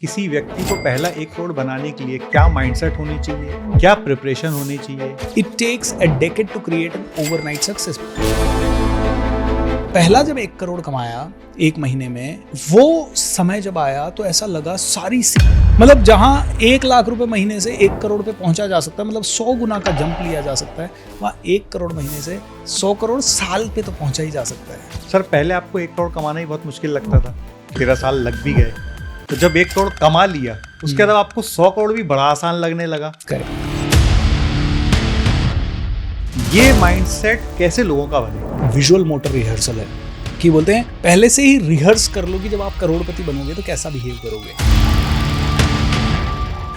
किसी व्यक्ति को पहला 1 करोड़ बनाने के लिए क्या माइंडसेट होनी चाहिए, क्या प्रिपरेशन होनी चाहिए? It takes a decade to create an overnight success. पहला जब 1 करोड़ कमाया 1 महीने में, वो समय जब आया तो ऐसा लगा सारी मतलब जहां 1 लाख रुपए महीने से 1 करोड़ पे पहुंचा जा सकता है, मतलब 100 गुना का जंप लिया जा सकता है, वहां 1 करोड़ महीने से 100 करोड़ साल पे तो पहुंचा ही जा सकता है। सर पहले आपको 1 करोड़ कमाना ही बहुत मुश्किल लगता था, 13 साल लग भी गए, तो जब 1 करोड़ कमा लिया उसके बाद आपको 100 करोड़ भी बड़ा आसान लगने लगा। ये माइंडसेट कैसे लोगों का बने? विजुअल मोटर रिहर्सल है कि बोलते हैं पहले से ही रिहर्स कर लो कि जब आप करोड़पति बनोगे तो कैसा बिहेव करोगे,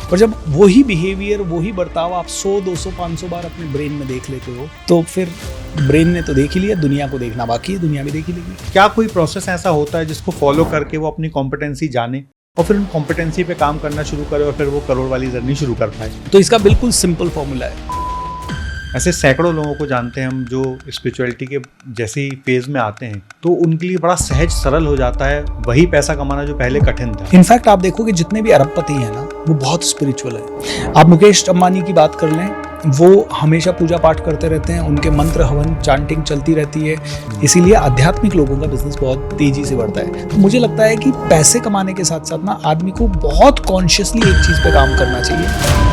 और जब वही बिहेवियर वही बर्ताव आप 100, 200, 500 बार अपने ब्रेन में देख लेते हो तो फिर ब्रेन ने तो देख ही लिया, दुनिया को देखना बाकी है, दुनिया भी देख ही लेगी। क्या कोई प्रोसेस ऐसा होता है जिसको फॉलो करके वो अपनी कॉम्पिटेंसी जाने और फिर उन कॉम्पिटेंसी पे काम करना शुरू करे और फिर वो करोड़ वाली जर्नी शुरू कर पाए? तो इसका बिल्कुल सिंपल फॉर्मूला है। ऐसे सैकड़ों लोगों को जानते हैं हम जो स्पिरिचुअलिटी के जैसे ही फेज में आते हैं तो उनके लिए बड़ा सहज सरल हो जाता है वही पैसा कमाना जो पहले कठिन था। इनफैक्ट आप देखो कि जितने भी अरबपति हैं ना वो बहुत स्पिरिचुअल है। आप मुकेश अंबानी की बात कर लें, वो हमेशा पूजा पाठ करते रहते हैं, उनके मंत्र हवन चांटिंग चलती रहती है, इसीलिए आध्यात्मिक लोगों का बिजनेस बहुत तेजी से बढ़ता है। तो मुझे लगता है कि पैसे कमाने के साथ साथ ना आदमी को बहुत कॉन्शियसली एक चीज पे काम करना चाहिए।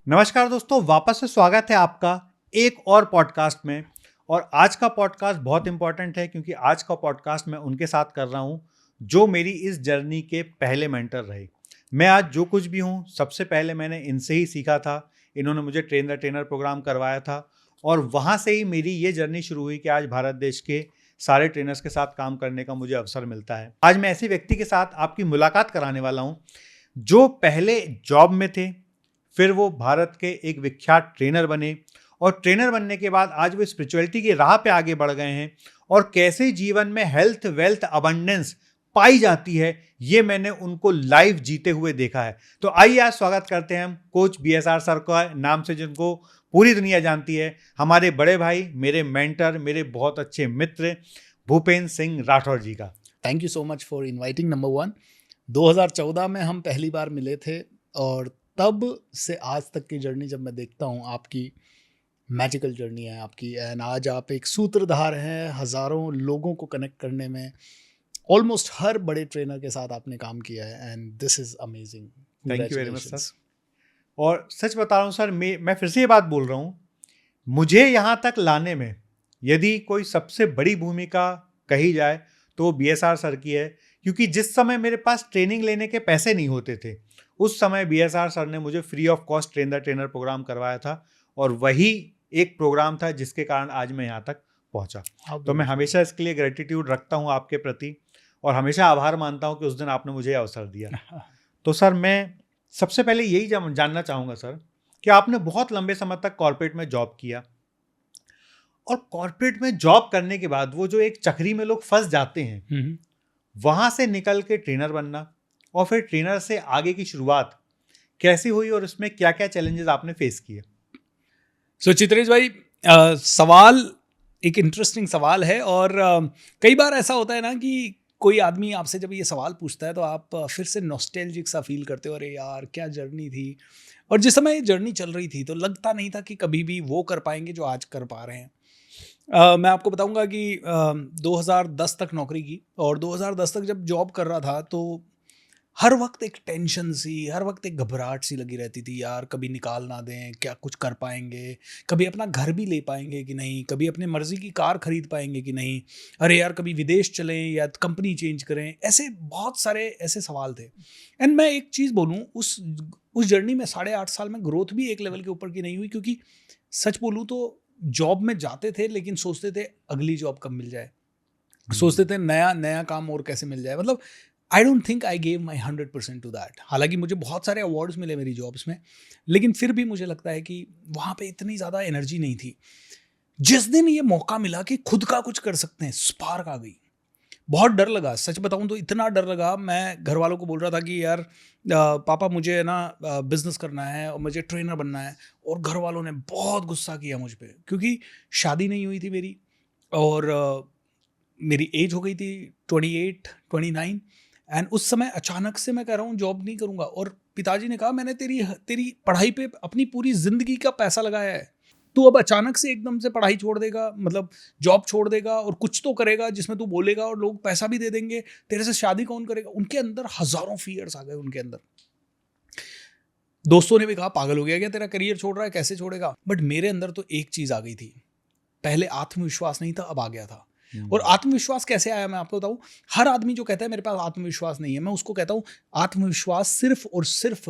नमस्कार दोस्तों, वापस से स्वागत है आपका एक और पॉडकास्ट में। और आज का पॉडकास्ट बहुत इंपॉर्टेंट है क्योंकि आज का पॉडकास्ट मैं उनके साथ कर रहा हूं जो मेरी इस जर्नी के पहले मेंटर रहे। मैं आज जो कुछ भी हूं सबसे पहले मैंने इनसे ही सीखा था। इन्होंने मुझे ट्रेन द ट्रेनर प्रोग्राम करवाया था और वहां से ही मेरी ये जर्नी शुरू हुई कि आज भारत देश के सारे ट्रेनर्स के साथ काम करने का मुझे अवसर मिलता है। आज मैं ऐसे व्यक्ति के साथ आपकी मुलाकात कराने वाला हूँ जो पहले जॉब में थे, फिर वो भारत के एक विख्यात ट्रेनर बने और ट्रेनर बनने के बाद आज वो स्पिरिचुअलिटी की राह पे आगे बढ़ गए हैं। और कैसे जीवन में हेल्थ, वेल्थ, अबंडेंस पाई जाती है ये मैंने उनको लाइव जीते हुए देखा है। तो आइए आज स्वागत करते हैं हम कोच BSR सर का, नाम से जिनको पूरी दुनिया जानती है, हमारे बड़े भाई, मेरे मेंटर, मेरे बहुत अच्छे मित्र भूपेंद्र सिंह राठौर जी का। Thank you so much for inviting. Number 1, 2014 में हम पहली बार मिले थे और तब से आज तक की जर्नी जब मैं देखता हूँ, आपकी मैजिकल जर्नी है आपकी, एंड आज आप एक सूत्रधार हैं हज़ारों लोगों को कनेक्ट करने में। ऑलमोस्ट हर बड़े ट्रेनर के साथ आपने काम किया है and this is amazing. Thank you very much sir. और सच बता रहा हूँ सर, मैं फिर से ये बात बोल रहा हूँ, मुझे यहाँ तक लाने में यदि कोई सबसे बड़ी भूमिका कही जाए तो BSR सर की है। क्योंकि जिस समय मेरे पास ट्रेनिंग लेने के पैसे नहीं होते थे उस समय BSR सर ने मुझे free of cost train the trainer programme करवाया था और वही एक प्रोग्राम था जिसके कारण आज मैं यहाँ तक पहुँचा। तो मैं हमेशा इसके लिए ग्रेटिट्यूड रखता हूँ आपके प्रति और हमेशा आभार मानता हूँ कि उस दिन आपने मुझे अवसर दिया। तो सर मैं सबसे पहले यही जानना चाहूँगा सर कि आपने बहुत लंबे समय तक कॉर्पोरेट में जॉब किया और कॉर्पोरेट में जॉब करने के बाद वो जो एक चक्री में लोग फंस जाते हैं, वहाँ से निकल के ट्रेनर बनना और फिर ट्रेनर से आगे की शुरुआत कैसी हुई और उसमें क्या क्या चैलेंजेस आपने फेस किए? सो चित्रेश भाई, सवाल एक इंटरेस्टिंग सवाल है और कई बार ऐसा होता है ना कि कोई आदमी आपसे जब ये सवाल पूछता है तो आप फिर से नॉस्टैल्जिक सा फील करते हो, अरे यार क्या जर्नी थी। और जिस समय ये जर्नी चल रही थी तो लगता नहीं था कि कभी भी वो कर पाएंगे जो आज कर पा रहे हैं। मैं आपको बताऊंगा कि 2010 तक नौकरी की और 2010 तक जब जॉब कर रहा था तो हर वक्त एक टेंशन सी, हर वक्त एक घबराहट सी लगी रहती थी, यार कभी निकाल ना दें, क्या कुछ कर पाएंगे, कभी अपना घर भी ले पाएंगे कि नहीं, कभी अपने मर्जी की कार खरीद पाएंगे कि नहीं, अरे यार कभी विदेश चलें या कंपनी चेंज करें। ऐसे बहुत सारे ऐसे सवाल थे। एंड मैं एक चीज़ बोलूँ, उस जर्नी में 8.5 साल में ग्रोथ भी एक लेवल के ऊपर की नहीं हुई, क्योंकि सच बोलूँ तो जॉब में जाते थे लेकिन सोचते थे अगली जॉब कब मिल जाए, सोचते थे नया नया काम और कैसे मिल जाए। मतलब I don't think I gave my 100% to that. हालांकि मुझे बहुत सारे अवार्ड्स मिले मेरी जॉब्स में, लेकिन फिर भी मुझे लगता है कि वहाँ पे इतनी ज़्यादा एनर्जी नहीं थी। जिस दिन ये मौका मिला कि खुद का कुछ कर सकते हैं, स्पार्क आ गई। बहुत डर लगा, सच बताऊँ तो इतना डर लगा। मैं घर वालों को बोल रहा था कि यार पापा मुझे ना बिजनेस करना है और मुझे ट्रेनर बनना है, और घर वालों ने बहुत गुस्सा किया मुझ पर, क्योंकि शादी नहीं हुई थी मेरी और मेरी एज हो गई थी 28 29, एंड उस समय अचानक से मैं कह रहा हूँ जॉब नहीं करूँगा, और पिताजी ने कहा मैंने तेरी तेरी पढ़ाई पे अपनी पूरी ज़िंदगी का पैसा लगाया है, तू अब अचानक से एकदम से पढ़ाई छोड़ देगा, मतलब जॉब छोड़ देगा और कुछ तो करेगा जिसमें तू बोलेगा और लोग पैसा भी दे देंगे, तेरे से शादी कौन करेगा। उनके अंदर हज़ारों फियर्स आ गए उनके अंदर। दोस्तों ने भी कहा पागल हो गया क्या, तेरा करियर छोड़ रहा है, कैसे छोड़ेगा। बट मेरे अंदर तो एक चीज़ आ गई थी, पहले आत्मविश्वास नहीं था, अब आ गया था। और आत्मविश्वास कैसे आया मैं आपको बताऊं। हर आदमी जो कहता है मेरे पास आत्मविश्वास नहीं है, मैं उसको कहता हूं आत्मविश्वास सिर्फ और सिर्फ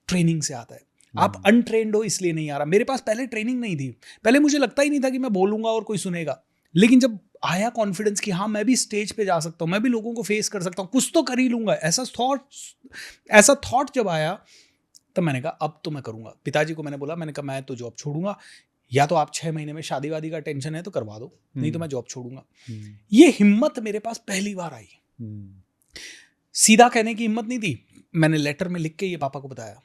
ट्रेनिंग से आता है। आप अनट्रेंड हो इसलिए नहीं आ रहा। मेरे पास पहले ट्रेनिंग नहीं थी, पहले मुझे लगता ही नहीं था कि मैं बोलूंगा और कोई सुनेगा, लेकिन जब आया कॉन्फिडेंस कि हाँ मैं भी स्टेज पे जा सकता हूँ, मैं भी लोगों को फेस कर सकता हूँ, कुछ तो कर ही लूंगा, ऐसा थॉट जब आया तब मैंने कहा अब तो मैं करूंगा। पिताजी को मैंने बोला, मैंने कहा मैं तो जॉब छोड़ूंगा, या तो आप 6 महीने में शादी वादी का टेंशन है तो करवा दो, नहीं तो मैं जॉब छोड़ूंगा। ये हिम्मत मेरे पास पहली बार आई। सीधा कहने की हिम्मत नहीं थी, मैंने लेटर में लिख के ये पापा को बताया।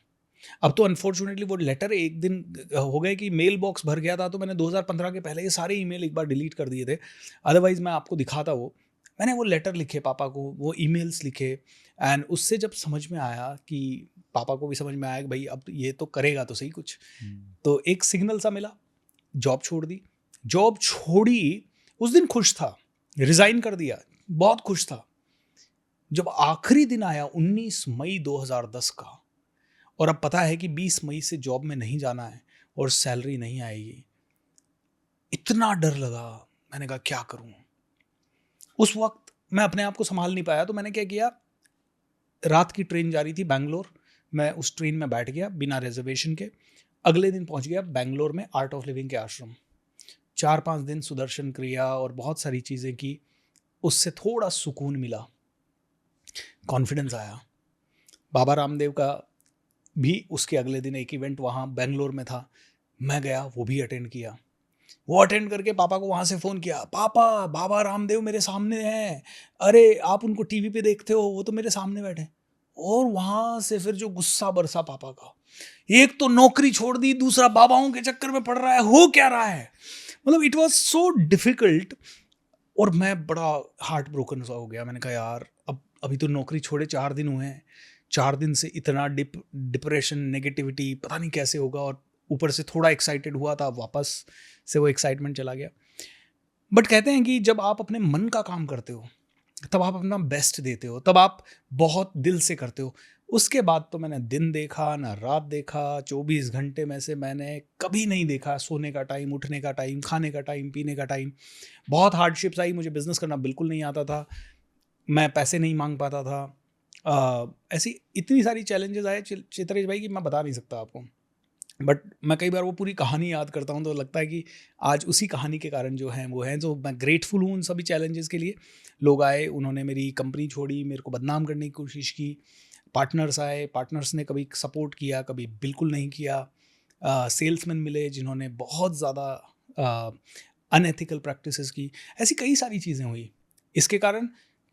अब तो अनफॉर्चुनेटली वो लेटर एक दिन हो गए कि मेल बॉक्स भर गया था, तो मैंने 2015 के पहले ये सारे ईमेल एक बार डिलीट कर दिए थे, अदरवाइज मैं आपको दिखाता। वो मैंने वो लेटर लिखे पापा को, वो ईमेल्स लिखे, एंड उससे जब समझ में आया कि पापा को भी समझ में आया कि भाई अब ये तो करेगा तो सही कुछ, तो एक सिग्नल सा मिला, जॉब छोड़ दी। जॉब छोड़ी उस दिन खुश था, रिजाइन कर दिया बहुत खुश था। जब आखिरी दिन आया 19 मई 2010 का, और अब पता है कि 20 मई से जॉब में नहीं जाना है और सैलरी नहीं आएगी, इतना डर लगा। मैंने कहा क्या करूं। उस वक्त मैं अपने आप को संभाल नहीं पाया, तो मैंने क्या किया, रात की ट्रेन जा रही थी बैंगलोर, मैं उस ट्रेन में बैठ गया बिना रिजर्वेशन के। अगले दिन पहुंच गया बैंगलोर में आर्ट ऑफ लिविंग के आश्रम। 4-5 दिन सुदर्शन क्रिया और बहुत सारी चीज़ें की, उससे थोड़ा सुकून मिला, कॉन्फिडेंस आया। बाबा रामदेव का भी उसके अगले दिन एक इवेंट वहाँ बैंगलोर में था, मैं गया, वो भी अटेंड किया। वो अटेंड करके पापा को वहाँ से फ़ोन किया, पापा बाबा रामदेव मेरे सामने हैं, अरे आप उनको टीवी पे देखते हो, वो तो मेरे सामने बैठे। और वहाँ से फिर जो गुस्सा बरसा पापा का, एक तो नौकरी छोड़ दी, दूसरा बाबाओं के चक्कर में पड़ रहा है, हो क्या रहा है। मतलब इट वॉज सो डिफिकल्ट, और मैं बड़ा हार्ट ब्रोकन सा हो गया। मैंने कहा यार अब अभी तो नौकरी छोड़े 4 दिन हुए हैं, 4 दिन से इतना डिप्रेशन नेगेटिविटी, पता नहीं कैसे होगा। और ऊपर से थोड़ा एक्साइटेड हुआ था, वापस से वो एक्साइटमेंट चला गया। बट कहते हैं कि जब आप अपने मन का काम करते हो तब आप अपना बेस्ट देते हो, तब आप बहुत दिल से करते हो। उसके बाद तो मैंने दिन देखा ना रात देखा, 24 घंटे में से मैंने कभी नहीं देखा सोने का टाइम, उठने का टाइम, खाने का टाइम, पीने का टाइम। बहुत हार्डशिप्स आई, मुझे बिजनेस करना बिल्कुल नहीं आता था, मैं पैसे नहीं मांग पाता था, ऐसी इतनी सारी चैलेंजेस आए चित्रेश भाई कि मैं बता नहीं सकता आपको। बट मैं कई बार वो पूरी कहानी याद करता हूँ तो लगता है कि आज उसी कहानी के कारण जो हैं वो हैं, तो मैं ग्रेटफुल हूँ उन सभी चैलेंजेस के लिए। लोग आए, उन्होंने मेरी कंपनी छोड़ी, मेरे को बदनाम करने की कोशिश की, पार्टनर्स आए, पार्टनर्स ने कभी सपोर्ट किया, कभी बिल्कुल नहीं किया, सेल्समैन मिले जिन्होंने बहुत ज़्यादा अनएथिकल प्रैक्टिसेस की, ऐसी कई सारी चीज़ें हुई। इसके कारण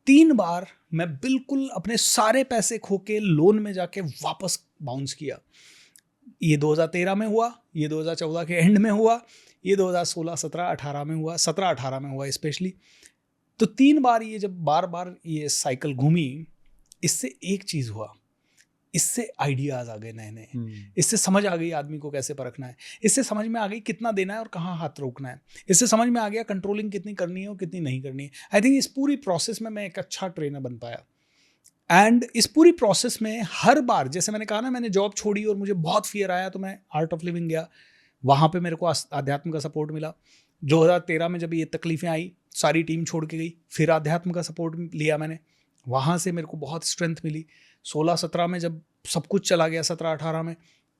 3 बार मैं बिल्कुल अपने सारे पैसे खो के लोन में जाके वापस बाउंस किया। ये 2013 में हुआ, ये 2014 के एंड में हुआ, ये 2016, 17, 18 में हुआ, 17, 18 में हुआ स्पेशली। तो 3 बार ये जब बार बार ये साइकिल घूमी, इससे एक चीज़ हुआ, इससे आइडियाज़ आ गए नए नए, इससे समझ आ गई आदमी को कैसे परखना है, इससे समझ में आ गई कितना देना है और कहाँ हाथ रोकना है, इससे समझ में आ गया कंट्रोलिंग कितनी करनी है और कितनी नहीं करनी है। आई थिंक इस पूरी प्रोसेस में मैं एक अच्छा ट्रेनर बन पाया। एंड इस पूरी प्रोसेस में हर बार, जैसे मैंने कहा ना, मैंने जॉब छोड़ी और मुझे बहुत फियर आया तो मैं आर्ट ऑफ लिविंग गया, वहाँ पे मेरे को आध्यात्म का सपोर्ट मिला। 2013 में जब ये तकलीफ़ें आई, सारी टीम छोड़ के गई, फिर आध्यात्म का सपोर्ट लिया मैंने, वहाँ से मेरे को बहुत स्ट्रेंथ मिली। 16-17 में जब सब कुछ चला गया, 17-18 में,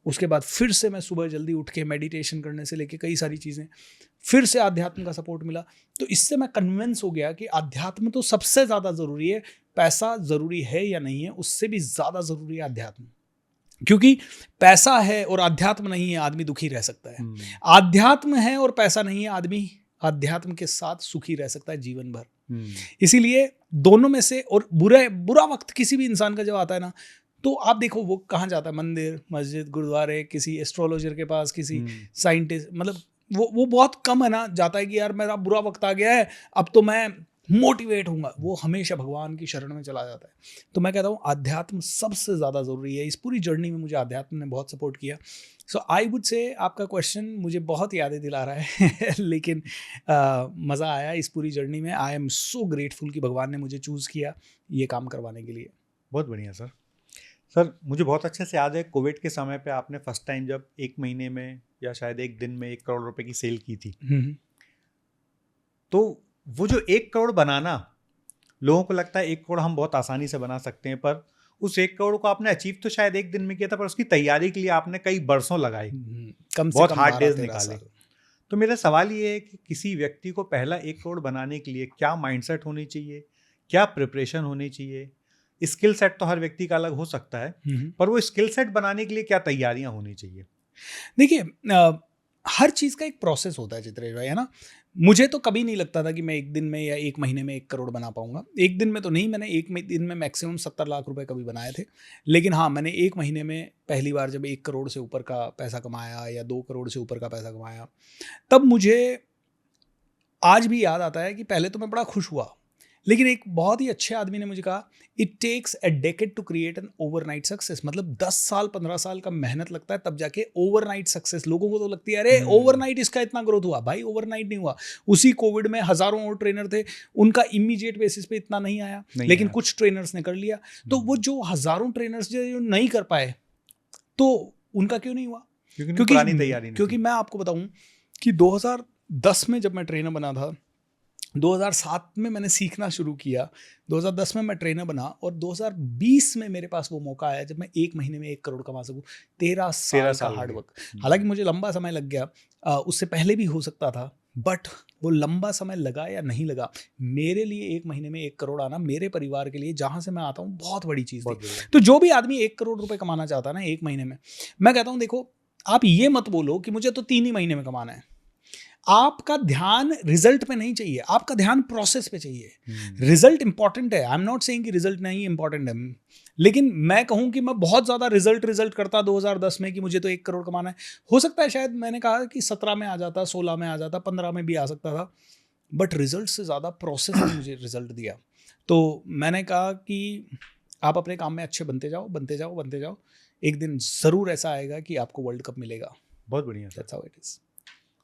उसके बाद फिर से मैं सुबह जल्दी उठ के मेडिटेशन करने से लेके कई सारी चीज़ें, फिर से आध्यात्म का सपोर्ट मिला। तो इससे मैं कन्विंस हो गया कि आध्यात्म तो सबसे ज़्यादा ज़रूरी है, पैसा ज़रूरी है या नहीं है, उससे भी ज़्यादा ज़रूरी है आध्यात्म। क्योंकि पैसा है और आध्यात्म नहीं है, आदमी दुखी रह सकता है। आध्यात्म है और पैसा नहीं है, आदमी आध्यात्म के साथ सुखी रह सकता है जीवन भर। इसीलिए दोनों में से, और बुरा वक्त किसी भी इंसान का जब आता है ना, तो आप देखो वो कहाँ जाता है, मंदिर, मस्जिद, गुरुद्वारे, किसी एस्ट्रोलॉजर के पास, किसी साइंटिस्ट, मतलब वो बहुत कम है ना जाता है कि यार मेरा बुरा वक्त आ गया है, अब तो मैं मोटिवेट होऊंगा, वो हमेशा भगवान की शरण में चला जाता है। तो मैं कहता हूँ अध्यात्म सबसे ज़्यादा ज़रूरी है। इस पूरी जर्नी में मुझे अध्यात्म ने बहुत सपोर्ट किया। सो आई वुड से आपका क्वेश्चन मुझे बहुत यादें दिला रहा है लेकिन मज़ा आया इस पूरी जर्नी में। आई एम सो ग्रेटफुल कि भगवान ने मुझे चूज़ किया ये काम करवाने के लिए। बहुत बढ़िया सर। सर मुझे बहुत अच्छे से याद है कोविड के समय पे आपने फर्स्ट टाइम जब 1 महीने में या शायद 1 दिन में 1 करोड़ रुपए की सेल की थी, तो वो जो 1 करोड़ बनाना, लोगों को लगता है 1 करोड़ हम बहुत आसानी से बना सकते हैं, पर उस 1 करोड़ को आपने अचीव तो शायद 1 दिन में किया था, पर उसकी तैयारी के लिए आपने कई बरसों लगाए, कम से बहुत कम हार्ड 12-13 डेज निकाले। साल। तो मेरा सवाल ये है कि किसी व्यक्ति को पहला 1 करोड़ बनाने के लिए क्या माइंडसेट होनी चाहिए, क्या प्रिपरेशन होनी चाहिए? स्किल सेट तो हर व्यक्ति का अलग हो सकता है, पर वो स्किल सेट बनाने के लिए क्या तैयारियां होनी चाहिए? देखिए हर चीज़ का एक प्रोसेस होता है चित्रेश भाई, है ना? मुझे तो कभी नहीं लगता था कि मैं 1 दिन में या 1 महीने में 1 करोड़ बना पाऊंगा। 1 दिन में तो नहीं, मैंने 1 दिन में मैक्सिमम 70 लाख रुपए कभी बनाए थे। लेकिन हाँ, मैंने 1 महीने में पहली बार जब 1 करोड़ से ऊपर का पैसा कमाया या 2 करोड़ से ऊपर का पैसा कमाया, तब मुझे आज भी याद आता है कि पहले तो मैं बड़ा खुश हुआ। लेकिन एक बहुत ही अच्छे आदमी ने मुझे कहा, it takes a decade to create an overnight success. मतलब 10 साल 15 साल का मेहनत लगता है तब जाके ओवरनाइट सक्सेस। लोगों को तो लगती है अरे ओवरनाइट इसका इतना ग्रोथ हुआ। भाई ओवरनाइट नहीं हुआ। उसी कोविड में हजारों और ट्रेनर थे, उनका इमीडिएट बेसिस पे इतना नहीं आया, लेकिन कुछ ट्रेनर्स ने कर लिया। तो वो जो हजारों ट्रेनर्स जो नहीं कर पाए, तो उनका क्यों नहीं हुआ? क्योंकि मैं आपको बताऊं कि 2010 में जब मैं ट्रेनर बना था, 2007 में मैंने सीखना शुरू किया, 2010 में मैं ट्रेनर बना, और 2020 में मेरे पास वो मौका आया जब मैं 1 महीने में 1 करोड़ कमा सकूं। 13 साल का हार्ड वर्क। हालांकि मुझे लंबा समय लग गया, उससे पहले भी हो सकता था, बट वो लंबा समय लगा या नहीं लगा, मेरे लिए 1 महीने में 1 करोड़ आना, मेरे परिवार के लिए जहां से मैं आता हूं, बहुत बड़ी चीज़ थी। तो जो भी आदमी 1 करोड़ रुपए कमाना चाहता है ना 1 महीने में, मैं कहता हूं देखो, आप ये मत बोलो कि मुझे तो 3 ही महीने में कमाना है। आपका ध्यान रिजल्ट पे नहीं चाहिए, आपका ध्यान प्रोसेस पे चाहिए। रिजल्ट इंपॉर्टेंट है, आई एम नॉट सेइंग कि रिजल्ट नहीं इंपॉर्टेंट है, लेकिन मैं कहूं कि मैं बहुत ज्यादा रिजल्ट करता 2010 में कि मुझे तो 1 करोड़ कमाना है। हो सकता है शायद मैंने कहा कि 17 में आ जाता, 16 में आ जाता, 15 में भी आ सकता था, बट रिजल्ट से ज्यादा प्रोसेस ने मुझे रिजल्ट दिया। तो मैंने कहा कि आप अपने काम में अच्छे बनते जाओ, बनते जाओ, बनते जाओ, एक दिन जरूर ऐसा आएगा कि आपको वर्ल्ड कप मिलेगा। बहुत बढ़िया। That's how it is.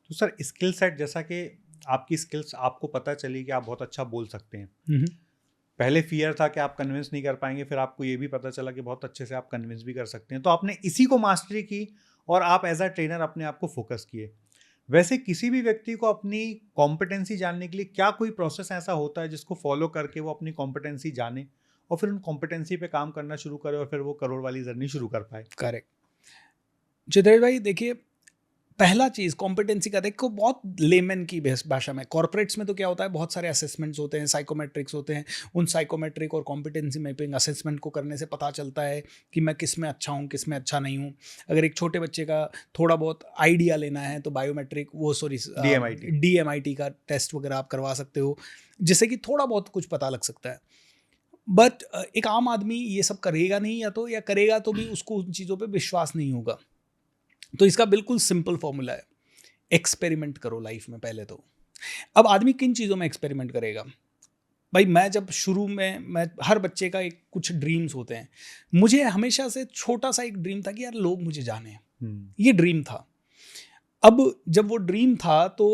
तो सर स्किल सेट, जैसा कि आपकी स्किल्स आपको पता चली कि आप बहुत अच्छा बोल सकते हैं, पहले फियर था कि आप कन्विंस नहीं कर पाएंगे, फिर आपको ये भी पता चला कि बहुत अच्छे से आप कन्विंस भी कर सकते हैं, तो आपने इसी को मास्टरी की और आप एज अ ट्रेनर अपने आप को फोकस किए। वैसे किसी भी व्यक्ति को अपनी कॉम्पिटेंसी जानने के लिए क्या कोई प्रोसेस ऐसा होता है जिसको फॉलो करके वो अपनी कॉम्पिटेंसी जाने और फिर उन कॉम्पिटेंसी पे काम करना शुरू करे और फिर वो करोड़ वाली जर्नी शुरू कर पाए? करेक्ट चित्रेश भाई, देखिए पहला चीज़ कॉम्पिटेंसी का, देखो बहुत लेमन की भाषा में, कॉर्पोरेट्स में तो क्या होता है, बहुत सारे असेसमेंट्स होते हैं, साइकोमेट्रिक्स होते हैं। उन साइकोमेट्रिक और कॉम्पिटेंसी मैपिंग असेसमेंट को करने से पता चलता है कि मैं किस में अच्छा हूँ, किस में अच्छा नहीं हूँ। अगर एक छोटे बच्चे का थोड़ा बहुत आइडिया लेना है तो बायोमेट्रिक, वो DMIT का टेस्ट वगैरह आप करवा सकते हो, जिससे कि थोड़ा बहुत कुछ पता लग सकता है। बट एक आम आदमी ये सब करेगा नहीं, या करेगा तो भी उसको उन चीज़ों पर विश्वास नहीं होगा। तो इसका बिल्कुल सिंपल फॉर्मूला है, एक्सपेरिमेंट करो लाइफ में पहले तो। अब आदमी किन चीज़ों में एक्सपेरिमेंट करेगा? भाई मैं जब शुरू में, मैं हर बच्चे का एक कुछ ड्रीम्स होते हैं, मुझे हमेशा से छोटा सा एक ड्रीम था कि यार लोग मुझे जाने, ये ड्रीम था। अब जब वो ड्रीम था तो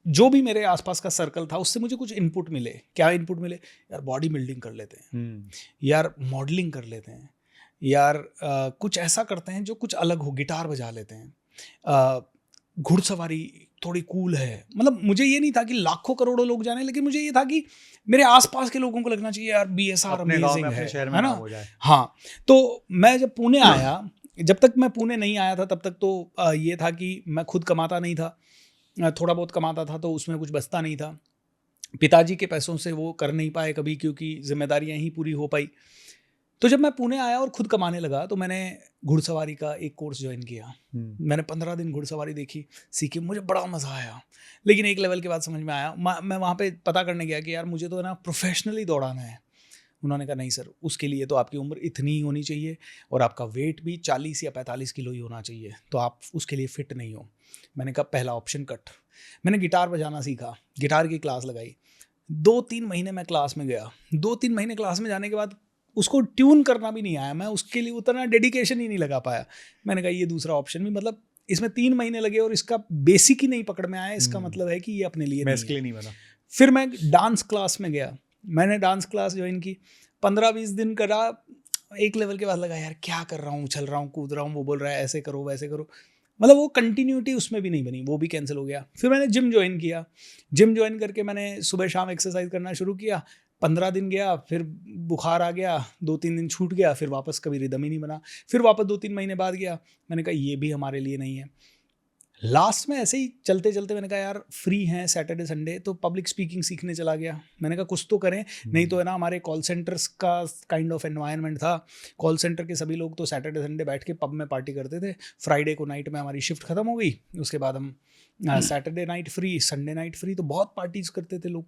जो भी मेरे आसपास का सर्कल था उससे मुझे कुछ इनपुट मिले। क्या इनपुट मिले? यार बॉडी बिल्डिंग कर लेते हैं, यार मॉडलिंग कर लेते हैं, यार कुछ ऐसा करते हैं जो कुछ अलग हो, गिटार बजा लेते हैं, घुड़सवारी थोड़ी कूल है। मतलब मुझे ये नहीं था कि लाखों करोड़ों लोग जाने, लेकिन मुझे ये था कि मेरे आसपास के लोगों को लगना चाहिए यार BSR अमेजिंग है ना। हाँ, तो मैं जब पुणे आया, जब तक मैं पुणे नहीं आया था तब तक तो ये था कि मैं खुद कमाता नहीं था, थोड़ा बहुत कमाता था तो उसमें कुछ बचता नहीं था। पिताजी के पैसों से वो कर नहीं पाए कभी, क्योंकि जिम्मेदारियां ही पूरी हो पाई। तो जब मैं पुणे आया और खुद कमाने लगा तो मैंने घुड़सवारी का एक कोर्स ज्वाइन किया। मैंने 15 दिन घुड़सवारी देखी, सीखी, मुझे बड़ा मज़ा आया। लेकिन एक लेवल के बाद समझ में आया, मैं वहाँ पे पता करने गया कि यार मुझे तो ना प्रोफेशनली दौड़ाना है। उन्होंने कहा नहीं सर, उसके लिए तो आपकी उम्र इतनी ही होनी चाहिए और आपका वेट भी 40 या 45 किलो ही होना चाहिए, तो आप उसके लिए फ़िट नहीं हो। मैंने कहा पहला ऑप्शन कट। मैंने गिटार बजाना सीखा, गिटार की क्लास लगाई, 2-3 महीने मैं क्लास में गया, 2-3 महीने क्लास में जाने के बाद उसको ट्यून करना भी नहीं आया, मैं उसके लिए उतना डेडिकेशन ही नहीं लगा पाया। मैंने कहा ये दूसरा ऑप्शन भी, मतलब इसमें 3 महीने लगे और इसका बेसिक ही नहीं पकड़ में आया, इसका मतलब है कि ये अपने लिए मैं नहीं इसके है। लिए नहीं बना। फिर मैं डांस क्लास में गया, मैंने डांस क्लास ज्वाइन की, 15-20 दिन करा। एक लेवल के बाद लगा यार क्या कर रहा हूँ, उछल रहा हूँ, कूद रहा हूँ, वो बोल रहा है ऐसे करो वैसे करो, मतलब वो कंटिन्यूटी उसमें भी नहीं बनी, वो भी कैंसिल हो गया। फिर मैंने जिम ज्वाइन किया, जिम ज्वाइन करके मैंने सुबह शाम एक्सरसाइज करना शुरू किया। 15 दिन गया, फिर बुखार आ गया, 2-3 दिन छूट गया, फिर वापस कभी रिदम ही नहीं बना। फिर वापस 2-3 महीने बाद गया, मैंने कहा ये भी हमारे लिए नहीं है। लास्ट में ऐसे ही चलते चलते मैंने कहा यार फ्री हैं सैटरडे संडे, तो पब्लिक स्पीकिंग सीखने चला गया। मैंने कहा कुछ तो करें, नहीं तो है ना, हमारे कॉल सेंटर्स का काइंड ऑफ एनवायरनमेंट था। कॉल सेंटर के सभी लोग तो सैटरडे संडे बैठ के पब में पार्टी करते थे। फ्राइडे को नाइट में हमारी शिफ्ट खत्म हो गई, उसके बाद हम Saturday night free, Sunday night free, तो बहुत पार्टीज करते थे लोग।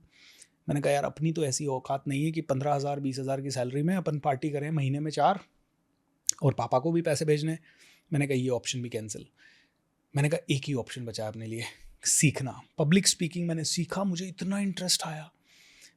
मैंने कहा यार अपनी तो ऐसी औकात नहीं है कि 15,000 20,000 की सैलरी में अपन पार्टी करें महीने में 4, और पापा को भी पैसे भेजने। मैंने कहा ये ऑप्शन भी कैंसिल। मैंने कहा एक ही ऑप्शन बचा है अपने लिए, सीखना। पब्लिक स्पीकिंग मैंने सीखा, मुझे इतना इंटरेस्ट आया।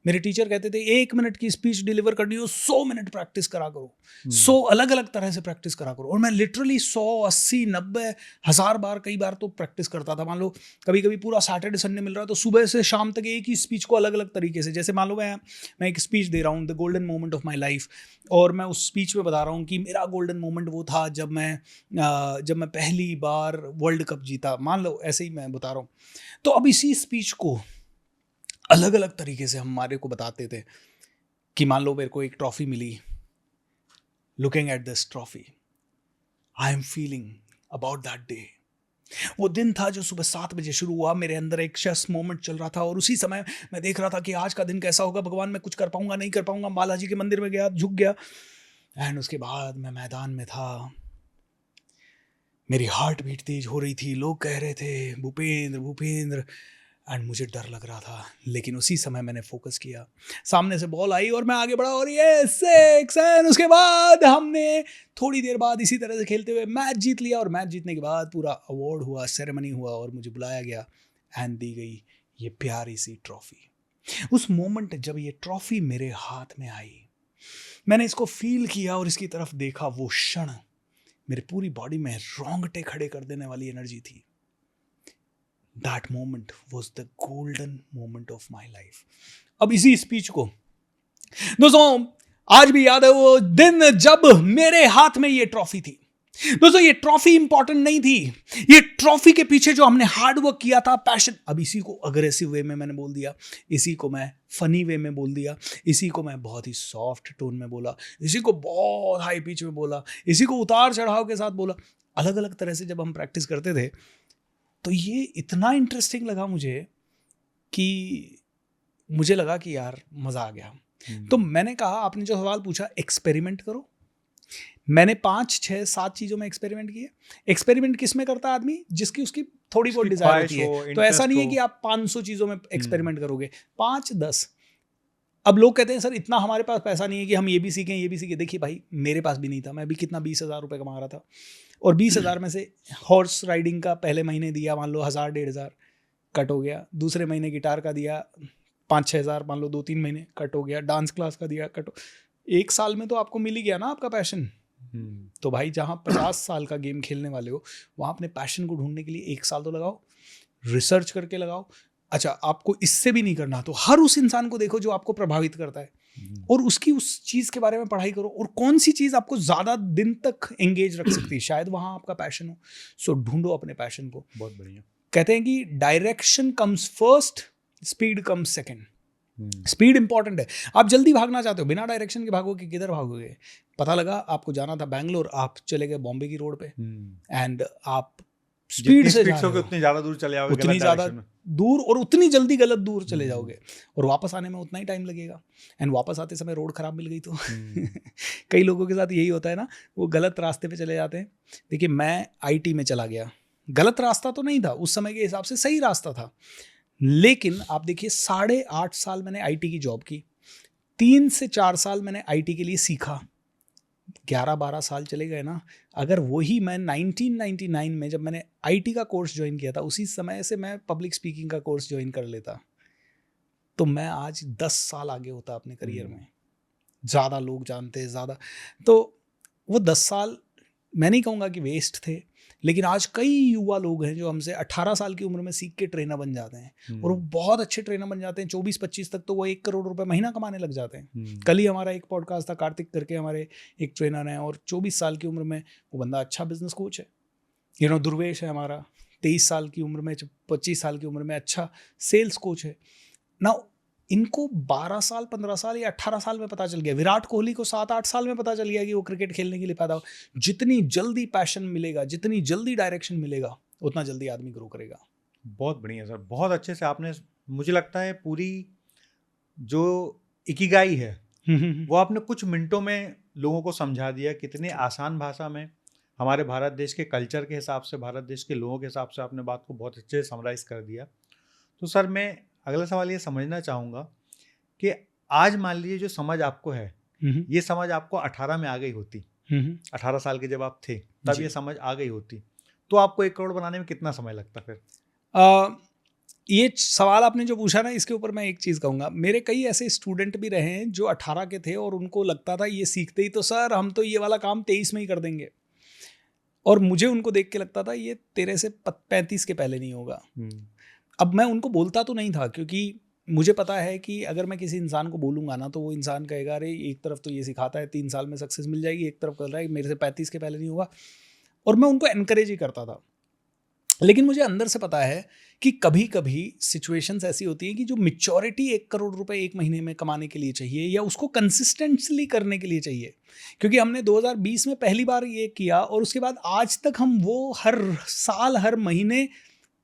मेरे टीचर कहते थे 1 मिनट की स्पीच डिलीवर करनी हो 100 मिनट प्रैक्टिस करा करो, 100 अलग अलग तरह से प्रैक्टिस करा करो। और मैं लिटरली 100, 80, 90, 1000 बार, कई बार तो प्रैक्टिस करता था। मान लो कभी कभी पूरा सैटरडे संडे मिल रहा है तो सुबह से शाम तक एक ही स्पीच को अलग अलग तरीके से, जैसे मान लो मैं एक स्पीच दे रहा हूँ, the golden moment of my life, और मैं उस स्पीच में बता रहा हूँ कि मेरा गोल्डन मोमेंट वो था जब मैं पहली बार वर्ल्ड कप जीता, मान लो ऐसे ही मैं बता रहा हूँ। तो अब इसी स्पीच को अलग अलग तरीके से हमारे को बताते थे कि मान लो मेरे को एक trophy milli, looking at this trophy I am feeling about that day. वो दिन था जो सुबह 7 बजे शुरू हुआ, मेरे अंदर एक शेस मोमेंट चल रहा था, और उसी समय मैं देख रहा था कि आज का दिन कैसा होगा, भगवान मैं कुछ कर पाऊंगा नहीं कर पाऊंगा। बालाजी के मंदिर में गया, झुक गया, एंड उसके बाद मैं मैदान में था, मेरी हार्ट बीट तेज हो रही थी, लोग कह रहे थे भूपेंद्र भूपेंद्र, एंड मुझे डर लग रहा था। लेकिन उसी समय मैंने फोकस किया, सामने से बॉल आई और मैं आगे बढ़ा, और ये 6, एंड उसके बाद हमने थोड़ी देर बाद इसी तरह से खेलते हुए मैच जीत लिया। और मैच जीतने के बाद पूरा अवार्ड हुआ, सेरेमनी हुआ, और मुझे बुलाया गया एंड दी गई ये प्यारी सी ट्रॉफी। उस मोमेंट जब ये ट्रॉफी मेरे हाथ में आई, मैंने इसको फील किया और इसकी तरफ देखा, वो क्षण मेरी पूरी बॉडी में रोंगटे खड़े कर देने वाली एनर्जी थी। That moment was the golden moment of my life. अब इसी स्पीच को दोस्तों आज भी याद है, वो दिन जब मेरे हाथ में ये ट्रॉफी थी। दोस्तों ये ट्रॉफी इंपॉर्टेंट नहीं थी, ये ट्रॉफी के पीछे जो हमने हार्ड वर्क किया था, पैशन। अब इसी को अग्रेसिव वे में मैंने बोल दिया, इसी को मैं फनी वे में बोल दिया, इसी को मैं बहुत ही सॉफ्ट टोन में बोला, इसी को बहुत हाई पिच में बोला, इसी को उतार चढ़ाव के साथ बोला। अलग अलग तरह से जब हम प्रैक्टिस करते थे तो ये इतना इंटरेस्टिंग लगा मुझे कि मुझे लगा कि यार मज़ा आ गया। तो मैंने कहा, आपने जो सवाल पूछा, एक्सपेरिमेंट करो। मैंने 5, 6, 7 चीज़ों में एक्सपेरिमेंट किए। एक्सपेरिमेंट किस में करता है आदमी? जिसकी उसकी थोड़ी बहुत डिजायर होती है। तो ऐसा नहीं है कि आप 500 चीज़ों में एक्सपेरिमेंट करोगे, 5, 10। अब लोग कहते हैं सर इतना हमारे पास पैसा नहीं है कि हम ये भी सीखें ये भी सीखें। देखिए भाई मेरे पास भी नहीं था, मैं भी कितना 20,000 रुपये कमा रहा था, और 20,000 में से हॉर्स राइडिंग का पहले महीने दिया मान लो 1,000 1,500 कट हो गया, दूसरे महीने गिटार का दिया 5-6 हज़ार, मान लो 2-3 महीने कट हो गया, डांस क्लास का दिया कट हो। 1 साल में तो आपको मिल ही गया ना आपका पैशन। तो भाई जहाँ 50 साल का गेम खेलने वाले हो, वहाँ अपने पैशन को ढूंढने के लिए 1 साल तो लगाओ, रिसर्च करके लगाओ। अच्छा आपको इससे भी नहीं करना तो हर उस इंसान को देखो जो आपको प्रभावित करता है, और उसकी उस चीज़ के बारे में पढ़ाई करो, और कौन सी चीज़ आपको ज़्यादा दिन तक एंगेज रख सकती है, शायद वहाँ आपका पैशन हो। सो ढूंढो अपने पैशन को। बहुत बढ़िया। कहते हैं कि direction comes first, speed comes second. Speed important है। आप जल्दी भागना चाहते हो, बिना डायरेक्शन के भागोगे, किधर भागोगे? पता लगा आपको जाना था बैंगलोर, आप चले गए बॉम्बे की रोड पे, एंड आप स्पीड से जा रहे हो, उतनी ज़्यादा दूर चले जाओगे, उतनी ज़्यादा दूर, और उतनी जल्दी गलत दूर चले जाओगे, और वापस आने में उतना ही टाइम लगेगा। एंड वापस आते समय रोड खराब मिल गई तो कई लोगों के साथ यही होता है ना, वो गलत रास्ते पे चले जाते हैं। देखिए मैं IT में चला गया, गलत रास्ता तो नहीं था, उस समय के हिसाब से सही रास्ता था, लेकिन आप देखिए 8.5 साल मैंने IT की जॉब की, 3 से 4 साल मैंने IT के लिए सीखा, 11-12 साल चले गए ना। अगर वही मैं 1999 में जब मैंने IT का कोर्स ज्वाइन किया था, उसी समय से मैं पब्लिक स्पीकिंग का कोर्स ज्वाइन कर लेता, तो मैं आज 10 साल आगे होता अपने करियर में, ज़्यादा लोग जानते हैं ज़्यादा। तो वो 10 साल मैं नहीं कहूँगा कि वेस्ट थे, लेकिन आज कई युवा लोग हैं जो हमसे 18 साल की उम्र में सीख के ट्रेनर बन जाते हैं और वो बहुत अच्छे ट्रेनर बन जाते हैं। 24-25 तक तो वो 1 करोड़ रुपए महीना कमाने लग जाते हैं। कल ही हमारा एक पॉडकास्ट था, कार्तिक करके हमारे एक ट्रेनर हैं, और 24 साल की उम्र में वो बंदा अच्छा बिजनेस कोच है। दुर्वेश है हमारा, 23 साल की उम्र में, 25 साल की उम्र में अच्छा सेल्स कोच है ना। इनको 12 साल, 15 साल या 18 साल में पता चल गया। विराट कोहली को 7-8 साल में पता चल गया कि वो क्रिकेट खेलने के लिए पैदा हो। जितनी जल्दी पैशन मिलेगा, जितनी जल्दी डायरेक्शन मिलेगा, उतना जल्दी आदमी ग्रो करेगा। बहुत बढ़िया सर, बहुत अच्छे से आपने, मुझे लगता है पूरी जो इकिगाई है वो आपने कुछ मिनटों में लोगों को समझा दिया। कितने आसान भाषा में, हमारे भारत देश के कल्चर के हिसाब से, भारत देश के लोगों के हिसाब से आपने बात को बहुत अच्छे से समराइज कर दिया। तो सर मैं अगला सवाल ये समझना चाहूँगा कि आज मान लीजिए जो समझ आपको है, ये समझ आपको 18 में आ गई होती, 18 साल के जब आप थे तब ये समझ आ गई होती, तो आपको 1 करोड़ बनाने में कितना समय लगता फिर? ये सवाल आपने जो पूछा ना, इसके ऊपर मैं एक चीज़ कहूँगा। मेरे कई ऐसे स्टूडेंट भी रहे हैं जो 18 के थे और उनको लगता था ये सीखते ही तो सर हम तो ये वाला काम 23 में ही कर देंगे, और मुझे उनको देख के लगता था ये तेरे से 35 के पहले नहीं होगा। अब मैं उनको बोलता तो नहीं था, क्योंकि मुझे पता है कि अगर मैं किसी इंसान को बोलूँगा ना तो वो इंसान कहेगा अरे एक तरफ तो ये सिखाता है 3 साल में सक्सेस मिल जाएगी, एक तरफ कर रहा है मेरे से 35 के पहले नहीं होगा, और मैं उनको एनकरेज ही करता था। लेकिन मुझे अंदर से पता है कि कभी कभी सिचुएशंस ऐसी होती हैं कि जो मैच्योरिटी 1 करोड़ रुपए एक महीने में कमाने के लिए चाहिए या उसको कंसिस्टेंटली करने के लिए चाहिए, क्योंकि हमने 2020 में पहली बार ये किया और उसके बाद आज तक हम वो हर साल हर महीने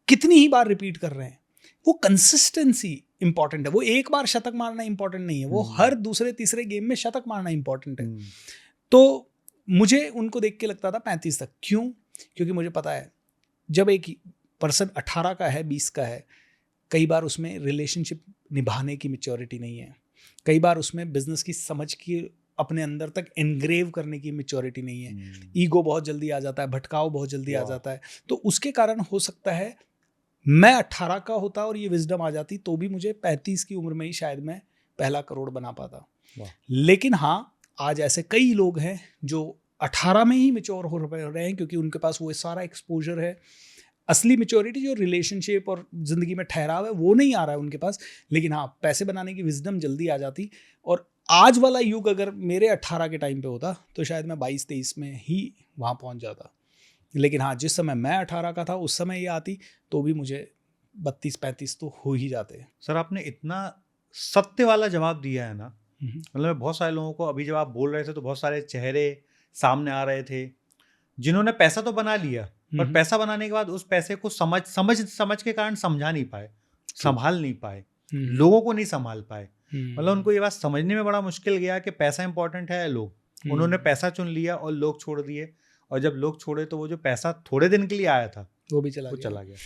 कितनी ही बार रिपीट कर रहे हैं। वो कंसिस्टेंसी इंपॉर्टेंट है। वो एक बार शतक मारना इंपॉर्टेंट नहीं है, वो हर दूसरे तीसरे गेम में शतक मारना इंपॉर्टेंट है। तो मुझे उनको देख के लगता था 35 तक। क्यों? क्योंकि मुझे पता है जब एक पर्सन 18 का है, 20 का है, कई बार उसमें रिलेशनशिप निभाने की मैच्योरिटी नहीं है, कई बार उसमें बिजनेस की समझ की अपने अंदर तक एनग्रेव करने की मैच्योरिटी नहीं है, ईगो बहुत जल्दी आ जाता है, भटकाव बहुत जल्दी आ जाता है। तो उसके कारण हो सकता है मैं 18 का होता और ये विजडम आ जाती तो भी मुझे 35 की उम्र में ही शायद मैं पहला करोड़ बना पाता। लेकिन हाँ, आज ऐसे कई लोग हैं जो 18 में ही मैच्योर हो रहे हैं, क्योंकि उनके पास वो सारा एक्सपोजर है। असली मैच्योरिटी जो रिलेशनशिप और ज़िंदगी में ठहराव है वो नहीं आ रहा है उनके पास, लेकिन हाँ पैसे बनाने की विजडम जल्दी आ जाती। और आज वाला युग अगर मेरे 18 के टाइम पे होता तो शायद मैं 22-23 में ही वहाँ पहुँच जाता। लेकिन हाँ, जिस समय मैं 18 का था उस समय ये आती तो भी मुझे 32-35 तो हो ही जाते। सर आपने इतना सत्य वाला जवाब दिया है ना, मतलब बहुत सारे लोगों को, अभी जब आप बोल रहे थे तो बहुत सारे चेहरे सामने आ रहे थे जिन्होंने पैसा तो बना लिया, पर पैसा बनाने के बाद उस पैसे को समझ के कारण समझा नहीं पाए, संभाल नहीं पाए, लोगों को नहीं संभाल पाए। मतलब उनको ये बात समझने में बड़ा मुश्किल गया कि पैसा इंपॉर्टेंट है। लोग उन्होंने पैसा चुन लिया और लोग छोड़ दिए, और जब लोग छोड़े तो वो जो पैसा थोड़े दिन के लिए आया था वो भी चला गया।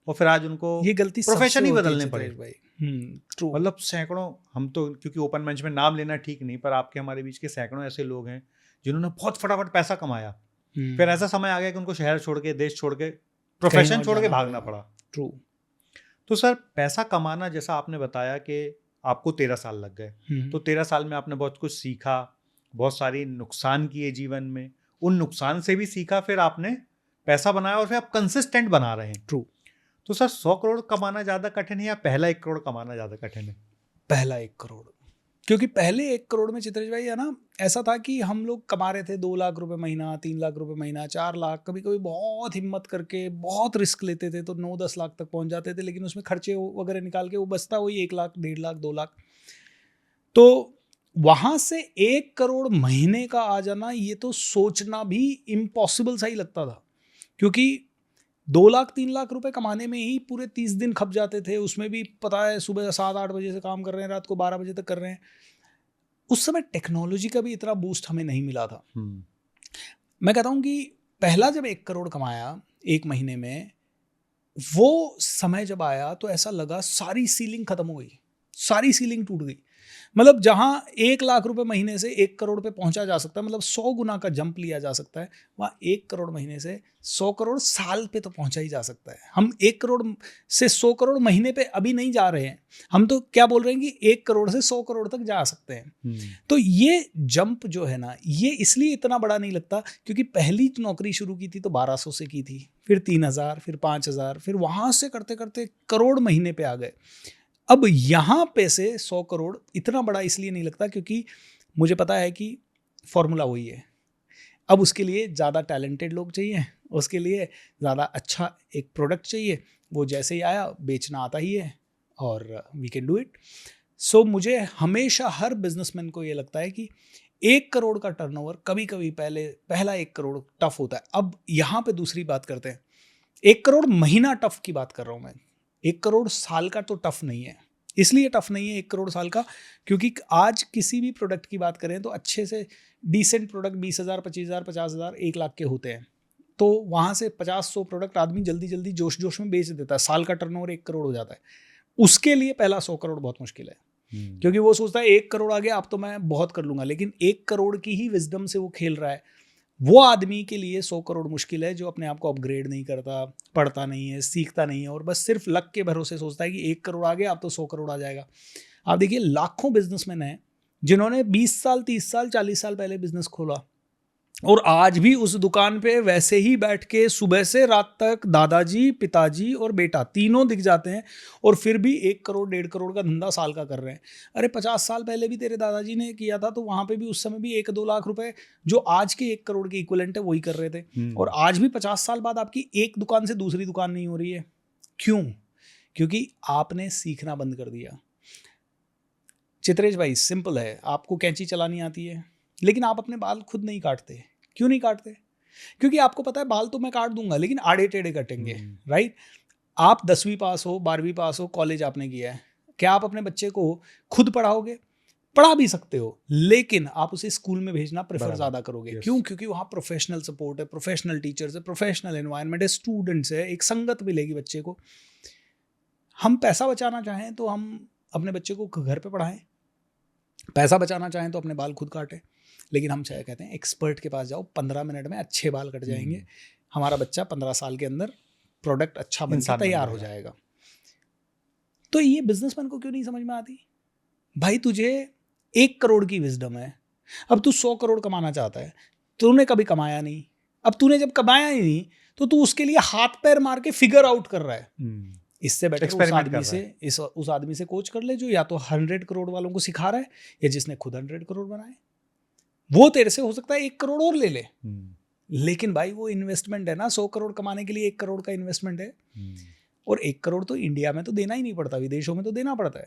और फिर आज उनको ये गलती प्रोफेशन ही बदलने पड़े। मतलब सैकड़ों, हम तो क्योंकि ओपन मंच में नाम लेना ठीक नहीं, पर आपके हमारे बीच के सैकड़ों ऐसे लोग हैं जिन्होंने बहुत फटाफट पैसा कमाया, फिर ऐसा समय आ गया कि उनको शहर छोड़ के, देश छोड़ के, प्रोफेशन छोड़ के भागना पड़ा। ट्रू। तो सर पैसा कमाना, जैसा आपने बताया कि आपको 13 साल लग गए, तो 13 साल में आपने बहुत कुछ सीखा, बहुत सारी नुकसान किए जीवन में, उन नुकसान से भी सीखा, फिर आपने पैसा बनाया और फिर आप कंसिस्टेंट बना रहे हैं। ट्रू। तो सर 100 करोड़ कमाना ज़्यादा कठिन है या पहला 1 करोड़ कमाना ज़्यादा कठिन है? पहला 1 करोड़, क्योंकि पहले 1 करोड़ में चित्रेश भाई है ना, ऐसा था कि हम लोग कमा रहे थे 2 लाख रुपए महीना, 3 लाख रुपए महीना, 4 लाख, कभी कभी बहुत हिम्मत करके बहुत रिस्क लेते थे तो 9-10 लाख तक पहुंच जाते थे, लेकिन उसमें खर्चे वगैरह निकाल के वो बचता वही 1 लाख, 1.5 लाख, 2 लाख। तो वहां से 1 करोड़ महीने का आ जाना, ये तो सोचना भी इम्पॉसिबल सा ही लगता था, क्योंकि 2 लाख 3 लाख रुपए कमाने में ही पूरे 30 दिन खप जाते थे। उसमें भी पता है सुबह 7-8 बजे से काम कर रहे हैं, रात को 12 बजे तक कर रहे हैं। उस समय टेक्नोलॉजी का भी इतना बूस्ट हमें नहीं मिला था। मैं कहता हूँ कि पहला जब 1 करोड़ कमाया 1 महीने में, वो समय जब आया तो ऐसा लगा सारी सीलिंग खत्म हो गई, सारी सीलिंग टूट गई। मतलब जहां 1 लाख रुपए महीने से 1 करोड़ पे पहुंचा जा सकता है, मतलब 100 गुना का जंप लिया जा सकता है, वहां 1 करोड़ महीने से 100 करोड़ साल पे तो पहुंचा ही जा सकता है। हम 1 करोड़ से 100 करोड़ महीने पे अभी नहीं जा रहे हैं, हम तो क्या बोल रहे हैं कि 1 करोड़ से 100 करोड़ तक जा सकते हैं। तो ये जंप जो है ना, ये इसलिए इतना बड़ा नहीं लगता क्योंकि पहली नौकरी शुरू की थी तो 1200 से की थी, फिर 3000, फिर 5000, फिर वहां से करते करते करोड़ महीने पे आ गए। अब यहाँ पे से 100 करोड़ इतना बड़ा इसलिए नहीं लगता क्योंकि मुझे पता है कि फॉर्मूला वही है। अब उसके लिए ज़्यादा टैलेंटेड लोग चाहिए, उसके लिए ज़्यादा अच्छा एक प्रोडक्ट चाहिए, वो जैसे ही आया बेचना आता ही है और वी कैन डू इट। सो मुझे हमेशा हर बिजनेसमैन को ये लगता है कि 1 करोड़ का टर्नओवर कभी कभी पहला 1 करोड़ टफ होता है। अब यहाँ पे दूसरी बात करते हैं, 1 करोड़ महीना टफ की बात कर रहा हूँ मैं, 1 करोड़ साल का तो टफ नहीं है। इसलिए टफ नहीं है 1 करोड़ साल का क्योंकि आज किसी भी प्रोडक्ट की बात करें तो अच्छे से डिसेंट प्रोडक्ट 20,000, 25,000, 50,000, 1 लाख के होते हैं। तो वहाँ से 50-100 प्रोडक्ट आदमी जल्दी जल्दी जोश जोश में बेच देता है, साल का टर्नओवर 1 करोड़ हो जाता है। उसके लिए पहला 100 करोड़ बहुत मुश्किल है क्योंकि वो सोचता है 1 करोड़ आ गया अब तो मैं बहुत कर लूंगा, लेकिन 1 करोड़ की ही विजडम से वो खेल रहा है। वो आदमी के लिए 100 करोड़ मुश्किल है जो अपने आप को अपग्रेड नहीं करता, पढ़ता नहीं है, सीखता नहीं है और बस सिर्फ लक के भरोसे सोचता है कि 1 करोड़ आ गया अब तो 100 करोड़ आ जाएगा। आप देखिए लाखों बिजनेसमैन हैं जिन्होंने 20 साल, 30 साल, 40 साल पहले बिजनेस खोला और आज भी उस दुकान पे वैसे ही बैठ के सुबह से रात तक दादाजी, पिताजी और बेटा तीनों दिख जाते हैं और फिर भी 1 करोड़, 1.5 करोड़ का धंधा साल का कर रहे हैं। अरे 50 साल पहले भी तेरे दादाजी ने किया था तो वहां पे भी उस समय भी 1-2 लाख रुपए जो आज के 1 करोड़ के इक्विवेलेंट है वही कर रहे थे। और आज भी 50 साल बाद आपकी एक दुकान से दूसरी दुकान नहीं हो रही है। क्यों? क्योंकि आपने सीखना बंद कर दिया। चित्रेश भाई सिंपल है, आपको कैंची चलानी आती है लेकिन आप अपने बाल खुद नहीं काटते। क्यों नहीं काटते? क्योंकि आपको पता है बाल तो मैं काट दूंगा लेकिन आड़े टेढ़े कटेंगे, राइट? आप 10वीं पास हो, 12वीं पास हो, कॉलेज आपने किया है, क्या आप अपने बच्चे को खुद पढ़ाओगे? पढ़ा भी सकते हो लेकिन आप उसे स्कूल में भेजना प्रेफर ज़्यादा करोगे। क्यों? क्योंकि वहाँ प्रोफेशनल सपोर्ट है, प्रोफेशनल टीचर्स है, प्रोफेशनल एनवायरनमेंट है, स्टूडेंट्स है, एक संगत मिलेगी बच्चे को। हम पैसा बचाना चाहें तो हम अपने बच्चे को घर पे पढ़ाएं, पैसा बचाना चाहें तो अपने बाल खुद काटें, लेकिन हम चाहे कहते हैं एक्सपर्ट के पास जाओ, 15 मिनट में अच्छे बाल कट जाएंगे, हमारा बच्चा 15 साल के अंदर प्रोडक्ट अच्छा बनकर तैयार हो जाएगा। तो ये बिजनेसमैन को क्यों नहीं समझ में आती? भाई तुझे 1 करोड़ की विजडम है, अब तू 100 करोड़ कमाना चाहता है, तूने कभी कमाया नहीं, अब तूने जब कमाया ही नहीं तो तू उसके लिए हाथ पैर मार के फिगर आउट कर रहा है। इससे बेटर उस आदमी से कोच कर ले जो या तो 100 करोड़ वालों को सिखा रहा है या जिसने खुद 100 करोड़ बनाए। वो तेरे से हो सकता है 1 करोड़ और ले ले, लेकिन भाई वो इन्वेस्टमेंट है ना, 100 करोड़ कमाने के लिए 1 करोड़ का इन्वेस्टमेंट है। और 1 करोड़ तो इंडिया में तो देना ही नहीं पड़ता, विदेशों में तो देना पड़ता है।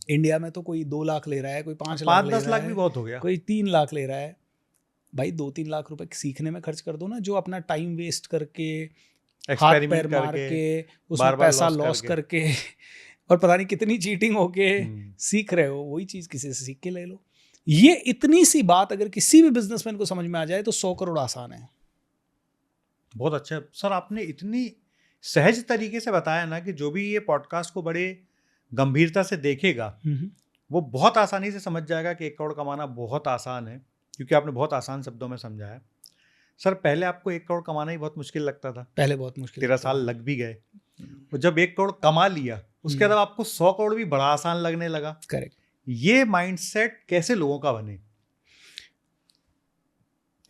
इंडिया में तो कोई 2 लाख ले रहा है, कोई 5 लाख ले रहा है, 5-10 लाख भी बहुत हो गया, कोई 3 लाख ले रहा है। भाई 2-3 लाख रुपए सीखने में खर्च कर दो ना, जो अपना टाइम वेस्ट करके, हाथ पैर मार के, उसमें पैसा लॉस करके और पता नहीं कितनी चीटिंग होके सीख रहे हो, वही चीज किसी से सीख के ले लो। ये इतनी सी बात अगर किसी भी बिजनेसमैन को समझ में आ जाए तो 100 करोड़ आसान है। बहुत अच्छा सर, आपने इतनी सहज तरीके से बताया ना कि जो भी ये पॉडकास्ट को बड़े गंभीरता से देखेगा वो बहुत आसानी से समझ जाएगा कि 1 करोड़ कमाना बहुत आसान है, क्योंकि आपने बहुत आसान शब्दों में समझाया। सर पहले आपको 1 करोड़ कमाना ही बहुत मुश्किल लगता था, पहले बहुत मुश्किल, 13 साल लग भी गए, और जब 1 करोड़ कमा लिया उसके बाद आपको 100 करोड़ भी बड़ा आसान लगने लगा। करेक्ट। ये माइंडसेट कैसे लोगों का बने?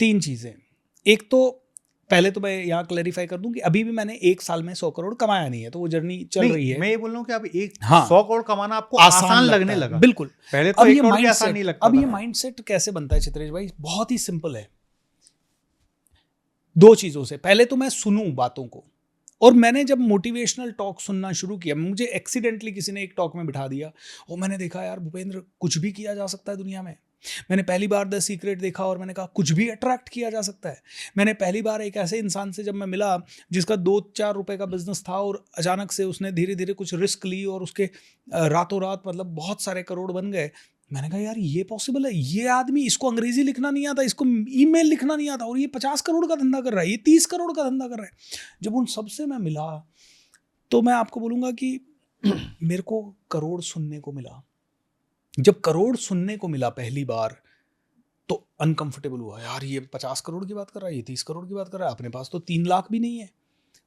3 चीजें। एक तो पहले तो मैं यहाँ क्लैरिफाई कर दूं कि अभी भी मैंने 1 साल में 100 करोड़ कमाया नहीं है, तो वो जर्नी चल रही है। मैं ये बोल रहा हूँ कि अब 100 करोड़ कमाना आपको आसान लगने लगा। बिल्कुल, पहले तो 1 करोड़ भी आसान नहीं लगता। अब ये माइंडसेट कैसे बनता है चित्रेश भाई? बहुत ही सिंपल है, 2 चीजों से। पहले तो मैं सुनूं बातों को, और मैंने जब मोटिवेशनल टॉक सुनना शुरू किया, मुझे एक्सीडेंटली किसी ने एक टॉक में बिठा दिया और मैंने देखा यार भूपेंद्र कुछ भी किया जा सकता है दुनिया में। मैंने पहली बार द सीक्रेट देखा और मैंने कहा कुछ भी अट्रैक्ट किया जा सकता है। मैंने पहली बार एक ऐसे इंसान से जब मैं मिला जिसका 2-4 रुपए का बिजनेस था और अचानक से उसने धीरे धीरे कुछ रिस्क ली और उसके रातों रात मतलब बहुत सारे करोड़ बन गए। मैंने कहा यार ये पॉसिबल है, ये आदमी, इसको अंग्रेजी लिखना नहीं आता, इसको ईमेल लिखना नहीं आता और ये 50 करोड़ का धंधा कर रहा है, ये 30 करोड़ का धंधा कर रहा है। जब उन सबसे मैं मिला तो मैं आपको बोलूँगा कि मेरे को करोड़ सुनने को मिला, जब करोड़ सुनने को मिला पहली बार तो अनकंफर्टेबल हुआ, यार ये 50 करोड़ की बात कर रहा है, ये 30 करोड़ की बात कर रहा है, अपने पास तो 3 लाख भी नहीं है।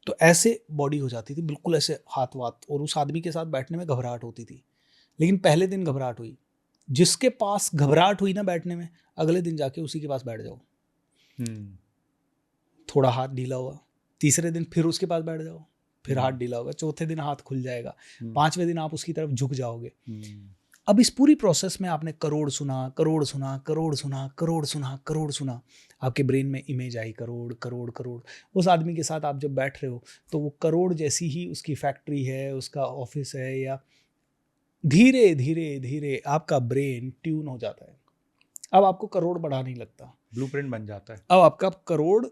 तो ऐसे बॉडी हो जाती थी, बिल्कुल ऐसे हाथ वाथ, और उस आदमी के साथ बैठने में घबराहट होती थी। लेकिन पहले दिन घबराहट हुई, जिसके पास घबराहट हुई ना बैठने में, अगले दिन जाके उसी के पास बैठ जाओ। थोड़ा हाथ ढीला हुआ, तीसरे दिन फिर उसके पास बैठ जाओ, फिर हाथ ढीला होगा, चौथे दिन हाथ खुल जाएगा, 5वें दिन आप उसकी तरफ झुक जाओगे। अब इस पूरी प्रोसेस में आपने करोड़ सुना, करोड़ सुना, करोड़ सुना, करोड़ सुना, करोड़ सुना, आपके ब्रेन में इमेज आई करोड़ करोड़ करोड़। उस आदमी के साथ आप जब बैठ रहे हो तो वो करोड़ जैसी ही उसकी फैक्ट्री है, उसका ऑफिस है, या धीरे धीरे धीरे आपका ब्रेन ट्यून हो जाता है। अब आपको करोड़ बढ़ा नहीं लगता, ब्लूप्रिंट बन जाता है। अब आपका करोड़,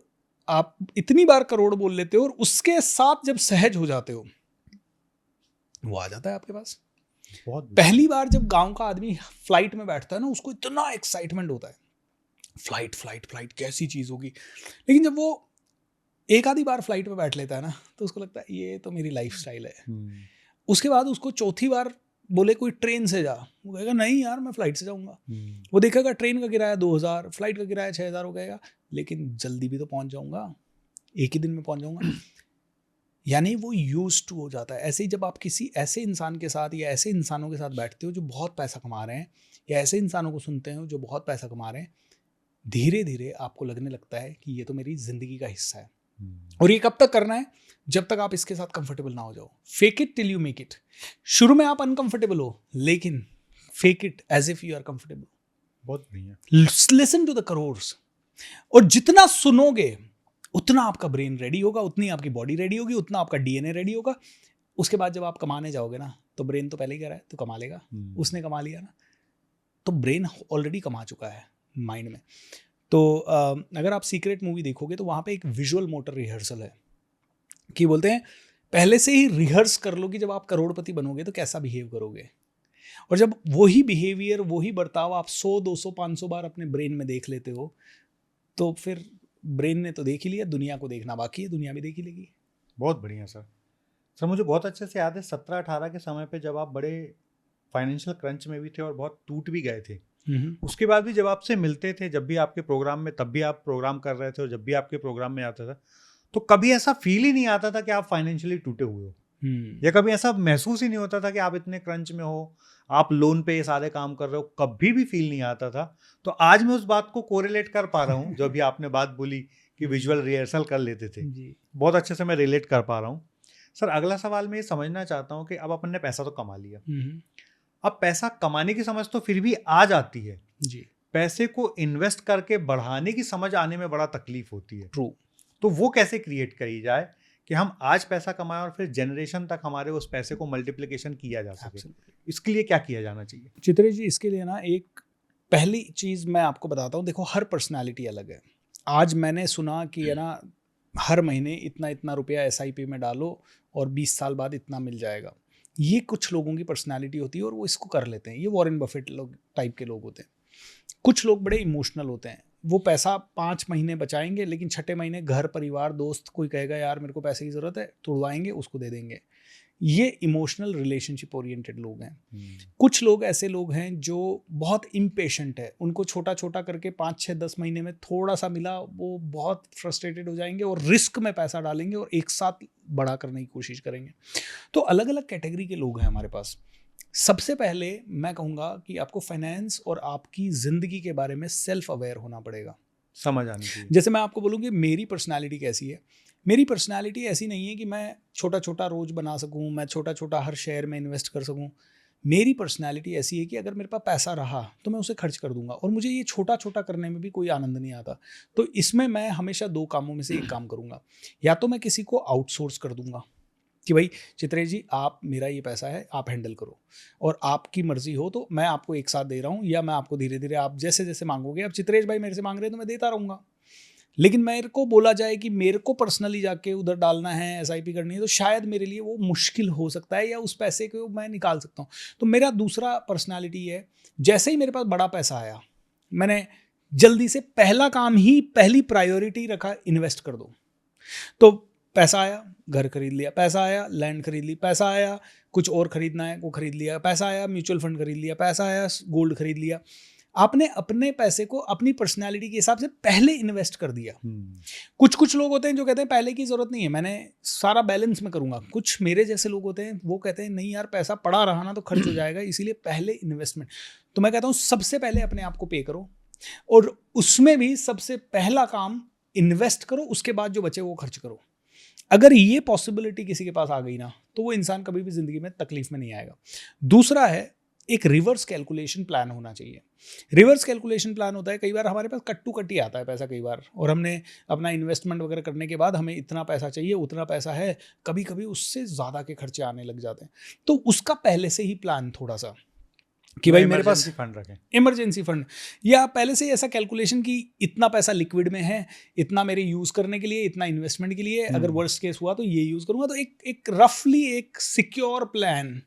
आप इतनी बार करोड़ बोल लेते हो और उसके साथ जब सहज हो जाते हो वो आ जाता है आपके पास। बहुत पहली बार जब गांव का आदमी फ्लाइट में बैठता है ना, उसको इतना एक्साइटमेंट होता है, फ्लाइट फ्लाइट फ्लाइट कैसी चीज होगी। लेकिन जब वो एक आधी बार फ्लाइट में बैठ लेता है ना, तो उसको लगता है ये तो मेरी लाइफ स्टाइल है। उसके बाद उसको चौथी बार बोले कोई ट्रेन से जा, वो कहेगा नहीं यार मैं फ्लाइट से जाऊंगा। वो देखेगा ट्रेन का किराया 2000, फ्लाइट का किराया 6000 हो गएगा, लेकिन जल्दी भी तो पहुंच जाऊंगा, एक ही दिन में पहुंच जाऊंगा। यानी वो यूज टू हो जाता है। ऐसे ही जब आप किसी ऐसे इंसान के साथ या ऐसे इंसानों के साथ बैठते हो जो बहुत पैसा कमा रहे हैं, या ऐसे इंसानों को सुनते हो जो बहुत पैसा कमा रहे हैं, धीरे धीरे आपको लगने लगता है कि ये तो मेरी जिंदगी का हिस्सा है। और ये कब तक करना है? जब तक आप इसके साथ कंफर्टेबल ना हो जाओ। Fake it till you make it. शुरू में आप अनकंफर्टेबल हो, लेकिन fake it as if you are comfortable. बहुत बढ़िया। Listen to the crores. और जितना सुनोगे उतना आपका ब्रेन रेडी होगा, उतनी आपकी बॉडी रेडी होगी, उतना आपका डीएनए रेडी होगा। उसके बाद जब आप कमाने जाओगे ना, तो ब्रेन तो पहले ही कह रहा है तो कमा लेगा, उसने कमा लिया ना, तो ब्रेन ऑलरेडी कमा चुका है माइंड में। तो अगर आप सीक्रेट मूवी देखोगे तो वहाँ पे एक विजुअल मोटर रिहर्सल है कि बोलते हैं पहले से ही रिहर्स कर लो कि जब आप करोड़पति बनोगे तो कैसा बिहेव करोगे। और जब वही बिहेवियर, वही बर्ताव आप 100, 200, 500 बार अपने ब्रेन में देख लेते हो, तो फिर ब्रेन ने तो देख ही लिया, दुनिया को देखना बाकी है, दुनिया भी देख ही लेगी। बहुत बढ़िया सर। सर मुझे बहुत अच्छे से याद है 17-18 के समय पे जब आप बड़े फाइनेंशियल क्रंच में भी थे और बहुत टूट भी गए थे, उसके बाद भी जब आपसे मिलते थे, जब भी आपके प्रोग्राम में, तब भी आप प्रोग्राम कर रहे थे और जब भी आपके प्रोग्राम में आता था, तो कभी ऐसा फील ही नहीं आता था कि आप फाइनेंशियली टूटे हुए हो, या कभी ऐसा महसूस ही नहीं होता था कि आप इतने क्रंच में हो, आप लोन पे ये सारे काम कर रहे हो, कभी भी फील नहीं आता था। तो आज मैं उस बात को कोरिलेट कर पा रहा हूँ, जो भी आपने बात बोली कि विजुअल रिहर्सल कर लेते थे, बहुत अच्छे से मैं रिलेट कर पा रहा हूँ। सर अगला सवाल मैं ये समझना चाहता हूँ कि अब अपन ने पैसा तो कमा लिया, अब पैसा कमाने की समझ तो फिर भी आ जाती है जी, पैसे को इन्वेस्ट करके बढ़ाने की समझ आने में बड़ा तकलीफ होती है। ट्रू। तो वो कैसे क्रिएट करी जाए कि हम आज पैसा कमाएं और फिर जनरेशन तक हमारे उस पैसे को मल्टीप्लिकेशन किया जा सके? इसके लिए क्या किया जाना चाहिए? चित्रेश जी, इसके लिए ना एक पहली चीज़ मैं आपको बताता हूँ। देखो, हर पर्सनालिटी अलग है। आज मैंने सुना कि है ना, हर महीने इतना इतना रुपया SIP में डालो और 20 साल बाद इतना मिल जाएगा। ये कुछ लोगों की पर्सनालिटी होती है और वो इसको कर लेते हैं। ये वॉरेन बफेट लोग टाइप के लोग होते हैं। कुछ लोग बड़े इमोशनल होते हैं, वो पैसा 5 महीने बचाएंगे, लेकिन 6ठे महीने घर परिवार दोस्त कोई कहेगा यार मेरे को पैसे की ज़रूरत है, तुड़वाएंगे, उसको दे देंगे। ये इमोशनल रिलेशनशिप ओरिएंटेड लोग हैं। कुछ लोग ऐसे लोग हैं जो बहुत इम्पेशेंट है, उनको छोटा छोटा करके 5, 6, 10 महीने में थोड़ा सा मिला, वो बहुत फ्रस्ट्रेटेड हो जाएंगे और रिस्क में पैसा डालेंगे और एक साथ बड़ा करने की कोशिश करेंगे। तो अलग अलग कैटेगरी के लोग हैं हमारे पास। सबसे पहले मैं कहूँगा कि आपको फाइनेंस और आपकी ज़िंदगी के बारे में सेल्फ अवेयर होना पड़ेगा, समझ आनी चाहिए। जैसे मैं आपको बोलूँ कि मेरी पर्सनालिटी कैसी है। मेरी पर्सनालिटी ऐसी नहीं है कि मैं छोटा छोटा रोज़ बना सकूँ, मैं छोटा छोटा हर शेयर में इन्वेस्ट कर सकूँ। मेरी पर्सनालिटी ऐसी है कि अगर मेरे पास पैसा रहा तो मैं उसे खर्च कर दूंगा, और मुझे ये छोटा छोटा करने में भी कोई आनंद नहीं आता। तो इसमें मैं हमेशा 2 कामों में से एक काम करूँगा। या तो मैं किसी को आउटसोर्स कर दूंगा कि भाई चित्रेश जी, आप, मेरा ये पैसा है, आप हैंडल करो, और आपकी मर्जी हो तो मैं आपको एक साथ दे रहा हूँ, या मैं आपको धीरे धीरे, आप जैसे जैसे मांगोगे। अब चित्रेश भाई मेरे से मांग रहे हैं तो मैं देता रहूँगा, लेकिन मेरे को बोला जाए कि मेरे को पर्सनली जाके उधर डालना है, SIP करनी है, तो शायद मेरे लिए वो मुश्किल हो सकता है, या उस पैसे को मैं निकाल सकता हूँ। तो मेरा दूसरा पर्सनालिटी है, जैसे ही मेरे पास बड़ा पैसा आया, मैंने जल्दी से पहला काम ही, पहली प्रायोरिटी रखा, इन्वेस्ट कर दो। तो पैसा आया, घर खरीद लिया, पैसा आया, लैंड खरीद ली, पैसा आया, कुछ और खरीदना है वो खरीद लिया, पैसा आया, म्यूचुअल फंड खरीद लिया, पैसा आया, गोल्ड खरीद लिया। आपने अपने पैसे को अपनी पर्सनैलिटी के हिसाब से पहले इन्वेस्ट कर दिया। कुछ कुछ लोग होते हैं जो कहते हैं पहले की ज़रूरत नहीं है, मैंने सारा बैलेंस में करूँगा। कुछ मेरे जैसे लोग होते हैं वो कहते हैं नहीं यार, पैसा पड़ा रहा ना तो खर्च हो जाएगा, इसीलिए पहले इन्वेस्टमेंट। तो मैं कहता हूँ सबसे पहले अपने आप को पे करो, और उसमें भी सबसे पहला काम इन्वेस्ट करो, उसके बाद जो बचे वो खर्च करो। अगर ये पॉसिबिलिटी किसी के पास आ गई ना तो वो इंसान कभी भी ज़िंदगी में तकलीफ में नहीं आएगा। दूसरा है, एक रिवर्स कैलकुलेशन प्लान होना चाहिए। रिवर्स कैलकुलेशन प्लान होता है, कई बार हमारे पास कट्टू कट्टी आता है पैसा कई बार, और हमने अपना इन्वेस्टमेंट वगैरह करने के बाद हमें इतना पैसा चाहिए, उतना पैसा है, कभी कभी उससे ज़्यादा के खर्चे आने लग जाते हैं। तो उसका पहले से ही प्लान थोड़ा सा कि भाई मेरे पास फंड रखें, इमरजेंसी फंड, या पहले से ही ऐसा कैलकुलेशन कि इतना पैसा लिक्विड में है, इतना मेरे यूज़ करने के लिए, इतना इन्वेस्टमेंट के लिए, अगर वर्स्ट केस हुआ तो ये यूज़ करूँगा। तो एक रफली एक सिक्योर प्लान,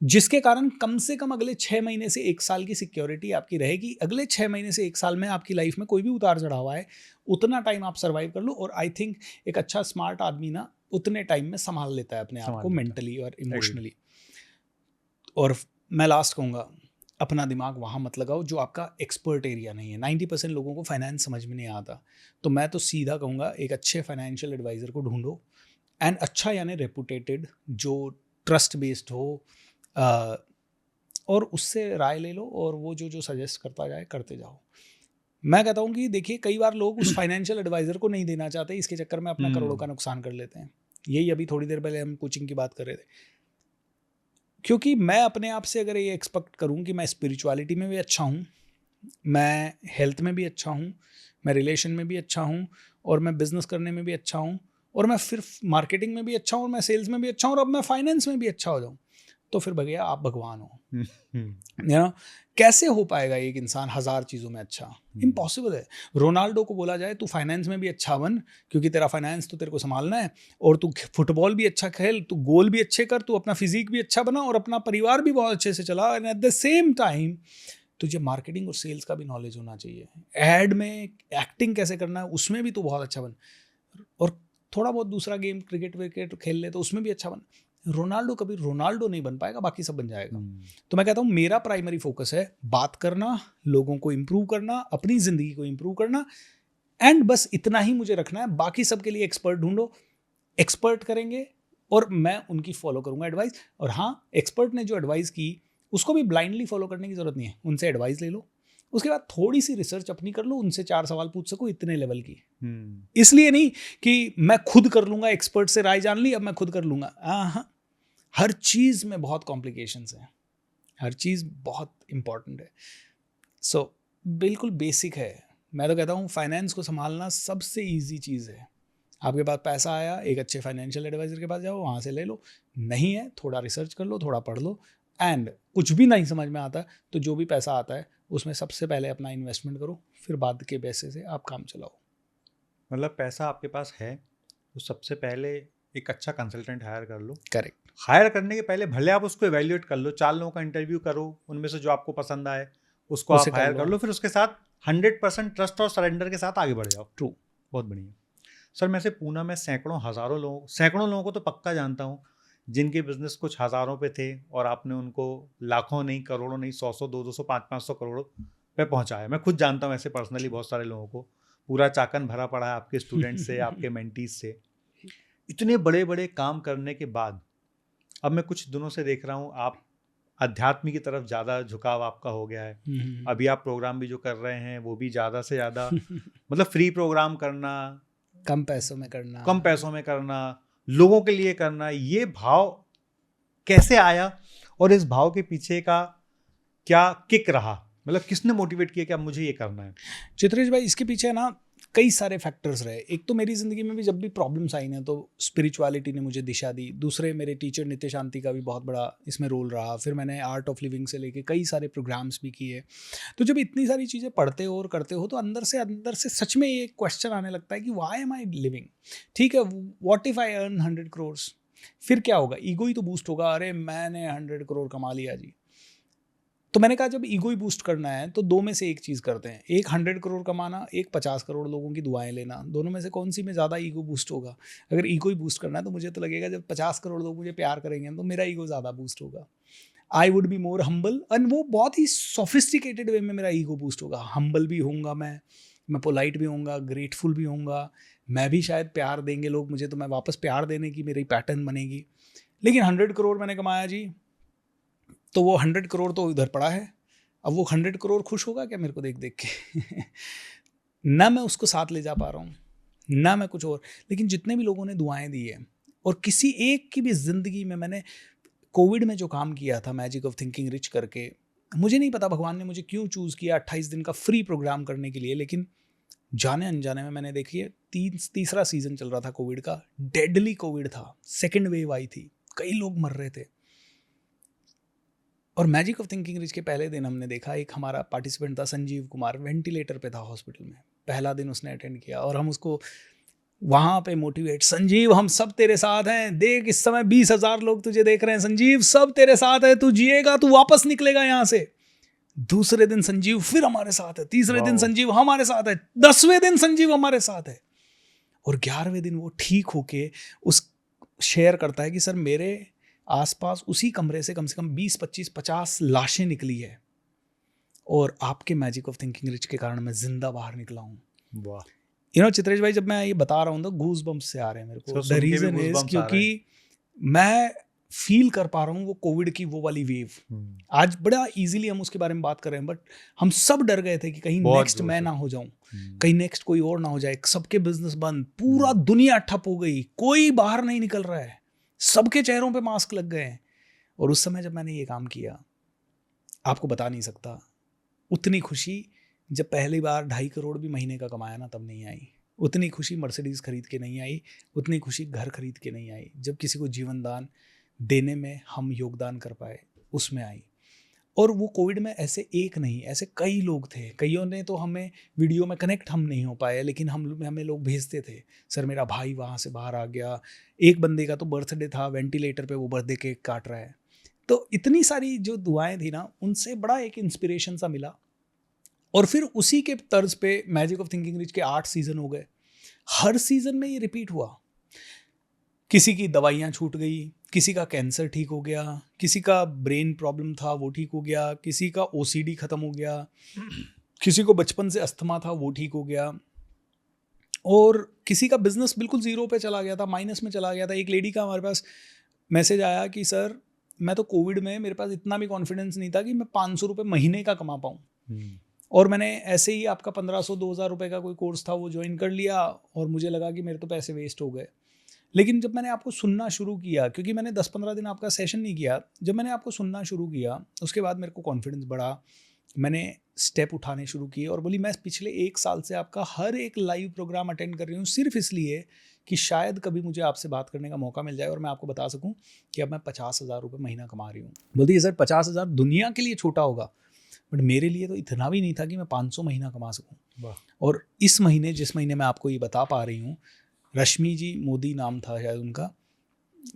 जिसके कारण कम से कम अगले 6 महीने से 1 साल की सिक्योरिटी आपकी रहेगी। अगले 6 महीने से 1 साल में आपकी लाइफ में कोई भी उतार चढ़ाव आए, उतना टाइम आप सर्वाइव कर लो। और आई थिंक एक अच्छा स्मार्ट आदमी ना उतने टाइम में संभाल लेता है अपने आप को मेंटली और इमोशनली। और मैं लास्ट कहूँगा, अपना दिमाग वहाँ मत लगाओ जो आपका एक्सपर्ट एरिया नहीं है। 90% लोगों को फाइनेंस समझ में नहीं आता, तो मैं तो सीधा कहूँगा एक अच्छे फाइनेंशियल एडवाइज़र को ढूंढो, एंड अच्छा यानी रेपुटेटेड, जो ट्रस्ट बेस्ड हो, और उससे राय ले लो, और वो जो सजेस्ट करता जाए करते जाओ। मैं कहता हूँ कि देखिए कई बार लोग उस फाइनेंशियल एडवाइज़र को नहीं देना चाहते, इसके चक्कर में अपना करोड़ों का नुकसान कर लेते हैं। यही अभी थोड़ी देर पहले हम कोचिंग की बात कर रहे थे, क्योंकि मैं अपने आप से अगर ये एक्सपेक्ट करूँ कि मैं स्पिरिचुअलिटी में भी अच्छा हूँ, मैं हेल्थ में भी अच्छा हूँ, मैं रिलेशन में भी अच्छा हूँ, और मैं बिज़नेस करने में भी अच्छा हूँ, और मैं फिर मार्केटिंग में भी अच्छा हूँ, और मैं सेल्स में भी अच्छा हूँ, और अब मैं फाइनेंस में भी अच्छा हो जाऊँ, तो फिर भैया आप भगवान हो। यू नो, कैसे हो पाएगा एक इंसान 1000 चीज़ों में अच्छा? इम्पॉसिबल है। रोनाल्डो को बोला जाए तू फाइनेंस में भी अच्छा बन, क्योंकि तेरा फाइनेंस तो तेरे को संभालना है, और तू फुटबॉल भी अच्छा खेल, तू गोल भी अच्छे कर, तू अपना फिजिक भी अच्छा बना, और अपना परिवार भी बहुत अच्छे से चला, and at the same time तुझे मार्केटिंग और सेल्स का भी नॉलेज होना चाहिए। एड में एक्टिंग कैसे करना है उसमें भी तू बहुत अच्छा बन, और थोड़ा बहुत दूसरा गेम क्रिकेट विकेट खेल ले तो उसमें भी अच्छा बन। रोनाल्डो कभी रोनाल्डो नहीं बन पाएगा, बाकी सब बन जाएगा। तो मैं कहता हूँ मेरा प्राइमरी फोकस है बात करना, लोगों को इम्प्रूव करना, अपनी ज़िंदगी को इम्प्रूव करना, एंड बस इतना ही मुझे रखना है। बाकी सब के लिए एक्सपर्ट ढूंढो, एक्सपर्ट करेंगे और मैं उनकी फॉलो करूँगा एडवाइस। और हाँ, एक्सपर्ट ने जो एडवाइस की उसको भी ब्लाइंडली फॉलो करने की ज़रूरत नहीं है, उनसे एडवाइस ले लो, उसके बाद थोड़ी सी रिसर्च अपनी कर लो, उनसे 4 सवाल पूछ सको, इतने लेवल की। इसलिए नहीं कि मैं खुद कर लूँगा, एक्सपर्ट से राय जान ली अब मैं खुद कर लूँगा। हाँ, हर चीज़ में बहुत कॉम्प्लिकेशंस हैं, हर चीज़ बहुत इंपॉर्टेंट है। सो बिल्कुल बेसिक है। मैं तो कहता हूँ फाइनेंस को संभालना सबसे ईजी चीज़ है। आपके पास पैसा आया, एक अच्छे फाइनेंशियल एडवाइज़र के पास जाओ, वहाँ से ले लो। नहीं है, थोड़ा रिसर्च कर लो, थोड़ा पढ़ लो, एंड कुछ भी नहीं समझ में आता तो जो भी पैसा आता है उसमें सबसे पहले अपना इन्वेस्टमेंट करो, फिर बाद के पैसे से आप काम चलाओ। मतलब पैसा आपके पास है तो सबसे पहले एक अच्छा कंसल्टेंट हायर कर लो। करेक्ट। हायर करने के पहले भले आप उसको एवेल्युएट कर लो, 4 लोगों का इंटरव्यू करो, उनमें से जो आपको पसंद आए उसको आप हायर कर लो, फिर उसके साथ 100% ट्रस्ट और सरेंडर के साथ आगे बढ़ जाओ। ट्रू, बहुत बढ़िया सर। मैं से पूना में सैकड़ों लोगों को तो पक्का जानता हूँ जिनके बिजनेस कुछ हज़ारों पे थे और आपने उनको लाखों नहीं, करोड़ों नहीं, 100 200 500 करोड़ पे पहुँचाया। मैं खुद जानता हूँ ऐसे पर्सनली बहुत सारे लोगों को। पूरा चाकन भरा पड़ा है आपके स्टूडेंट से, आपके मेंटीज से। इतने बड़े बड़े काम करने के बाद अब मैं कुछ दिनों से देख रहा हूँ आप अध्यात्म की तरफ ज़्यादा झुकाव आपका हो गया है। अभी आप प्रोग्राम भी जो कर रहे हैं वो भी ज़्यादा से ज़्यादा मतलब फ्री प्रोग्राम करना, कम पैसों में करना, लोगों के लिए करना। ये भाव कैसे आया और इस भाव के पीछे का क्या किक रहा? मतलब किसने मोटिवेट किया कि अब मुझे ये करना है? चित्रेश भाई, इसके पीछे ना कई सारे फैक्टर्स रहे। एक तो मेरी ज़िंदगी में भी जब भी प्रॉब्लम्स आई ना तो स्पिरिचुअलिटी ने मुझे दिशा दी। दूसरे मेरे टीचर नित्य शांति का भी बहुत बड़ा इसमें रोल रहा। फिर मैंने आर्ट ऑफ लिविंग से लेके कई सारे प्रोग्राम्स भी किए। तो जब इतनी सारी चीज़ें पढ़ते हो और करते हो तो अंदर से सच में ये क्वेश्चन आने लगता है कि व्हाई एम आई लिविंग। ठीक है, what if I earn 100 crore, फिर क्या होगा? ईगो ही तो बूस्ट होगा, अरे मैंने 100 करोड़ कमा लिया जी। तो मैंने कहा जब ईगो ही बूस्ट करना है तो दो में से एक चीज़ करते हैं, एक 100 करोड़ कमाना, एक 50 करोड़ लोगों की दुआएं लेना। दोनों में से कौन सी में ज़्यादा ईगो बूस्ट होगा? अगर ईगो ही बूस्ट करना है तो मुझे तो लगेगा जब 50 करोड़ लोग मुझे प्यार करेंगे तो मेरा ईगो ज़्यादा बूस्ट होगा। I would be more humble, and वो बहुत ही सोफिस्टिकेटेड वे में मेरा ईगो बूस्ट होगा। हम्बल भी होऊंगा मैं पोलाइट भी होऊंगा, ग्रेटफुल भी होऊंगा, मैं भी शायद प्यार देंगे लोग मुझे तो मैं वापस प्यार देने की मेरी पैटर्न बनेगी। लेकिन 100 करोड़ मैंने कमाया जी, तो वो 100 करोड़ तो इधर पड़ा है। अब वो 100 करोड़ खुश होगा क्या मेरे को देख देख के? ना मैं उसको साथ ले जा पा रहा हूँ, ना मैं कुछ और। लेकिन जितने भी लोगों ने दुआएं दी है, और किसी एक की भी ज़िंदगी में, मैंने कोविड में जो काम किया था मैजिक ऑफ थिंकिंग रिच करके, मुझे नहीं पता भगवान ने मुझे क्यों चूज़ किया 28 दिन का फ्री प्रोग्राम करने के लिए, लेकिन जाने अनजाने में मैंने देखिए तीसरा सीज़न चल रहा था कोविड का, डेडली कोविड था, सेकेंड वेव आई थी, कई लोग मर रहे थे। और मैजिक ऑफ थिंकिंग रिच के पहले दिन हमने देखा, एक हमारा पार्टिसिपेंट था संजीव कुमार, वेंटिलेटर पे था हॉस्पिटल में, पहला दिन उसने अटेंड किया और हम उसको वहाँ पे मोटिवेट, संजीव हम सब तेरे साथ हैं, देख इस समय 20,000 लोग तुझे देख रहे हैं, संजीव सब तेरे साथ है, तू जिएगा, तू वापस निकलेगा यहाँ से। दूसरे दिन संजीव फिर हमारे साथ है, तीसरे दिन संजीव हमारे साथ है, 10वें दिन संजीव हमारे साथ है, और 11वें दिन वो ठीक होके उस शेयर करता है कि सर मेरे आसपास उसी कमरे से कम 20, 25, 50 लाशें निकली है और आपके मैजिक ऑफ थिंकिंग रिच के कारण मैं जिंदा बाहर निकला हूँ। वाह। यू नो चित्रेश भाई, जब मैं ये बता रहा हूँ तो गूज बम्प्स से आ रहे हैं मेरे को। द रीजन इज क्योंकि मैं फील कर पा रहा हूँ वो कोविड की वो वाली वेव। आज बड़ा इजीली हम उसके बारे में बात कर रहे हैं, बट हम सब डर गए थे कि कहीं नेक्स्ट मैं ना हो जाऊं, कहीं नेक्स्ट कोई और ना हो जाए। सबके बिजनेस बंद, पूरा दुनिया ठप हो गई, कोई बाहर नहीं निकल रहा है, सबके चेहरों पे मास्क लग गए हैं। और उस समय जब मैंने ये काम किया, आपको बता नहीं सकता उतनी खुशी जब पहली बार 2.5 करोड़ भी महीने का कमाया ना, तब नहीं आई। उतनी खुशी मर्सिडीज़ खरीद के नहीं आई, उतनी खुशी घर खरीद के नहीं आई, जब किसी को जीवन दान देने में हम योगदान कर पाए, उसमें आई। और वो कोविड में ऐसे एक नहीं, ऐसे कई लोग थे। कईयों ने तो हमें वीडियो में कनेक्ट हम नहीं हो पाए, लेकिन हमें लोग भेजते थे, सर मेरा भाई वहाँ से बाहर आ गया। एक बंदे का तो बर्थडे था, वेंटिलेटर पे वो बर्थडे केक काट रहा है। तो इतनी सारी जो दुआएं थी ना, उनसे बड़ा एक इंस्पिरेशन सा मिला। और फिर उसी के तर्ज पे मैजिक ऑफ थिंकिंग रिच के 8 सीजन हो गए। हर सीजन में ये रिपीट हुआ। किसी की दवाइयाँ छूट गई, किसी का कैंसर ठीक हो गया, किसी का ब्रेन प्रॉब्लम था वो ठीक हो गया, किसी का OCD ख़त्म हो गया, किसी को बचपन से अस्थमा था वो ठीक हो गया, और किसी का बिजनेस बिल्कुल ज़ीरो पे चला गया था, माइनस में चला गया था। एक लेडी का हमारे पास मैसेज आया कि सर मैं तो कोविड में, मेरे पास इतना भी कॉन्फिडेंस नहीं था कि मैं 500 रुपये महीने का कमा पाऊँ, और मैंने ऐसे ही आपका 1500-2000 रुपये का कोई कोर्स था वो ज्वाइन कर लिया, और मुझे लगा कि मेरे तो पैसे वेस्ट हो गए। लेकिन जब मैंने आपको सुनना शुरू किया, क्योंकि मैंने 10-15 दिन आपका सेशन नहीं किया, जब मैंने आपको सुनना शुरू किया उसके बाद मेरे को कॉन्फिडेंस बढ़ा, मैंने स्टेप उठाने शुरू किए, और बोली मैं पिछले 1 साल से आपका हर एक लाइव प्रोग्राम अटेंड कर रही हूँ, सिर्फ इसलिए कि शायद कभी मुझे आपसे बात करने का मौका मिल जाए और मैं आपको बता सकूँ कि अब मैं 50,000 रुपये महीना कमा रही हूँ। बोलती है सर 50,000 दुनिया के लिए छोटा होगा, बट मेरे लिए तो इतना भी नहीं था कि मैं 500 महीना कमा सकूँ। और इस महीने, जिस महीने मैं आपको ये बता पा रही हूँ, रश्मि जी मोदी नाम था शायद उनका,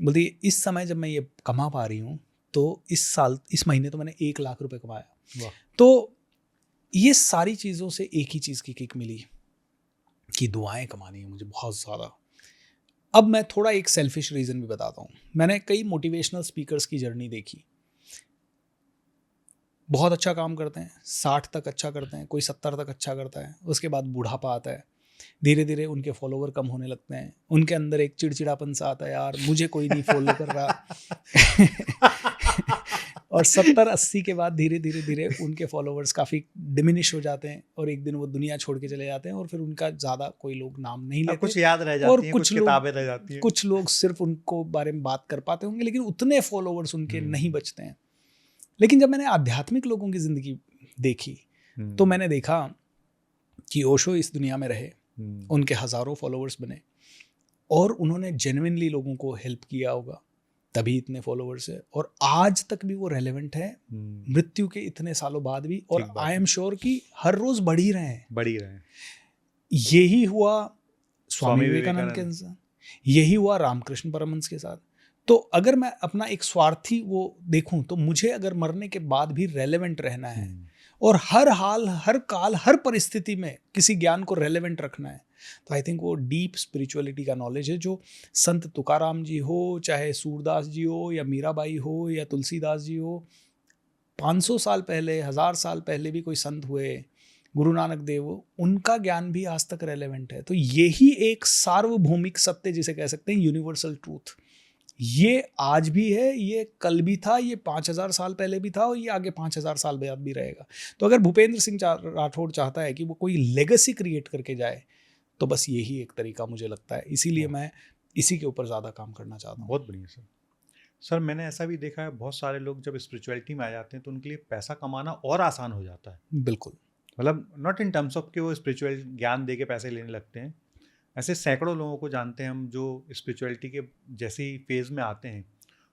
बोलती इस समय जब मैं ये कमा पा रही हूँ तो इस महीने तो मैंने 1 लाख रुपए कमाया। तो ये सारी चीज़ों से एक ही चीज़ की किक मिली कि दुआएं कमानी है मुझे बहुत ज़्यादा। अब मैं थोड़ा एक सेल्फिश रीज़न भी बताता हूँ। मैंने कई मोटिवेशनल स्पीकर्स की जर्नी देखी, बहुत अच्छा काम करते हैं, 60 तक अच्छा करते हैं, कोई 70 तक अच्छा करता है, उसके बाद बुढ़ापा आता है, धीरे धीरे उनके फॉलोवर कम होने लगते हैं, उनके अंदर एक चिड़चिड़ापन सा आता है, यार मुझे कोई नहीं फॉलो कर रहा और 70-80 के बाद धीरे धीरे उनके फॉलोवर्स काफ़ी डिमिनिश हो जाते हैं, और एक दिन वो दुनिया छोड़ के चले जाते हैं, और फिर उनका ज़्यादा कोई लोग नाम नहीं लेते, कुछ याद रह जाती हैं, कुछ किताबें रह जाती हैं, कुछ लोग सिर्फ उनको बारे में बात कर पाते होंगे, लेकिन उतने फॉलोवर्स उनके नहीं बचते हैं। लेकिन जब मैंने आध्यात्मिक लोगों की ज़िंदगी देखी तो मैंने देखा कि ओशो इस दुनिया में रहे, उनके हज़ारों फॉलोवर्स बने, और उन्होंने जेन्युइनली लोगों को हेल्प किया होगा, तभी इतने फॉलोवर्स है, और आज तक भी वो रेलेवेंट है, मृत्यु के इतने सालों बाद भी, और आई एम श्योर कि हर रोज़ बढ़ ही रहे हैं। यही हुआ स्वामी विवेकानंद के साथ, यही हुआ रामकृष्ण परमहंस के साथ। तो अगर मैं अपना एक स्वार्थी वो देखूं, तो मुझे अगर मरने के बाद भी रेलेवेंट रहना है और हर हाल, हर काल, हर परिस्थिति में किसी ज्ञान को रेलेवेंट रखना है, तो आई थिंक वो डीप स्पिरिचुअलिटी का नॉलेज है जो संत तुकाराम जी हो, चाहे सूरदास जी हो, या मीराबाई हो, या तुलसीदास जी हो, 500 साल पहले, 1000 साल पहले भी कोई संत हुए, गुरु नानक देव हो, उनका ज्ञान भी आज तक रेलेवेंट है। तो यही एक सार्वभौमिक सत्य जिसे कह सकते हैं यूनिवर्सल ट्रूथ, ये आज भी है, ये कल भी था, ये 5000 साल पहले भी था और ये आगे 5000 साल बाद भी रहेगा। तो अगर भूपेंद्र सिंह राठौड़ चाहता है कि वो कोई लेगेसी क्रिएट करके जाए, तो बस यही एक तरीका मुझे लगता है। इसीलिए मैं इसी के ऊपर ज़्यादा काम करना चाहता हूँ। बहुत बढ़िया सर। सर मैंने ऐसा भी देखा है, बहुत सारे लोग जब स्पिरिचुअलिटी में आ जाते हैं तो उनके लिए पैसा कमाना और आसान हो जाता है। बिल्कुल, मतलब नॉट इन टर्म्स ऑफ कि वो स्पिरिचुअल ज्ञान दे के पैसे लेने लगते हैं। ऐसे सैकड़ों लोगों को जानते हैं हम जो स्पिरिचुअलिटी के जैसे ही फेज़ में आते हैं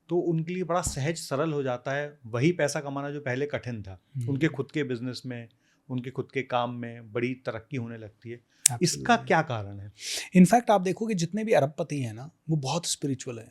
तो उनके लिए बड़ा सहज सरल हो जाता है वही पैसा कमाना जो पहले कठिन था। उनके खुद के बिजनेस में, उनके खुद के काम में बड़ी तरक्की होने लगती है। इसका क्या कारण है? इनफैक्ट आप देखोगे जितने भी अरबपति हैं ना, वो बहुत स्पिरिचुअल है।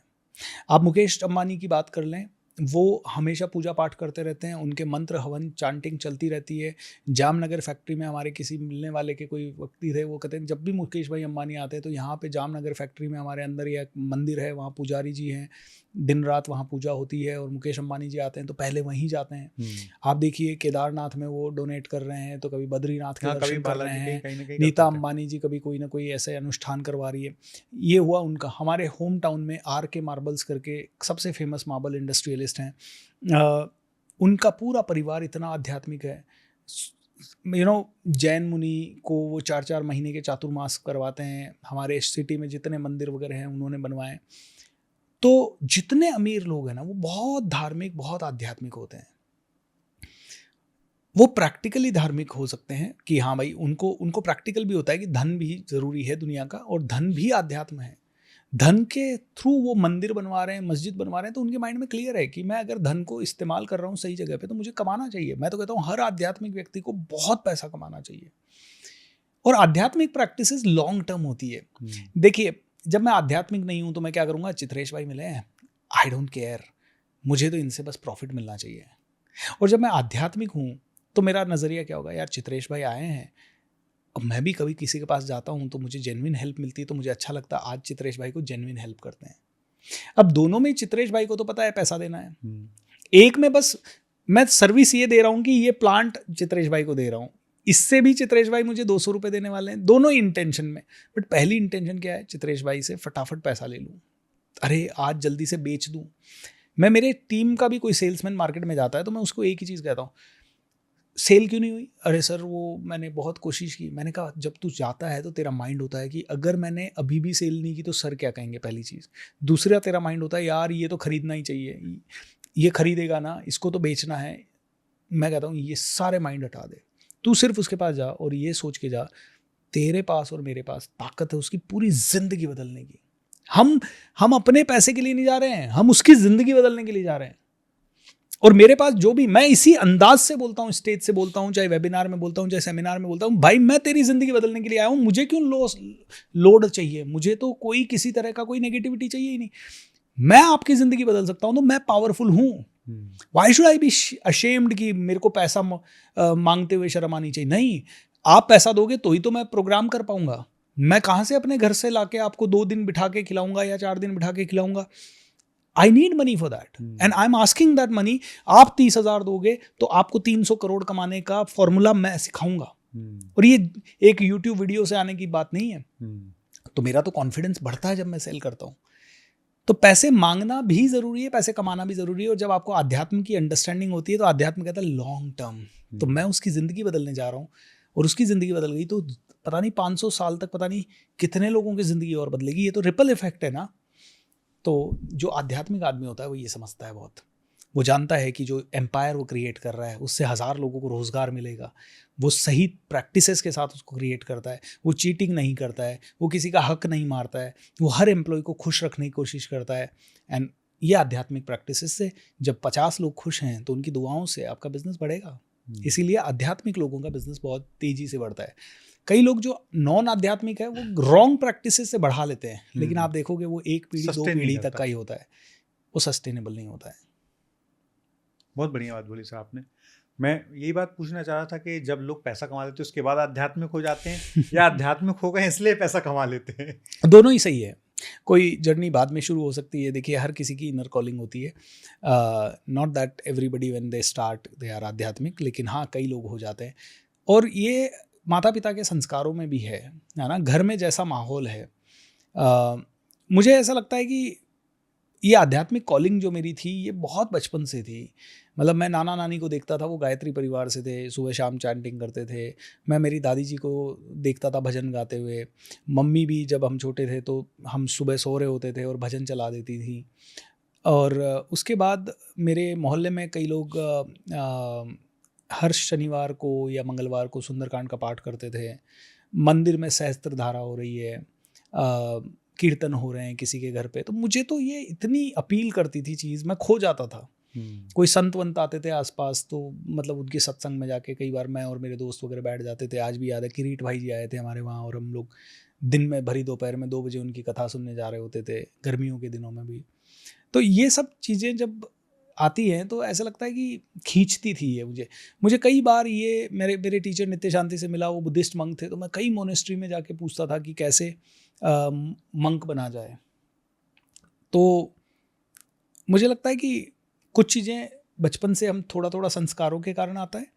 आप मुकेश अंबानी की बात कर लें, वो हमेशा पूजा पाठ करते रहते हैं, उनके मंत्र हवन चांटिंग चलती रहती है। जामनगर फैक्ट्री में हमारे किसी मिलने वाले के कोई व्यक्ति थे, वो कहते हैं जब भी मुकेश भाई अंबानी आते हैं तो यहाँ पे जामनगर फैक्ट्री में हमारे अंदर एक मंदिर है, वहाँ पुजारी जी हैं, दिन रात वहाँ पूजा होती है और मुकेश अंबानी जी आते हैं तो पहले वहीं जाते हैं। आप देखिए केदारनाथ में वो डोनेट कर रहे हैं, तो कभी बद्रीनाथ के दर्शन कर रहे हैं, नीता अंबानी जी कभी कोई ना कोई ऐसे अनुष्ठान करवा रही है। ये हुआ उनका। हमारे होम टाउन में RK मार्बल्स करके सबसे फेमस मार्बल इंडस्ट्रियलिस्ट हैं, उनका पूरा परिवार इतना आध्यात्मिक है। जैन मुनि को वो 4-4 महीने के चातुर्मास करवाते हैं। हमारे सिटी में जितने मंदिर वगैरह हैं उन्होंने बनवाए। तो जितने अमीर लोग हैं ना, वो बहुत धार्मिक, बहुत आध्यात्मिक होते हैं। वो प्रैक्टिकली धार्मिक हो सकते हैं कि हाँ भाई, उनको प्रैक्टिकल भी होता है कि धन भी जरूरी है दुनिया का, और धन भी आध्यात्म है। धन के थ्रू वो मंदिर बनवा रहे हैं, मस्जिद बनवा रहे हैं, तो उनके माइंड में क्लियर है कि मैं अगर धन को इस्तेमाल कर रहा हूँ सही जगह पे तो मुझे कमाना चाहिए। मैं तो कहता हूँ हर आध्यात्मिक व्यक्ति को बहुत पैसा कमाना चाहिए, और आध्यात्मिक प्रैक्टिसेस लॉन्ग टर्म होती है। देखिए, जब मैं आध्यात्मिक नहीं हूँ तो मैं क्या करूँगा, चित्रेश भाई मिले हैं, आई डोंट केयर, मुझे तो इनसे बस प्रॉफिट मिलना चाहिए। और जब मैं आध्यात्मिक हूँ तो मेरा नज़रिया क्या होगा, यार चित्रेश भाई आए हैं, अब मैं भी कभी किसी के पास जाता हूँ तो मुझे जेन्युइन हेल्प मिलती है, तो मुझे अच्छा लगता है आज चित्रेश भाई को जेन्युइन हेल्प करते हैं। अब दोनों में चित्रेश भाई को तो पता है पैसा देना है, एक में बस मैं सर्विस ये दे रहा हूँ कि ये प्लांट चित्रेश भाई को दे रहा हूँ, इससे भी चित्रेश भाई मुझे 200 रुपये देने वाले हैं, दोनों ही इंटेंशन में। बट पहली इंटेंशन क्या है, चित्रेश भाई से फटाफट पैसा ले लूँ, अरे आज जल्दी से बेच दूँ। मैं मेरे टीम का भी कोई सेल्समैन मार्केट में जाता है तो मैं उसको एक ही चीज़ कहता हूँ, सेल क्यों नहीं हुई? अरे सर वो मैंने बहुत कोशिश की। मैंने कहा जब तू जाता है तो तेरा माइंड होता है कि अगर मैंने अभी भी सेल नहीं की तो सर क्या कहेंगे, पहली चीज़। दूसरा तेरा माइंड होता है यार ये तो खरीदना ही चाहिए, ये खरीदेगा ना, इसको तो बेचना है। मैं कहता हूँ ये सारे माइंड हटा दे, तू सिर्फ उसके पास जा और ये सोच के जा, तेरे पास और मेरे पास ताकत है उसकी पूरी ज़िंदगी बदलने की। हम अपने पैसे के लिए नहीं जा रहे हैं, हम उसकी ज़िंदगी बदलने के लिए जा रहे हैं। और मेरे पास जो भी, मैं इसी अंदाज से बोलता हूँ, स्टेज से बोलता हूँ, चाहे वेबिनार में बोलता हूँ, चाहे सेमिनार में बोलता हूँ, भाई मैं तेरी ज़िंदगी बदलने के लिए आया हूँ, मुझे क्यों लोड चाहिए, मुझे तो कोई किसी तरह का कोई नेगेटिविटी चाहिए ही नहीं। मैं आपकी ज़िंदगी बदल सकता हूँ तो मैं पावरफुल हूँ। Why should I be ashamed कि मेरे को पैसा मांगते हुए शर्म आनी चाहिए? नहीं, आप पैसा दोगे तो ही तो मैं प्रोग्राम कर पाऊंगा। मैं कहाँ से अपने घर से लाके आपको 2 दिन बिठा के खिलाऊंगा या 4 दिन बिठा के खिलाऊंगा? I need money for that and I am asking that money. आप 30,000 दोगे तो आपको 300 करोड़ कमाने का फॉर्मूला मैं सिखाऊंगा। और ये एक यूट्यूब वीडियो से आने की बात नहीं है। तो मेरा तो कॉन्फिडेंस बढ़ता है जब मैं सेल करता हूँ। तो पैसे मांगना भी ज़रूरी है, पैसे कमाना भी ज़रूरी है। और जब आपको अध्यात्म की अंडरस्टैंडिंग होती है तो अध्यात्म कहता है लॉन्ग टर्म। तो मैं उसकी ज़िंदगी बदलने जा रहा हूँ और उसकी ज़िंदगी बदल गई तो पता नहीं 500 साल तक पता नहीं कितने लोगों की ज़िंदगी और बदलेगी। ये तो रिपल इफेक्ट है ना। तो जो आध्यात्मिक आदमी होता है वो ये समझता है बहुत, वो जानता है कि जो एम्पायर वो क्रिएट कर रहा है उससे 1000 लोगों को रोज़गार मिलेगा। वो सही प्रैक्टिसेस के साथ उसको क्रिएट करता है, वो चीटिंग नहीं करता है, वो किसी का हक नहीं मारता है, वो हर एम्प्लॉय को खुश रखने की कोशिश करता है। एंड ये आध्यात्मिक प्रैक्टिसेस से जब 50 लोग खुश हैं तो उनकी दुआओं से आपका बिजनेस बढ़ेगा। इसीलिए आध्यात्मिक लोगों का बिजनेस बहुत तेज़ी से बढ़ता है। कई लोग जो नॉन आध्यात्मिक है वो रॉन्ग प्रैक्टिसेस से बढ़ा लेते हैं, लेकिन आप देखोगे वो 1 पीढ़ी 2 पीढ़ी तक का ही होता है। वो सस्टेनेबल नहीं होता है। बहुत बढ़िया बात बोली सर आपने। मैं यही बात पूछना चाह रहा था कि जब लोग पैसा कमा लेते हैं उसके बाद आध्यात्मिक हो जाते हैं या आध्यात्मिक हो गए इसलिए पैसा कमा लेते हैं? दोनों ही सही है। कोई जर्नी बाद में शुरू हो सकती है। देखिए, हर किसी की इनर कॉलिंग होती है। Not that everybody when they start they are आध्यात्मिक, लेकिन हाँ, कई लोग हो जाते हैं। और ये माता पिता के संस्कारों में भी है ना? घर में जैसा माहौल है, मुझे ऐसा लगता है कि ये आध्यात्मिक कॉलिंग जो मेरी थी, ये बहुत बचपन से थी। मतलब मैं नाना नानी को देखता था, वो गायत्री परिवार से थे, सुबह शाम चैंटिंग करते थे। मैं मेरी दादी जी को देखता था भजन गाते हुए। मम्मी भी जब हम छोटे थे तो हम सुबह सो रहे होते थे और भजन चला देती थी। और उसके बाद मेरे मोहल्ले में कई लोग हर शनिवार को या मंगलवार को सुंदरकांड का पाठ करते थे। मंदिर में सहस्त्र धारा हो रही है, कीर्तन हो रहे हैं किसी के घर पे। तो मुझे तो ये इतनी अपील करती थी चीज़, मैं खो जाता था। कोई संत वंत आते थे आसपास, तो मतलब उनके सत्संग में जाके कई बार मैं और मेरे दोस्त वगैरह बैठ जाते थे। आज भी याद है, किरीट भाई जी आए थे हमारे वहाँ, और हम लोग दिन में भरी दोपहर में 2 बजे उनकी कथा सुनने जा रहे होते थे, गर्मियों के दिनों में भी। तो ये सब चीज़ें जब आती हैं तो ऐसा लगता है कि खींचती थी ये मुझे कई बार। ये मेरे टीचर नित्य शांति से मिला, वो बुद्धिस्ट मंक थे, तो मैं कई मोनेस्ट्री में जाके पूछता था कि कैसे मंक बना जाए। तो मुझे लगता है कि कुछ चीज़ें बचपन से हम थोड़ा थोड़ा संस्कारों के कारण आता है,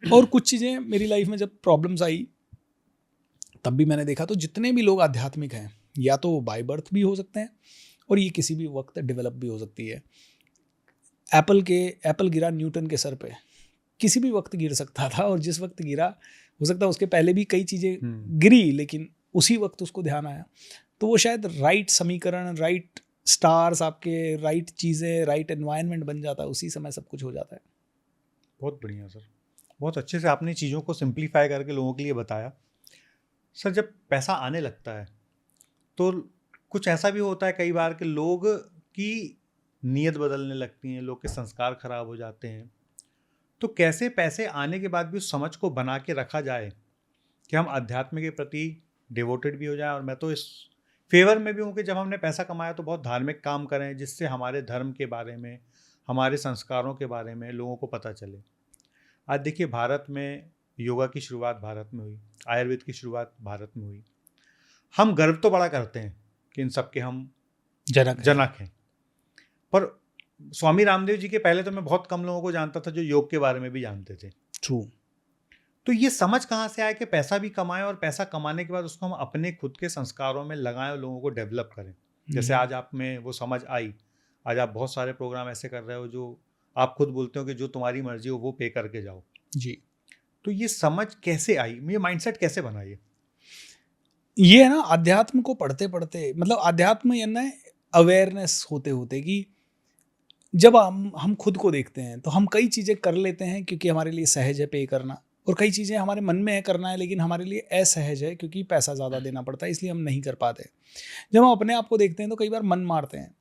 और कुछ चीज़ें मेरी लाइफ में जब प्रॉब्लम्स आई तब भी मैंने देखा। तो जितने भी लोग आध्यात्मिक हैं, या तो बाय बर्थ भी हो सकते हैं, और ये किसी भी वक्त डेवलप भी हो सकती है। एप्पल गिरा न्यूटन के सर पे, किसी भी वक्त गिर सकता था, और जिस वक्त गिरा हो सकता है उसके पहले भी कई चीज़ें गिरी, लेकिन उसी वक्त उसको ध्यान आया। तो वो शायद राइट समीकरण, राइट स्टार्स, आपके राइट चीज़ें, राइट एनवायरनमेंट बन जाता है, उसी समय सब कुछ हो जाता है। बहुत बढ़िया सर, बहुत अच्छे से आपने चीज़ों को सिंप्लीफाई करके लोगों के लिए बताया। सर, जब पैसा आने लगता है तो कुछ ऐसा भी होता है कई बार कि लोग की नीयत बदलने लगती हैं, लोग के संस्कार खराब हो जाते हैं। तो कैसे पैसे आने के बाद भी उस समझ को बना के रखा जाए कि हम अध्यात्म के प्रति डिवोटेड भी हो जाएं? और मैं तो इस फेवर में भी हूँ कि जब हमने पैसा कमाया तो बहुत धार्मिक काम करें, जिससे हमारे धर्म के बारे में, हमारे संस्कारों के बारे में लोगों को पता चले। आज देखिए, भारत में योगा की शुरुआत भारत में हुई, आयुर्वेद की शुरुआत भारत में हुई। हम गर्व तो बड़ा करते हैं कि इन सब के हम जनक हैं, पर स्वामी रामदेव जी के पहले तो मैं बहुत कम लोगों को जानता था जो योग के बारे में भी जानते थे। ट्रू। तो ये समझ कहाँ से आया कि पैसा भी कमाएं, और पैसा कमाने के बाद उसको हम अपने खुद के संस्कारों में लगाएं और लोगों को डेवलप करें? जैसे आज आप में वो समझ आई, आज आप बहुत सारे प्रोग्राम ऐसे कर रहे हो जो आप खुद बोलते हो कि जो तुम्हारी मर्जी हो वो पे करके जाओ जी। तो ये समझ कैसे आई, ये माइंडसेट कैसे बना? ये है ना, अध्यात्म को पढ़ते पढ़ते, मतलब अध्यात्म या ना अवेयरनेस होते होते, कि जब हम खुद को देखते हैं तो हम कई चीज़ें कर लेते हैं क्योंकि हमारे लिए सहज है पे करना, और कई चीज़ें हमारे मन में है करना है लेकिन हमारे लिए असहज है क्योंकि पैसा ज़्यादा देना पड़ता है, इसलिए हम नहीं कर पाते। जब हम अपने आप को देखते हैं तो कई बार मन मारते हैं।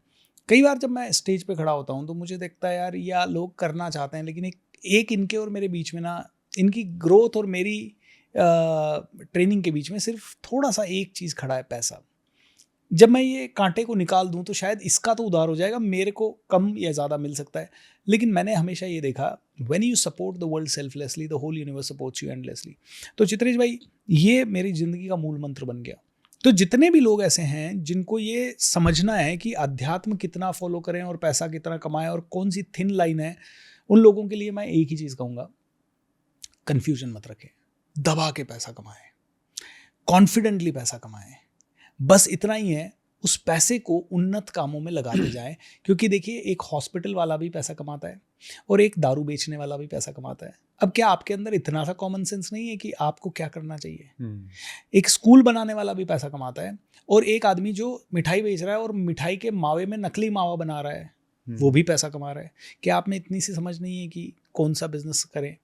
कई बार जब मैं स्टेज पे खड़ा होता हूँ तो मुझे देखता है यार, या लोग करना चाहते हैं, लेकिन एक इनके और मेरे बीच में ना, इनकी ग्रोथ और मेरी ट्रेनिंग के बीच में सिर्फ थोड़ा सा एक चीज़ खड़ा है, पैसा। जब मैं ये कांटे को निकाल दूं तो शायद इसका तो उधार हो जाएगा, मेरे को कम या ज़्यादा मिल सकता है। लेकिन मैंने हमेशा ये देखा, when you support the world selflessly the whole universe supports you endlessly. तो चित्रेश भाई, ये मेरी ज़िंदगी का मूल मंत्र बन गया। तो जितने भी लोग ऐसे हैं जिनको ये समझना है कि अध्यात्म कितना फॉलो करें और पैसा कितना कमाएं और कौन सी थिन लाइन है, उन लोगों के लिए मैं एक ही चीज़ कहूँगा, कन्फ्यूजन मत रखें, दबा के पैसा कमाएं, कॉन्फिडेंटली पैसा कमाएं। बस इतना ही है, उस पैसे को उन्नत कामों में लगाते जाएं। क्योंकि देखिए, एक हॉस्पिटल वाला भी पैसा कमाता है और एक दारू बेचने वाला भी पैसा कमाता है। अब क्या आपके अंदर इतना सा कॉमन सेंस नहीं है कि आपको क्या करना चाहिए? एक स्कूल बनाने वाला भी पैसा कमाता है, और एक आदमी जो मिठाई बेच रहा है और मिठाई के मावे में नकली मावा बना रहा है, वो भी पैसा कमा रहा है। क्या आप में इतनी सी समझ नहीं है कि कौन सा बिजनेस करें?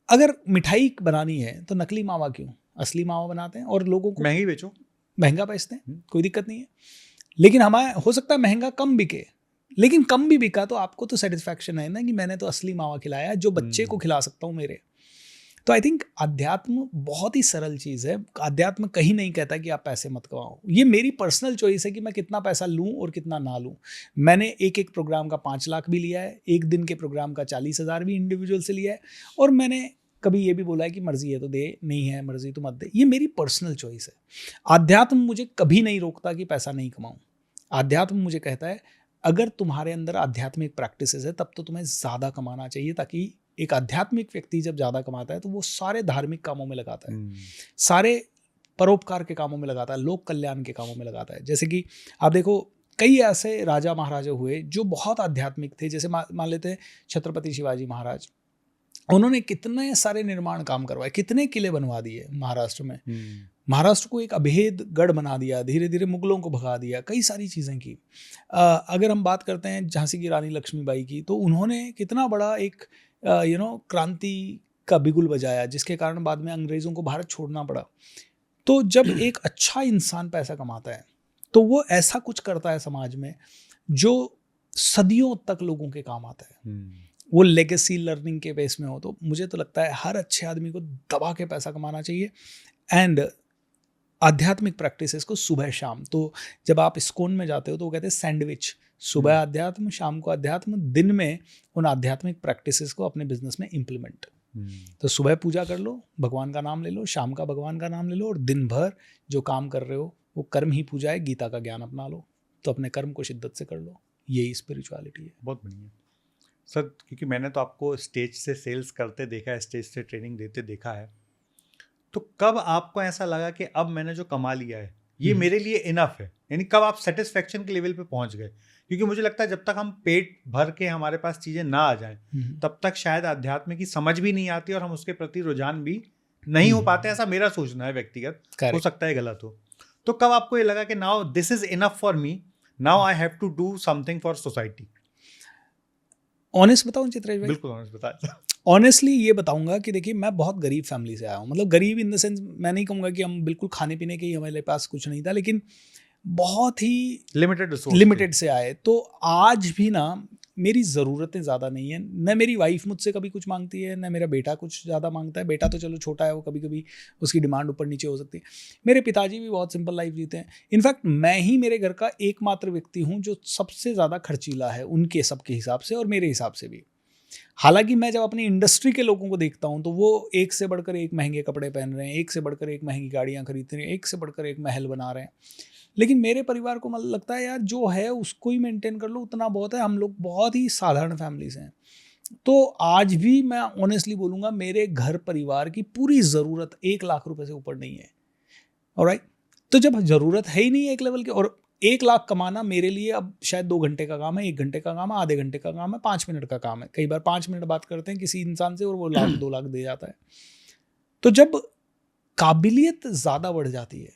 अगर मिठाई बनानी है तो नकली मावा क्यों, असली मावा बनाते हैं और लोगों को महंगी बेचो, महंगा बेचते हैं, कोई दिक्कत नहीं है। लेकिन हमारे हो सकता है महंगा कम बिके, लेकिन कम भी बिका तो आपको तो सेटिस्फैक्शन है ना कि मैंने तो असली मावा खिलाया जो बच्चे को खिला सकता हूँ मेरे। तो आई थिंक अध्यात्म बहुत ही सरल चीज़ है। अध्यात्म कहीं नहीं कहता कि आप पैसे मत कमाओ। ये मेरी पर्सनल चॉइस है कि मैं कितना पैसा लूँ और कितना ना लूँ। मैंने एक प्रोग्राम का 5 लाख भी लिया है, एक दिन के प्रोग्राम का 40,000 भी इंडिविजुअल से लिया है, और मैंने कभी ये भी बोला है कि मर्जी है तो दे, नहीं है मर्जी तो मत दे। ये मेरी पर्सनल चॉइस है। आध्यात्म मुझे कभी नहीं रोकता कि पैसा नहीं कमाऊं। आध्यात्म मुझे कहता है अगर तुम्हारे अंदर आध्यात्मिक प्रैक्टिसेस है तब तो तुम्हें ज़्यादा कमाना चाहिए, ताकि एक आध्यात्मिक व्यक्ति जब ज़्यादा कमाता है तो वो सारे धार्मिक कामों में लगाता है, सारे परोपकार के कामों में लगाता है, लोक कल्याण के कामों में लगाता है। जैसे कि आप देखो कई ऐसे राजा महाराजा हुए जो बहुत आध्यात्मिक थे। जैसे मान लेते हैं छत्रपति शिवाजी महाराज, उन्होंने कितने सारे निर्माण काम करवाए, कितने किले बनवा दिए महाराष्ट्र में। महाराष्ट्र को एक अभेद गढ़ बना दिया, धीरे धीरे मुगलों को भगा दिया, कई सारी चीज़ें की। अगर हम बात करते हैं झांसी की रानी लक्ष्मीबाई की, तो उन्होंने कितना बड़ा एक क्रांति का बिगुल बजाया, जिसके कारण बाद में अंग्रेज़ों को भारत छोड़ना पड़ा। तो जब एक अच्छा इंसान पैसा कमाता है तो वो ऐसा कुछ करता है समाज में जो सदियों तक लोगों के काम आता है। वो लेगेसी लर्निंग के बेस में हो। तो मुझे तो लगता है हर अच्छे आदमी को दबा के पैसा कमाना चाहिए। एंड आध्यात्मिक प्रैक्टिसेस को सुबह शाम, तो जब आप इस्कॉन में जाते हो तो वो कहते हैं सैंडविच, सुबह अध्यात्म, शाम को अध्यात्म, दिन में उन आध्यात्मिक प्रैक्टिसेस को अपने बिजनेस में इम्प्लीमेंट। तो सुबह पूजा कर लो, भगवान का नाम ले लो, शाम का भगवान का नाम ले लो, और दिन भर जो काम कर रहे हो वो कर्म ही पूजा है। गीता का ज्ञान अपना लो, तो अपने कर्म को शिद्दत से कर लो। यही स्पिरिचुअलिटी है। बहुत बढ़िया सर, क्योंकि मैंने तो आपको स्टेज से सेल्स करते देखा है, स्टेज से ट्रेनिंग देते देखा है, तो कब आपको ऐसा लगा कि अब मैंने जो कमा लिया है ये मेरे लिए इनफ है? यानी कब आप सेटिस्फेक्शन के लेवल पे पहुंच गए? क्योंकि मुझे लगता है जब तक हम पेट भर के हमारे पास चीज़ें ना आ जाएं तब तक शायद अध्यात्म की समझ भी नहीं आती और हम उसके प्रति रुझान भी नहीं हो पाते। ऐसा मेरा सोचना है व्यक्तिगत, हो सकता है गलत हो। तो कब आपको ये लगा कि now this is enough for me, now I have to do something for society? Honest बताऊं चित्रेश भाई? बिल्कुल ऑनेस्ट बताया। ऑनेस्टली ये बताऊंगा कि देखिए मैं बहुत गरीब फैमिली से आया हूँ। मतलब गरीब इन द सेंस, मैं नहीं कहूँगा कि हम बिल्कुल खाने पीने के ही हमारे पास कुछ नहीं था, लेकिन बहुत ही लिमिटेड से आए। तो आज भी ना मेरी ज़रूरतें ज़्यादा नहीं है। न मेरी वाइफ मुझसे कभी कुछ मांगती है, न मेरा बेटा कुछ ज़्यादा मांगता है। बेटा तो चलो छोटा है, वो कभी कभी उसकी डिमांड ऊपर नीचे हो सकती है। मेरे पिताजी भी बहुत सिंपल लाइफ जीते हैं। इनफैक्ट मैं ही मेरे घर का एकमात्र व्यक्ति हूँ जो सबसे ज़्यादा खर्चीला है उनके सबके हिसाब से और मेरे हिसाब से भी। हालांकि मैं जब अपनी इंडस्ट्री के लोगों को देखता हूं तो वो एक से बढ़कर एक महंगे कपड़े पहन रहे हैं, एक से बढ़कर एक महंगी गाड़ियां खरीद रहे हैं, एक से बढ़कर एक महल बना रहे हैं। लेकिन मेरे परिवार को मतलब लगता है यार जो है उसको ही मेंटेन कर लो, उतना बहुत है। हम लोग बहुत ही साधारण फैमिली से हैं। तो आज भी मैं ऑनेस्टली बोलूँगा मेरे घर परिवार की पूरी ज़रूरत 1 लाख रुपए से ऊपर नहीं है। ऑलराइट, तो जब ज़रूरत है ही नहीं एक लेवल की, और 1 लाख कमाना मेरे लिए अब शायद 2 घंटे का काम है, 1 घंटे का काम है, आधे घंटे का काम है, 5 मिनट का काम है। कई बार 5 मिनट बात करते हैं किसी इंसान से और वो लाख 2 लाख दे जाता है। तो जब काबिलियत ज़्यादा बढ़ जाती है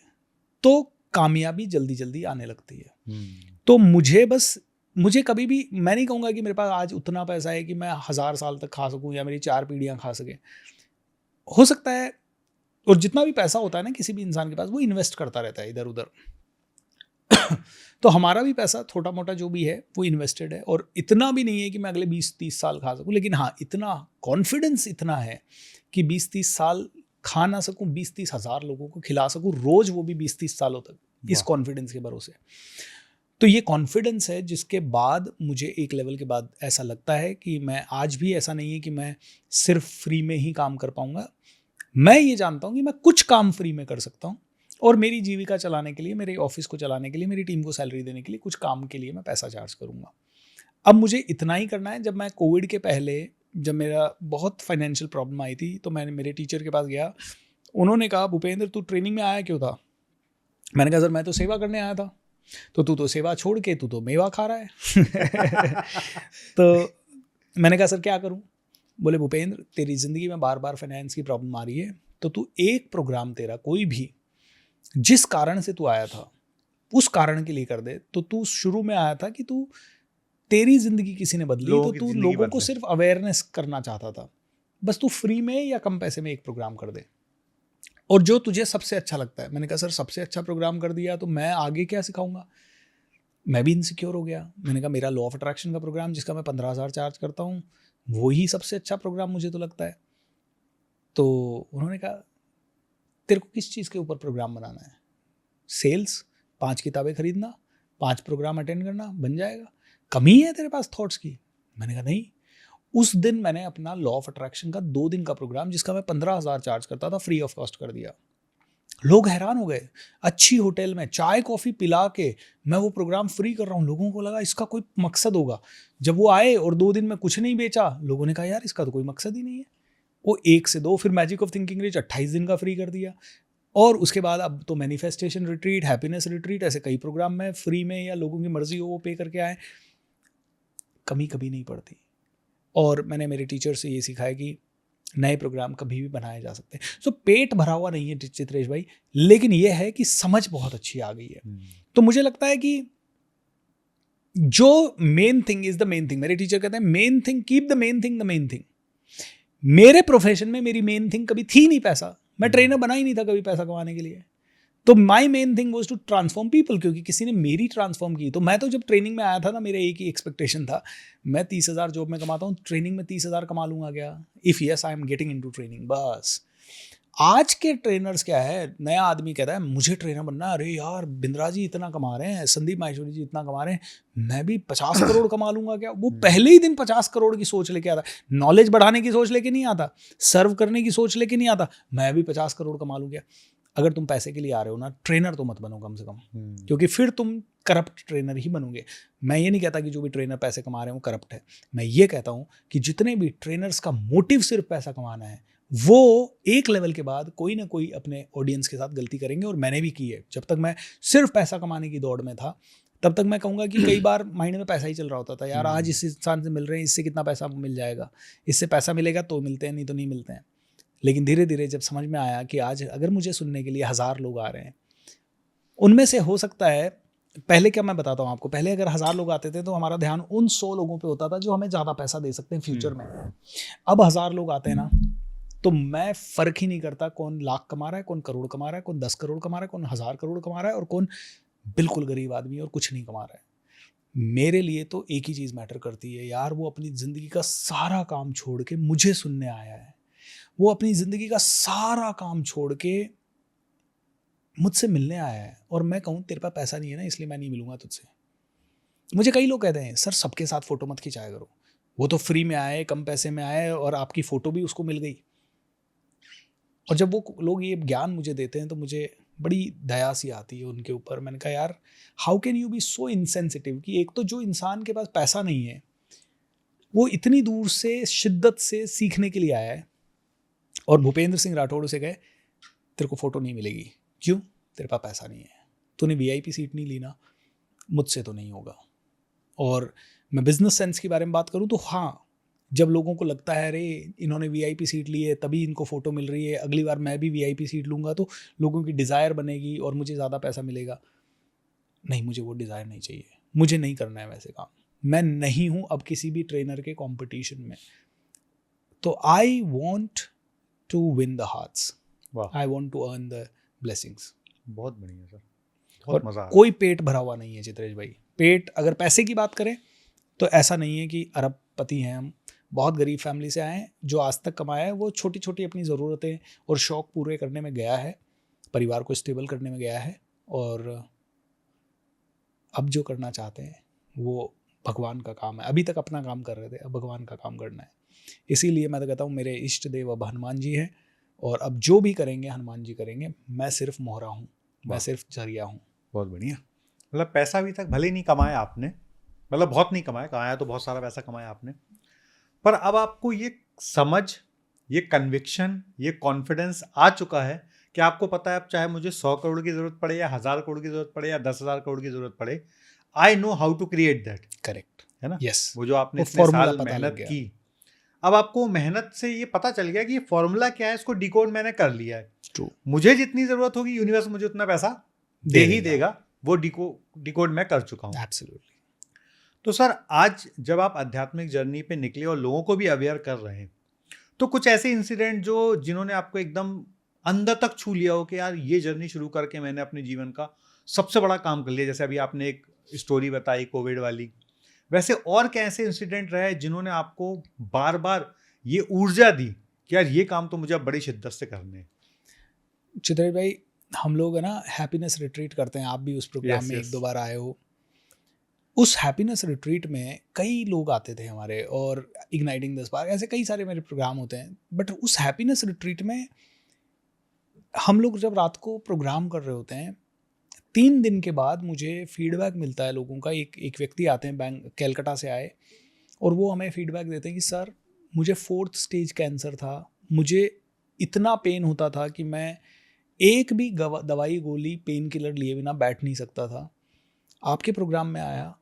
तो कामयाबी जल्दी जल्दी आने लगती है। तो मुझे कभी भी, मैं नहीं कहूँगा कि मेरे पास आज उतना पैसा है कि मैं 1000 साल तक खा सकूँ या मेरी 4 पीढ़ियाँ खा सकें। हो सकता है, और जितना भी पैसा होता है ना किसी भी इंसान के पास, वो इन्वेस्ट करता रहता है इधर उधर। तो हमारा भी पैसा थोड़ा मोटा जो भी है वो इन्वेस्टेड है, और इतना भी नहीं है कि मैं अगले 20-30 साल खा सकूं। लेकिन हाँ, इतना कॉन्फिडेंस इतना है कि 20-30 साल खा ना सकूं, 20-30 हज़ार लोगों को खिला सकूं रोज, वो भी 20-30 सालों तक, इस कॉन्फिडेंस के भरोसे। तो ये कॉन्फिडेंस है जिसके बाद मुझे एक लेवल के बाद ऐसा लगता है कि मैं आज भी, ऐसा नहीं है कि मैं सिर्फ फ्री में ही काम कर पाऊंगा। मैं ये जानता हूँ कि मैं कुछ काम फ्री में कर सकता हूँ, और मेरी जीविका चलाने के लिए, मेरे ऑफिस को चलाने के लिए, मेरी टीम को सैलरी देने के लिए कुछ काम के लिए मैं पैसा चार्ज करूँगा। अब मुझे इतना ही करना है। जब मैं कोविड के पहले, जब मेरा बहुत फाइनेंशियल प्रॉब्लम आई थी, तो मैंने मेरे टीचर के पास गया। उन्होंने कहा, भूपेंद्र तू ट्रेनिंग में आया क्यों था? मैंने कहा सर मैं तो सेवा करने आया था। तो तू तो सेवा छोड़ के तू तो मेवा खा रहा है। तो मैंने कहा सर क्या करूँ? बोले भूपेंद्र तेरी ज़िंदगी में बार बार फाइनेंस की प्रॉब्लम आ रही है, तो तू एक प्रोग्राम तेरा कोई भी जिस कारण से तू आया था उस कारण के लिए कर दे। तो तू शुरू में आया था कि तू, तेरी जिंदगी किसी ने बदली, तो तू लोगों को सिर्फ अवेयरनेस करना चाहता था। बस तू फ्री में या कम पैसे में एक प्रोग्राम कर दे, और जो तुझे सबसे अच्छा लगता है। मैंने कहा सर सबसे अच्छा प्रोग्राम कर दिया तो मैं आगे क्या सिखाऊंगा? मैं भी इनसिक्योर हो गया। मैंने कहा मेरा लॉ ऑफ अट्रैक्शन का प्रोग्राम जिसका मैं 15,000 चार्ज करता हूँ, वो ही सबसे अच्छा प्रोग्राम मुझे तो लगता है। तो उन्होंने कहा तेरे को किस चीज़ के ऊपर प्रोग्राम बनाना है? सेल्स, 5 किताबें खरीदना, 5 प्रोग्राम अटेंड करना, बन जाएगा। कमी है तेरे पास थॉट्स की? मैंने कहा नहीं। उस दिन मैंने अपना लॉ ऑफ अट्रैक्शन का 2 दिन का प्रोग्राम, जिसका मैं 15,000 चार्ज करता था, फ्री ऑफ कॉस्ट कर दिया। लोग हैरान हो गए। अच्छी होटल में चाय कॉफ़ी पिला के मैं वो प्रोग्राम फ्री कर रहा हूँ। लोगों को लगा इसका कोई मकसद होगा। जब वो आए और 2 दिन में कुछ नहीं बेचा, लोगों ने कहा यार इसका तो कोई मकसद ही नहीं है। वो 1 से 2, फिर मैजिक ऑफ थिंकिंग रिच 28 दिन का फ्री कर दिया। और उसके बाद अब तो मैनिफेस्टेशन रिट्रीट, हैप्पीनेस रिट्रीट, ऐसे कई प्रोग्राम में फ्री में, या लोगों की मर्जी हो वो पे करके आए। कमी कभी नहीं पड़ती। और मैंने मेरे टीचर से ये सीखा है कि नए प्रोग्राम कभी भी बनाए जा सकते हैं। सो पेट भरा हुआ नहीं है चित्रेश भाई, लेकिन ये है कि समझ बहुत अच्छी आ गई है। तो मुझे लगता है कि जो main thing is the main thing, मेरे टीचर कहते हैं main thing, keep the main thing the main thing. मेरे प्रोफेशन में मेरी मेन थिंग कभी थी नहीं पैसा। मैं ट्रेनर बना ही नहीं था कभी पैसा कमाने के लिए। तो my main thing was to transform people, क्योंकि किसी ने मेरी ट्रांसफॉर्म की। तो मैं तो जब ट्रेनिंग में आया था ना, मेरा एक ही एक्सपेक्टेशन था, मैं 30,000 जॉब में कमाता हूँ, ट्रेनिंग में 30,000 कमा लूंगा क्या, if yes I am getting into training, बस। आज के ट्रेनर्स क्या है, नया आदमी कहता है मुझे ट्रेनर बनना है, अरे यार बिंद्रा जी इतना कमा रहे हैं, संदीप माहेश्वरी जी इतना कमा रहे हैं, मैं भी 50 करोड़ कमा लूंगा क्या। वो पहले ही दिन 50 करोड़ की सोच लेके आता, नॉलेज बढ़ाने की सोच लेके नहीं आता, सर्व करने की सोच लेके नहीं आता, मैं भी 50 करोड़ कमा लूंगा। अगर तुम पैसे के लिए आ रहे हो ना, ट्रेनर तो मत बनो कम से कम, क्योंकि फिर तुम करप्ट ट्रेनर ही बनोगे। मैं ये नहीं कहता कि जो भी ट्रेनर पैसे कमा रहे हैं वो करप्ट है। मैं ये कहता हूँ कि जितने भी ट्रेनर्स का मोटिव सिर्फ पैसा कमाना है, वो एक लेवल के बाद कोई ना कोई अपने ऑडियंस के साथ गलती करेंगे। और मैंने भी की है। जब तक मैं सिर्फ पैसा कमाने की दौड़ में था, तब तक मैं कहूँगा कि कई बार माइंड में पैसा ही चल रहा होता था। यार आज इस इंसान से मिल रहे हैं, इससे कितना पैसा मिल जाएगा, इससे पैसा मिलेगा तो मिलते हैं, नहीं तो नहीं मिलते हैं। लेकिन धीरे धीरे जब समझ में आया कि आज अगर मुझे सुनने के लिए 1000 लोग आ रहे हैं, उनमें से हो सकता है, पहले क्या मैं बताता हूँ आपको, पहले अगर 1000 लोग आते थे तो हमारा ध्यान उन 100 लोगों पे होता था जो हमें ज़्यादा पैसा दे सकते हैं फ्यूचर में। अब 1000 लोग आते हैं ना, तो मैं फ़र्क ही नहीं करता कौन लाख कमा रहा है, कौन करोड़ कमा रहा है, कौन 10 करोड़ कमा रहा है, कौन 1000 करोड़ कमा रहा है, और कौन बिल्कुल गरीब आदमी और कुछ नहीं कमा रहा है। मेरे लिए तो एक ही चीज़ मैटर करती है, यार वो अपनी ज़िंदगी का सारा काम छोड़ के मुझे सुनने आया है, वो अपनी ज़िंदगी का सारा काम छोड़ के मुझसे मिलने आया है, और मैं कहूँ तेरे पास पैसा नहीं है ना, इसलिए मैं नहीं मिलूंगा तुझसे। मुझे कई लोग कहते हैं सर सबके साथ फ़ोटो मत खिंचाया करो, वो तो फ्री में आए, कम पैसे में आए, और आपकी फ़ोटो भी उसको मिल गई। और जब वो लोग ये ज्ञान मुझे देते हैं तो मुझे बड़ी दया सी आती है उनके ऊपर। मैंने कहा यार how can you B so insensitive, कि एक तो जो इंसान के पास पैसा नहीं है वो इतनी दूर से शिद्दत से सीखने के लिए आया है, और भूपेंद्र सिंह राठौड़ से कहे तेरे को फ़ोटो नहीं मिलेगी, क्यों, तेरे पास पैसा नहीं है, तूने VIP सीट नहीं ली ना, मुझसे तो नहीं होगा। और मैं बिजनेस सेंस के बारे में बात करूँ तो हाँ, जब लोगों को लगता है अरे इन्होंने VIP सीट ली है तभी इनको फ़ोटो मिल रही है, अगली बार मैं भी VIP सीट लूँगा तो लोगों की डिज़ायर बनेगी और मुझे ज़्यादा पैसा मिलेगा। नहीं, मुझे वो डिज़ायर नहीं चाहिए, मुझे नहीं करना है वैसे काम। मैं नहीं हूँ अब किसी भी ट्रेनर के कंपटीशन में। तो I want to win the hearts, I want to earn the blessings. बहुत बढ़िया सर, बहुत मज़ा आ रहा है। कोई पेट भरा हुआ नहीं है चित्रेश भाई। पेट, अगर पैसे की बात करें तो ऐसा नहीं है कि अरबपति हैं हम, बहुत गरीब फैमिली से आए हैं। जो आज तक कमाया है वो छोटी छोटी अपनी ज़रूरतें और शौक़ पूरे करने में गया है, परिवार को स्टेबल करने में गया है, और अब जो करना चाहते हैं वो भगवान का काम है। अभी तक अपना काम कर रहे थे, अब भगवान का काम करना है। इसीलिए मैं तो कहता हूँ मेरे इष्ट देव अब हनुमान जी हैं, और अब जो भी करेंगे हनुमान जी करेंगे। मैं सिर्फ मोहरा हूँ, मैं सिर्फ जरिया हूँ। बहुत बढ़िया। मतलब पैसा अभी तक भले नहीं कमाया आपने, मतलब बहुत नहीं कमाया, कमाया तो बहुत सारा पैसा कमाया आपने, पर अब आपको ये समझ, ये कन्विक्शन, ये कॉन्फिडेंस आ चुका है कि आपको पता है अब चाहे मुझे 100 करोड़ की ज़रूरत पड़े या 1000 करोड़ की ज़रूरत पड़े या 10,000 करोड़ की ज़रूरत पड़े, I know how to create that. Correct, है ना? यस। वो जो आपने इतने साल मेहनत की, अब आपको मेहनत से ये पता चल गया कि ये फॉर्मूला क्या है, इसको डिकोड मैंने कर लिया है। ट्रू। मुझे जितनी ज़रूरत होगी यूनिवर्स मुझे उतना पैसा दे ही देगा, वो डिकोड मैं कर चुका हूँ। एब्सोल्युटली। तो सर आज जब आप आध्यात्मिक जर्नी पे निकले और लोगों को भी अवेयर कर रहे हैं, तो कुछ ऐसे इंसिडेंट जिन्होंने आपको एकदम अंदर तक छू लिया हो कि यार ये जर्नी शुरू करके मैंने अपने जीवन का सबसे बड़ा काम कर लिया, जैसे अभी आपने एक स्टोरी बताई कोविड वाली, वैसे और क्या ऐसे इंसिडेंट रहे जिन्होंने आपको बार बार ये ऊर्जा दी कि यार ये काम तो मुझे अब बड़ी शिद्दत से करने हैं। चित्रेश भाई, हम लोग है ना हैप्पीनेस रिट्रीट करते हैं, आप भी उस प्रोग्राम Yes, में yes. 1-2 बार आए हो। उस हैप्पीनेस रिट्रीट में कई लोग आते थे हमारे, और इग्नाइटिंग द स्पार्क, ऐसे कई सारे मेरे प्रोग्राम होते हैं। बट उस हैप्पीनेस रिट्रीट में हम लोग जब रात को प्रोग्राम कर रहे होते हैं, 3 दिन के बाद मुझे फीडबैक मिलता है लोगों का। एक व्यक्ति आते हैं, कलकत्ता से आए, और वो हमें फीडबैक देते हैं कि सर, मुझे 4th स्टेज कैंसर था, मुझे इतना पेन होता था कि मैं एक भी दवाई गोली पेन किलर लिए बिना बैठ नहीं सकता था। आपके प्रोग्राम में आया,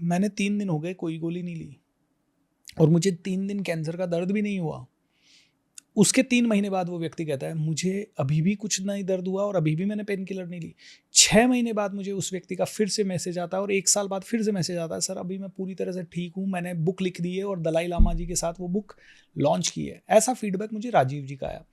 मैंने 3 दिन हो गए कोई गोली नहीं ली, और मुझे 3 दिन कैंसर का दर्द भी नहीं हुआ। उसके 3 महीने बाद वो व्यक्ति कहता है, मुझे अभी भी कुछ नहीं दर्द हुआ और अभी भी मैंने पेन किलर नहीं ली। 6 महीने बाद मुझे उस व्यक्ति का फिर से मैसेज आता है, और 1 साल बाद फिर से मैसेज आता है, सर अभी मैं पूरी तरह से ठीक हूँ, मैंने बुक लिख दी है और दलाई लामा जी के साथ वो बुक लॉन्च की है। ऐसा फीडबैक मुझे राजीव जी का आया।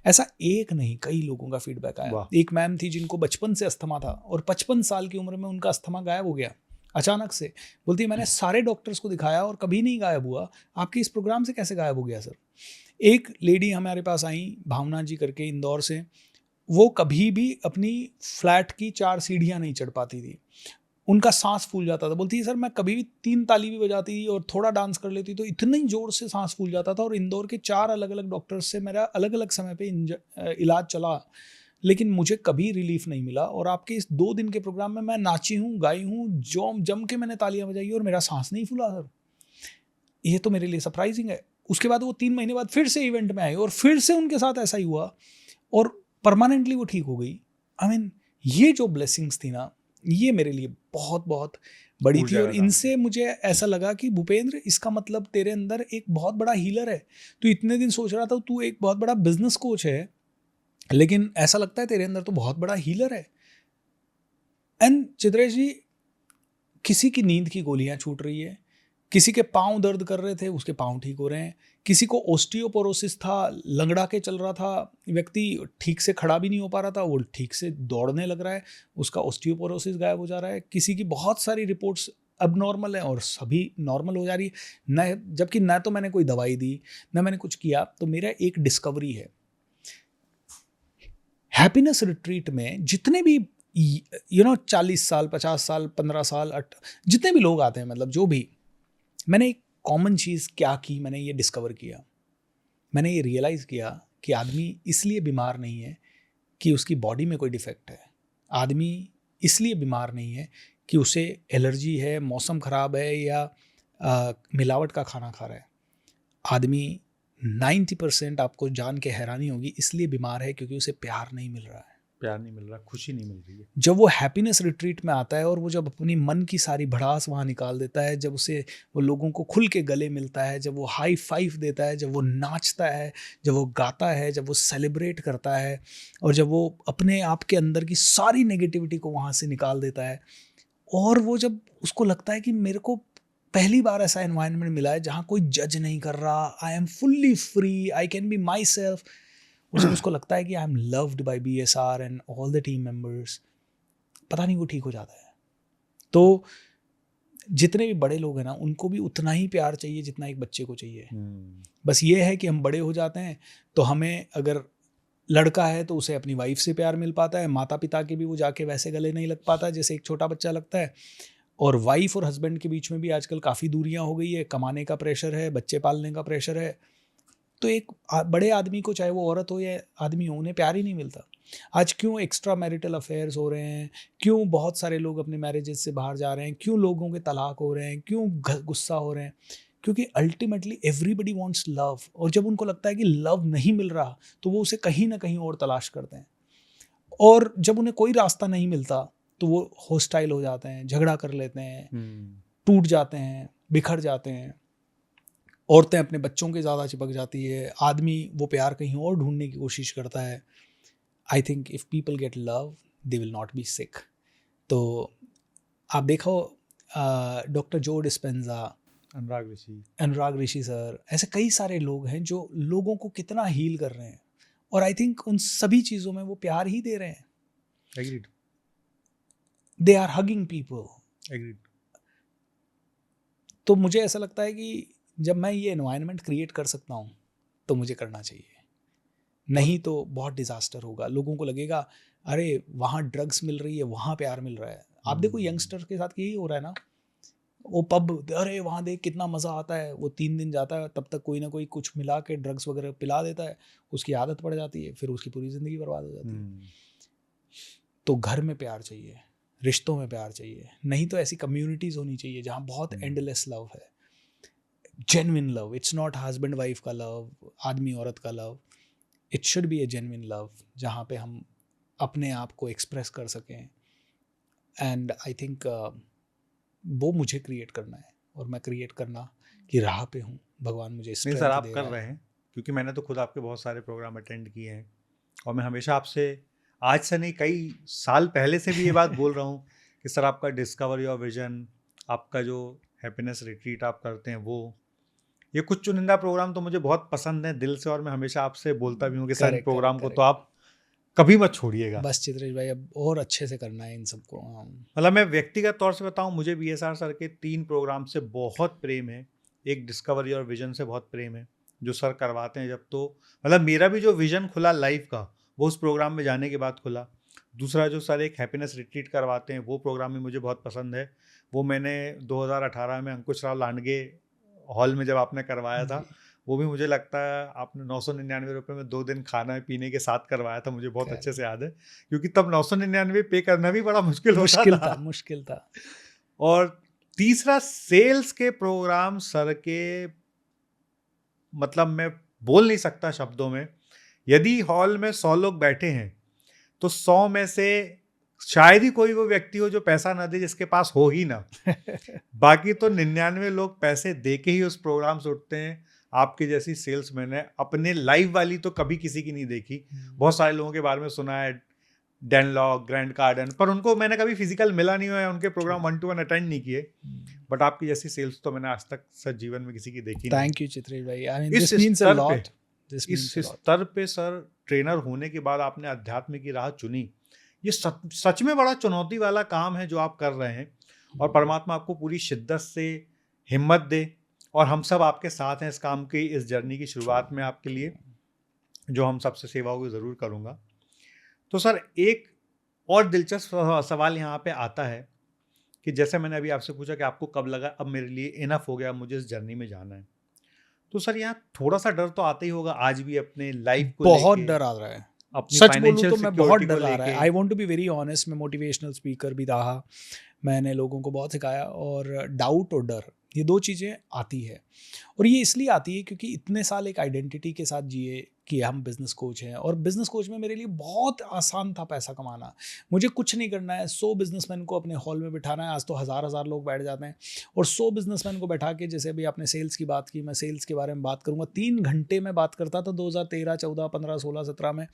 ऐसा एक नहीं, कई लोगों का फीडबैक आया। एक मैम थी जिनको बचपन से अस्थमा था, और 55 साल की उम्र में उनका अस्थमा गायब हो गया अचानक से। बोलती है, मैंने सारे डॉक्टर्स को दिखाया और कभी नहीं गायब हुआ, आपके इस प्रोग्राम से कैसे गायब हो गया सर। एक लेडी हमारे पास आई, भावना जी करके, इंदौर से। वो कभी भी अपनी फ्लैट की 4 सीढ़ियाँ नहीं चढ़ पाती थी, उनका सांस फूल जाता था। बोलती है, सर मैं कभी भी 3 ताली भी बजाती थी और थोड़ा डांस कर लेती तो इतनी जोर से सांस फूल जाता था, और इंदौर के 4 अलग अलग डॉक्टर्स से मेरा अलग अलग समय पे इलाज चला, लेकिन मुझे कभी रिलीफ नहीं मिला। और आपके इस 2 दिन के प्रोग्राम में मैं नाची हूँ, गाई हूँ, जम के मैंने तालियां बजाई और मेरा सांस नहीं फूला सर। ये तो मेरे लिए सरप्राइजिंग है। उसके बाद वो 3 महीने बाद फिर से इवेंट में आए, और फिर से उनके साथ ऐसा ही हुआ, और परमानेंटली वो ठीक हो गई। आई मीन, ये जो ब्लेसिंग्स थी ना, ये मेरे लिए बहुत बहुत बड़ी थी। और इनसे मुझे ऐसा लगा कि भूपेंद्र, इसका मतलब तेरे अंदर एक बहुत बड़ा हीलर है। तू इतने दिन सोच रहा था तू एक बहुत बड़ा बिजनेस कोच है, लेकिन ऐसा लगता है तेरे अंदर तो बहुत बड़ा हीलर है। एंड चित्रेश जी, किसी की नींद की गोलियां छूट रही है, किसी के पाँव दर्द कर रहे थे, उसके पाँव ठीक हो रहे हैं, किसी को ओस्टियोपोरोसिस था, लंगड़ा के चल रहा था व्यक्ति, ठीक से खड़ा भी नहीं हो पा रहा था, वो ठीक से दौड़ने लग रहा है, उसका ओस्टियोपोरोसिस गायब हो जा रहा है। किसी की बहुत सारी रिपोर्ट्स अब नॉर्मल है और सभी नॉर्मल हो जा रही है, न जबकि न तो मैंने कोई दवाई दी, न मैंने कुछ किया। तो मेरा एक डिस्कवरी है, हैप्पीनेस रिट्रीट में जितने भी 40 साल, 50 साल, 15 साल, जितने भी लोग आते हैं, मतलब जो भी, मैंने एक कॉमन चीज़ क्या की, मैंने ये डिस्कवर किया, मैंने ये रियलाइज़ किया कि आदमी इसलिए बीमार नहीं है कि उसकी बॉडी में कोई डिफेक्ट है। आदमी इसलिए बीमार नहीं है कि उसे एलर्जी है, मौसम ख़राब है, या मिलावट का खाना खा रहा है। आदमी 90% आपको जान के हैरानी होगी इसलिए बीमार है क्योंकि उसे प्यार नहीं मिल रहा है, प्यार नहीं मिल रहा, खुशी नहीं मिल रही है। जब वो हैप्पीनेस रिट्रीट में आता है और वो जब अपनी मन की सारी भड़ास वहाँ निकाल देता है, जब उसे वो लोगों को खुल के गले मिलता है, जब वो हाई फाइव देता है, जब वो नाचता है, जब वो गाता है, जब वो सेलिब्रेट करता है, और जब वो अपने आप के अंदर की सारी नेगेटिविटी को वहाँ से निकाल देता है, और वो जब उसको लगता है कि मेरे को पहली बार ऐसा एनवायरनमेंट मिला है जहाँ कोई जज नहीं कर रहा, I am fully free, I can be my self, और जब उसको लगता है कि I am loved by BSR and all the team members, पता नहीं वो ठीक हो जाता है। तो जितने भी बड़े लोग हैं ना, उनको भी उतना ही प्यार चाहिए जितना एक बच्चे को चाहिए। बस ये है कि हम बड़े हो जाते हैं तो हमें, अगर लड़का है तो उसे अपनी वाइफ से प्यार मिल पाता है, माता पिता के भी वो जाके वैसे गले नहीं लग पाता जैसे एक छोटा बच्चा लगता है। और वाइफ और हस्बैंड के बीच में भी आजकल काफ़ी दूरियां हो गई है, कमाने का प्रेशर है, बच्चे पालने का प्रेशर है। तो एक बड़े आदमी को, चाहे वो औरत हो या आदमी हो, उन्हें प्यार ही नहीं मिलता। आज क्यों एक्स्ट्रा मैरिटल अफेयर्स हो रहे हैं, क्यों बहुत सारे लोग अपने मैरिजेस से बाहर जा रहे हैं, क्यों लोगों के तलाक हो रहे हैं, क्यों गुस्सा हो रहे हैं? क्योंकि अल्टीमेटली एवरीबडी वांट्स लव, और जब उनको लगता है कि लव नहीं मिल रहा तो वो उसे कहीं ना कहीं और तलाश करते हैं, और जब उन्हें कोई रास्ता नहीं मिलता तो वो होस्टाइल हो जाते हैं, झगड़ा कर लेते हैं, टूट जाते हैं, बिखर जाते हैं। औरतें अपने बच्चों के ज़्यादा चिपक जाती है, आदमी वो प्यार कहीं और ढूंढने की कोशिश करता है। I think if people get love they will not be sick. तो आप देखो, डॉक्टर जो डिस्पेंजा, अनुराग ऋषि सर, ऐसे कई सारे लोग हैं जो लोगों को कितना हील कर रहे हैं, और आई थिंक उन सभी चीज़ों में वो प्यार ही दे रहे हैं। Agreed. They are hugging people. Agreed. तो मुझे ऐसा लगता है कि जब मैं ये एनवायरनमेंट क्रिएट कर सकता हूँ तो मुझे करना चाहिए, नहीं तो बहुत डिजास्टर होगा। लोगों को लगेगा अरे वहाँ ड्रग्स मिल रही है, वहाँ प्यार मिल रहा है। आप देखो यंगस्टर के साथ यही हो रहा है ना, वो पब, अरे वहाँ देख कितना मज़ा आता है, वो 3 दिन जाता है, तब तक कोई ना कोई कुछ मिला के ड्रग्स वगैरह पिला देता है, उसकी आदत पड़ जाती है, फिर उसकी पूरी ज़िंदगी बर्बाद हो जाती है। तो घर में प्यार चाहिए, रिश्तों में प्यार चाहिए, नहीं तो ऐसी कम्युनिटीज़ होनी चाहिए जहाँ बहुत एंडलेस लव है, genuine love. It's not husband wife का लव, आदमी औरत का love, it should be A genuine love जहाँ पे हम अपने आप को एक्सप्रेस कर सकें। एंड आई थिंक वो मुझे क्रिएट करना है, और मैं क्रिएट करना की राह पे हूँ। भगवान मुझे नहीं स्ट्रेंथ सर, आप दे कर रहा रहे है। हैं, क्योंकि मैंने तो खुद आपके बहुत सारे प्रोग्राम अटेंड किए हैं और मैं हमेशा आपसे, आज से नहीं कई साल पहले से भी ये बात बोल रहा हूँ कि सर आपका डिस्कवर योर विजन, आपका जो हैप्पीनेस रिट्रीट आप करते हैं, वो ये कुछ चुनिंदा प्रोग्राम तो मुझे बहुत पसंद है दिल से, और मैं हमेशा आपसे बोलता भी हूँ कि sir in correct programme correct को तो करेक्ट। आप कभी मत छोड़िएगा। बस चित्रेश भाई अब और अच्छे से करना है इन सबको। मतलब मैं व्यक्तिगत तौर से बताऊं, मुझे BSR सर के 3 प्रोग्राम से बहुत प्रेम है। एक डिस्कवर योर विजन से बहुत प्रेम है, जो सर करवाते हैं जब, तो मतलब मेरा भी जो विजन खुला लाइफ का, वो उस प्रोग्राम में जाने के बाद खुला। दूसरा जो सर एक हैप्पीनेस रिट्रीट करवाते हैं, वो प्रोग्राम भी मुझे बहुत पसंद है। वो मैंने 2018 में अंकुश राव लांडगे हॉल में जब आपने करवाया था, जी वो भी मुझे लगता है आपने 999 रुपये में 2 दिन खाना पीने के साथ करवाया था, मुझे बहुत अच्छे करेक्ट। से याद है, क्योंकि तब 999 पे करना भी बड़ा मुश्किल होता मुश्किल था। था, मुश्किल था। और तीसरा सेल्स के प्रोग्राम सर के, मतलब मैं बोल नहीं सकता शब्दों में। यदि हॉल में 100 लोग बैठे हैं तो 100 में से शायद ही कोई वो व्यक्ति हो जो पैसा ना दे, जिसके पास हो ही ना। बाकी तो 99 लोग पैसे दे के ही उस प्रोग्राम से उठते हैं। आपकी जैसी सेल्स मैंने अपने लाइव वाली तो कभी किसी की नहीं देखी। बहुत सारे लोगों के बारे में सुना है, डेनलॉग, ग्रैंड कार्डन, पर उनको मैंने कभी फिजिकल मिला नहीं हुआ है, उनके प्रोग्राम 1 to 1 अटेंड नहीं किए। बट आपकी जैसी सेल्स तो मैंने आज तक सर जीवन में किसी की देखी नहीं। थैंक यू चित्रेश भाई, आई मीन इस दिस मीन्स अ स्तर पे, लॉट, दिस इस मीन्स अ लॉट। स्तर पे सर ट्रेनर होने के बाद आपने अध्यात्म की राह चुनी। ये सच में बड़ा चुनौती वाला काम है जो आप कर रहे हैं, और परमात्मा आपको पूरी शिद्दत से हिम्मत दे, और हम सब आपके साथ हैं इस काम की, इस जर्नी की शुरुआत में आपके लिए, जो हम सबसे सेवा होगी ज़रूर करूँगा। तो सर एक और दिलचस्प सवाल यहाँ पे आता है कि जैसे मैंने अभी आपसे पूछा कि आपको कब लगा अब मेरे लिए इनफ हो गया, मुझे इस जर्नी में जाना है, तो सर यहाँ थोड़ा सा डर तो आता ही होगा आज भी अपने लाइफ को बहुत लेके, डर आ रहा है, अपनी सच बोलूँ फाइनेंशियल तो मैं बहुत सिक्योरिटी को डर आ रहा है। लेके। I want to be very honest, मैं मोटिवेशनल स्पीकर भी रहा, मैंने लोगों को बहुत सिखाया, और डाउट और डर ये दो चीज़ें आती है। और ये इसलिए आती है क्योंकि इतने साल एक आइडेंटिटी के साथ जिए कि हम बिज़नेस कोच हैं, और बिज़नेस कोच में मेरे लिए बहुत आसान था पैसा कमाना। मुझे कुछ नहीं करना है, 100 बिजनेसमैन को अपने हॉल में बिठाना है। आज तो हज़ार हज़ार लोग बैठ जाते हैं, और 100 बिजनेसमैन को बैठा के, जैसे अभी आपने सेल्स की बात की, मैं सेल्स के बारे में बात करूँगा। 3 घंटे में बात करता था 2013, 14, 15, 16, 17 में।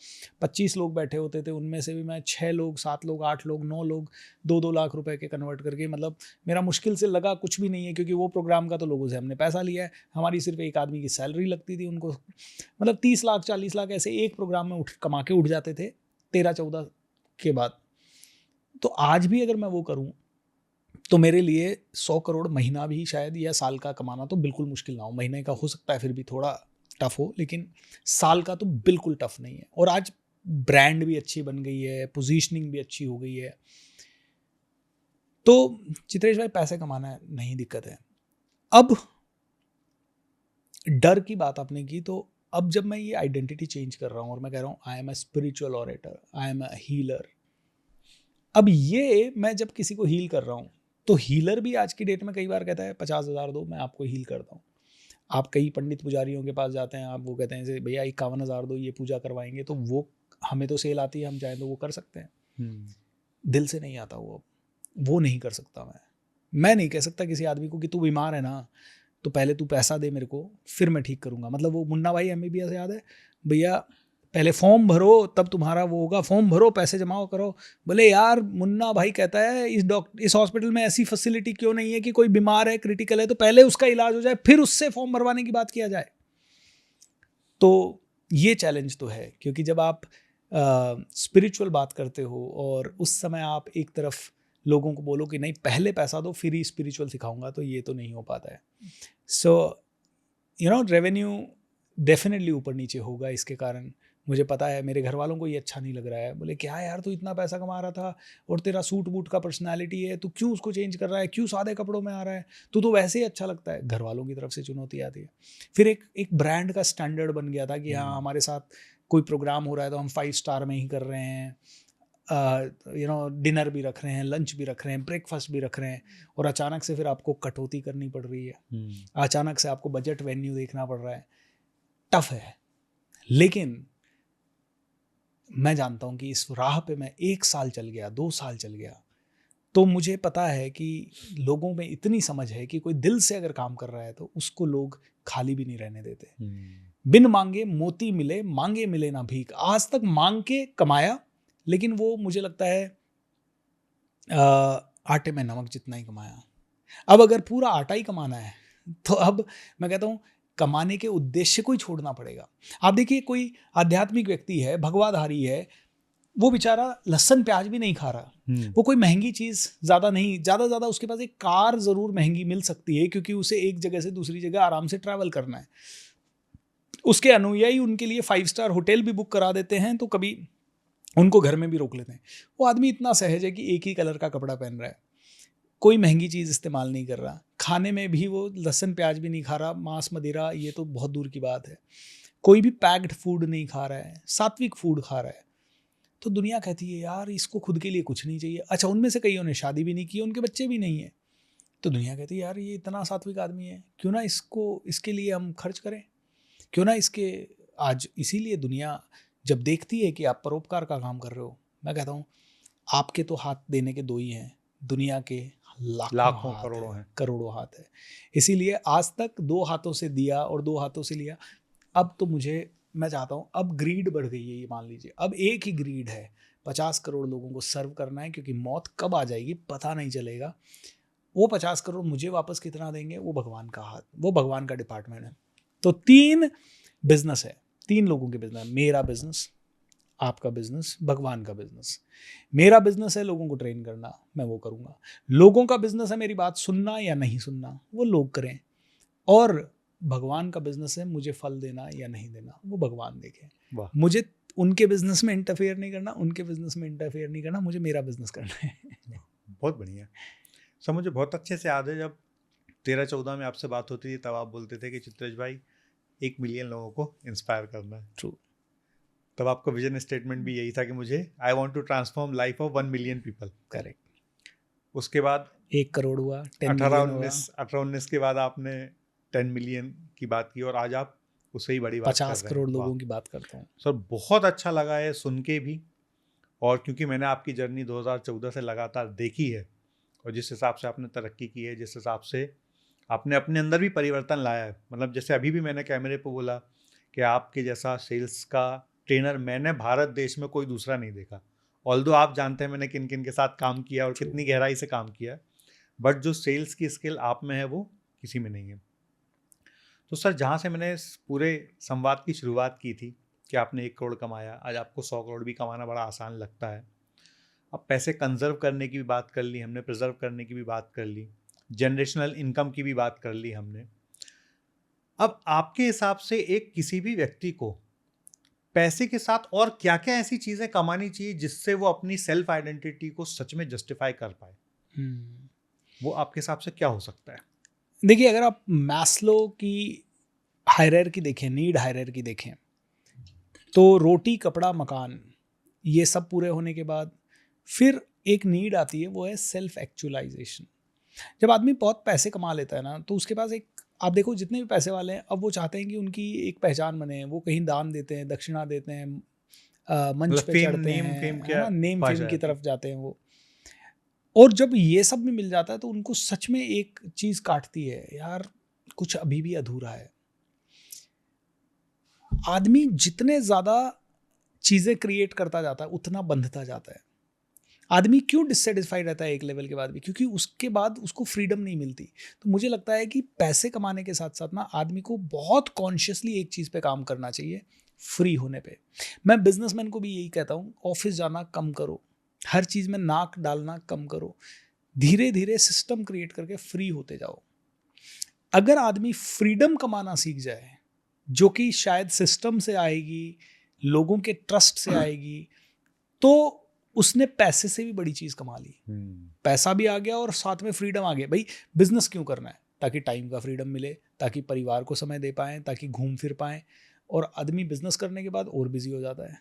25 लोग बैठे होते थे, उनमें से भी मैं 6 लोग, 7 लोग, 8 लोग, 9 लोग 2-2 लाख रुपए के कन्वर्ट करके, मतलब मेरा मुश्किल से लगा कुछ भी नहीं है, क्योंकि वो प्रोग्राम का तो लोगों से हमने पैसा लिया है। हमारी सिर्फ एक आदमी की सैलरी लगती थी उनको, मतलब 30 लाख 40 लाख ऐसे एक प्रोग्राम में कमा के उठ जाते थे 13-14 के बाद। तो आज भी अगर मैं वो करूं तो मेरे लिए 100 करोड़ महीना भी शायद, या साल का कमाना तो बिल्कुल मुश्किल ना हो। महीने का हो सकता है फिर भी थोड़ा टफ हो, लेकिन साल का तो बिल्कुल टफ नहीं है। और आज ब्रांड भी अच्छी बन गई है, पोजीशनिंग भी अच्छी हो गई है। तो चित्रेश भाई पैसे कमाना है, नहीं दिक्कत है। अब डर की बात आपने की, तो अब जब मैं ये आइडेंटिटी चेंज कर रहा हूँ और मैं कह रहा हूँ I am a spiritual orator, I am a healer. अब ये मैं जब किसी को हील कर रहा हूँ, तो हीलर भी आज की डेट में कई बार कहता है 50,000 दो, मैं आपको हील करता हूँ। आप कई पंडित पुजारियों के पास जाते हैं, आप वो कहते हैं भैया 51,000 दो, ये पूजा करवाएंगे, तो वो हमें तो सेल आती है, हम चाहें तो वो कर सकते हैं। दिल से नहीं आता वो नहीं कर सकता। मैं नहीं कह सकता किसी आदमी को कि तू बीमार है ना, तो पहले तू पैसा दे मेरे को, फिर मैं ठीक करूँगा। मतलब वो मुन्ना भाई MBBS याद है, भैया पहले फॉर्म भरो तब तुम्हारा वो होगा, फॉर्म भरो पैसे जमा करो। बोले यार मुन्ना भाई कहता है इस हॉस्पिटल में ऐसी फैसिलिटी क्यों नहीं है कि कोई बीमार है, क्रिटिकल है, तो पहले उसका इलाज हो जाए, फिर उससे फॉर्म भरवाने की बात किया जाए। तो ये चैलेंज तो है, क्योंकि जब आप स्पिरिचुअल बात करते हो और उस समय आप एक तरफ लोगों को बोलो कि नहीं पहले पैसा दो फिर ही स्पिरिचुअल सिखाऊंगा, तो ये तो नहीं हो पाता है। सो रेवेन्यू डेफिनेटली ऊपर नीचे होगा इसके कारण। मुझे पता है मेरे घर वालों को ये अच्छा नहीं लग रहा है, बोले क्या यार तू इतना पैसा कमा रहा था और तेरा सूट बूट का पर्सनालिटी है, तू क्यों उसको चेंज कर रहा है, क्यों सादे कपड़ों में आ रहा है, तू तो वैसे ही अच्छा लगता है। घर वालों की तरफ से चुनौती आती है। फिर एक ब्रांड का स्टैंडर्ड बन गया था कि हाँ हमारे साथ कोई प्रोग्राम हो रहा है तो हम 5 स्टार में ही कर रहे हैं, डिनर भी रख रहे हैं, लंच भी रख रहे हैं, ब्रेकफास्ट भी रख रहे हैं, और अचानक से फिर आपको कटौती करनी पड़ रही है, अचानक से आपको बजट वेन्यू देखना पड़ रहा है। टफ है, लेकिन मैं जानता हूँ कि इस राह पे मैं 1 साल चल गया, 2 साल चल गया, तो मुझे पता है कि लोगों में इतनी समझ है कि कोई दिल से अगर काम कर रहा है तो उसको लोग खाली भी नहीं रहने देते। बिन मांगे मोती मिले, मांगे मिले ना भीख। आज तक मांग के कमाया, लेकिन वो मुझे लगता है आटे में नमक जितना ही कमाया। अब अगर पूरा आटा ही कमाना है तो अब मैं कहता हूँ कमाने के उद्देश्य को ही छोड़ना पड़ेगा। आप देखिए कोई आध्यात्मिक व्यक्ति है, भगवाधारी है, वो बेचारा लहसुन प्याज भी नहीं खा रहा, वो कोई महंगी चीज ज्यादा नहीं, ज्यादा उसके पास एक कार जरूर महंगी मिल सकती है क्योंकि उसे एक जगह से दूसरी जगह आराम से ट्रैवल करना है। उसके अनुयायी उनके लिए 5 स्टार होटल भी बुक करा देते हैं, तो कभी उनको घर में भी रोक लेते हैं। वो आदमी इतना सहज है कि एक ही कलर का कपड़ा पहन रहा है, कोई महंगी चीज़ इस्तेमाल नहीं कर रहा, खाने में भी वो लहसुन प्याज भी नहीं खा रहा, मांस मदिरा ये तो बहुत दूर की बात है, कोई भी पैक्ड फूड नहीं खा रहा है, सात्विक फूड खा रहा है। तो दुनिया कहती है यार इसको खुद के लिए कुछ नहीं चाहिए। अच्छा, उनमें से कईयों ने शादी भी नहीं की, उनके बच्चे भी नहीं है, तो दुनिया कहती है यार ये इतना सात्विक आदमी है, क्यों ना इसके लिए हम खर्च करें, क्यों ना इसके। आज इसीलिए दुनिया जब देखती है कि आप परोपकार का काम कर रहे हो, मैं कहता हूँ आपके तो हाथ देने के 2 ही हैं, दुनिया के लाखों करोड़ों हाथ है। इसीलिए आज तक 2 हाथों से दिया और 2 हाथों से लिया। अब तो मैं चाहता हूँ, अब ग्रीड बढ़ गई है, ये मान लीजिए अब एक ही ग्रीड है, 50 करोड़ लोगों को सर्व करना है, क्योंकि मौत कब आ जाएगी पता नहीं चलेगा। वो 50 करोड़ मुझे वापस कितना देंगे वो भगवान का हाथ, वो भगवान का डिपार्टमेंट है। तो 3 बिजनेस है, 3 लोगों के बिजनेस, मेरा बिजनेस, आपका बिजनेस, भगवान का बिजनेस। मेरा बिजनेस है लोगों को ट्रेन करना, मैं वो करूँगा। लोगों का बिजनेस है मेरी बात सुनना या नहीं सुनना, वो लोग करें। और भगवान का बिजनेस है मुझे फल देना या नहीं देना, वो भगवान देखें। मुझे उनके बिजनेस में इंटरफेयर नहीं करना, उनके बिजनेस में इंटरफेयर नहीं करना, मुझे मेरा बिजनेस करना है। बहुत बढ़िया सर। मुझे बहुत अच्छे से याद है जब 13-14 में आपसे बात होती थी, तब आप बोलते थे कि चित्रेश भाई 1 मिलियन लोगों को इंस्पायर करना है। ट्रू। तब आपका विजन स्टेटमेंट भी यही था कि मुझे I want to transform life of 1 million people. Correct. उसके बाद 1 करोड़ हुआ, 18-19 के बाद आपने 10 मिलियन की बात की, और आज आप उससे ही बड़ी बात 50 करोड़ लोगों की बात करता हूँ। सर बहुत अच्छा लगा है सुन के भी, और क्योंकि मैंने आपकी जर्नी 2014 से लगातार देखी है, और जिस हिसाब से आपने तरक्की की है, जिस हिसाब से आपने अपने अंदर भी परिवर्तन लाया है, मतलब जैसे अभी भी मैंने कैमरे पर बोला कि आपके जैसा सेल्स का ट्रेनर मैंने भारत देश में कोई दूसरा नहीं देखा। ऑल्दो आप जानते हैं मैंने किन किन के साथ काम किया और कितनी गहराई से काम किया, बट जो सेल्स की स्किल आप में है वो किसी में नहीं है। तो सर जहाँ से मैंने इस पूरे संवाद की शुरुआत की थी कि आपने 1 करोड़ कमाया, आज आपको 100 करोड़ भी कमाना बड़ा आसान लगता है। अब पैसे कंजर्व करने की भी बात कर ली हमने, प्रिजर्व करने की भी बात कर ली, जनरेशनल इनकम की भी बात कर ली हमने। अब आपके हिसाब से एक किसी भी व्यक्ति को पैसे के साथ और क्या क्या ऐसी चीजें कमानी चाहिए जिससे वो अपनी सेल्फ आइडेंटिटी को सच में जस्टिफाई कर पाए? वो आपके हिसाब से क्या हो सकता है? देखिए, अगर आप मैस्लो की हायरार्की देखें, नीड हायरार्की देखें, तो रोटी, कपड़ा, मकान, ये सब पूरे होने के बाद फिर एक नीड आती है, वो है सेल्फ एक्चुअलाइजेशन। जब आदमी बहुत पैसे कमा लेता है ना, तो उसके पास एक, आप देखो जितने भी पैसे वाले हैं, अब वो चाहते हैं कि उनकी एक पहचान बने, वो कहीं दान देते हैं, दक्षिणा देते हैं, मंच पे चढ़ते हैं, नेम फेम की तरफ जाते हैं वो। और जब ये सब भी मिल जाता है तो उनको सच में एक चीज़ काटती है, यार कुछ अभी भी अधूरा है। आदमी जितने ज़्यादा चीज़ें क्रिएट करता जाता है उतना बंधता जाता है। आदमी क्यों डिससेटिस्फाइड रहता है एक लेवल के बाद भी? क्योंकि उसके बाद उसको फ्रीडम नहीं मिलती। तो मुझे लगता है कि पैसे कमाने के साथ साथ ना आदमी को बहुत कॉन्शियसली एक चीज़ पे काम करना चाहिए, फ्री होने पे। मैं बिजनेसमैन को भी यही कहता हूँ, ऑफिस जाना कम करो, हर चीज़ में नाक डालना कम करो, धीरे धीरे सिस्टम क्रिएट करके फ्री होते जाओ। अगर आदमी फ्रीडम कमाना सीख जाए जो कि शायद सिस्टम से आएगी, लोगों के ट्रस्ट से आएगी, तो उसने पैसे से भी बड़ी चीज़ कमा ली। पैसा भी आ गया और साथ में फ्रीडम आ गया। भाई बिजनेस क्यों करना है? ताकि टाइम का फ्रीडम मिले, ताकि परिवार को समय दे पाएँ, ताकि घूम फिर पाएँ। और आदमी बिजनेस करने के बाद और बिजी हो जाता है,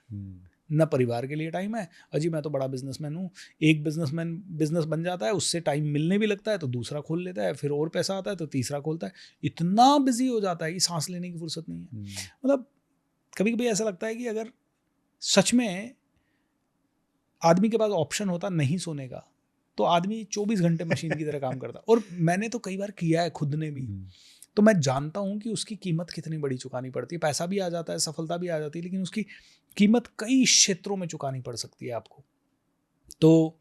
न परिवार के लिए टाइम है। अजी मैं तो बड़ा बिजनेसमैन हूँ, एक बिजनेस बन जाता है, उससे टाइम मिलने भी लगता है तो दूसरा खोल लेता है, फिर और पैसा आता है तो तीसरा खोलता है। इतना बिजी हो जाता है कि सांस लेने की फुर्सत नहीं है। मतलब कभी कभी ऐसा लगता है कि अगर सच में आदमी के पास ऑप्शन होता नहीं सोने का, तो आदमी 24 घंटे मशीन की तरह काम करता। और मैंने तो कई बार किया है खुद ने भी, तो मैं जानता हूँ कि उसकी कीमत कितनी बड़ी चुकानी पड़ती है। पैसा भी आ जाता है, सफलता भी आ जाती है, लेकिन उसकी कीमत कई क्षेत्रों में चुकानी पड़ सकती है आपको। तो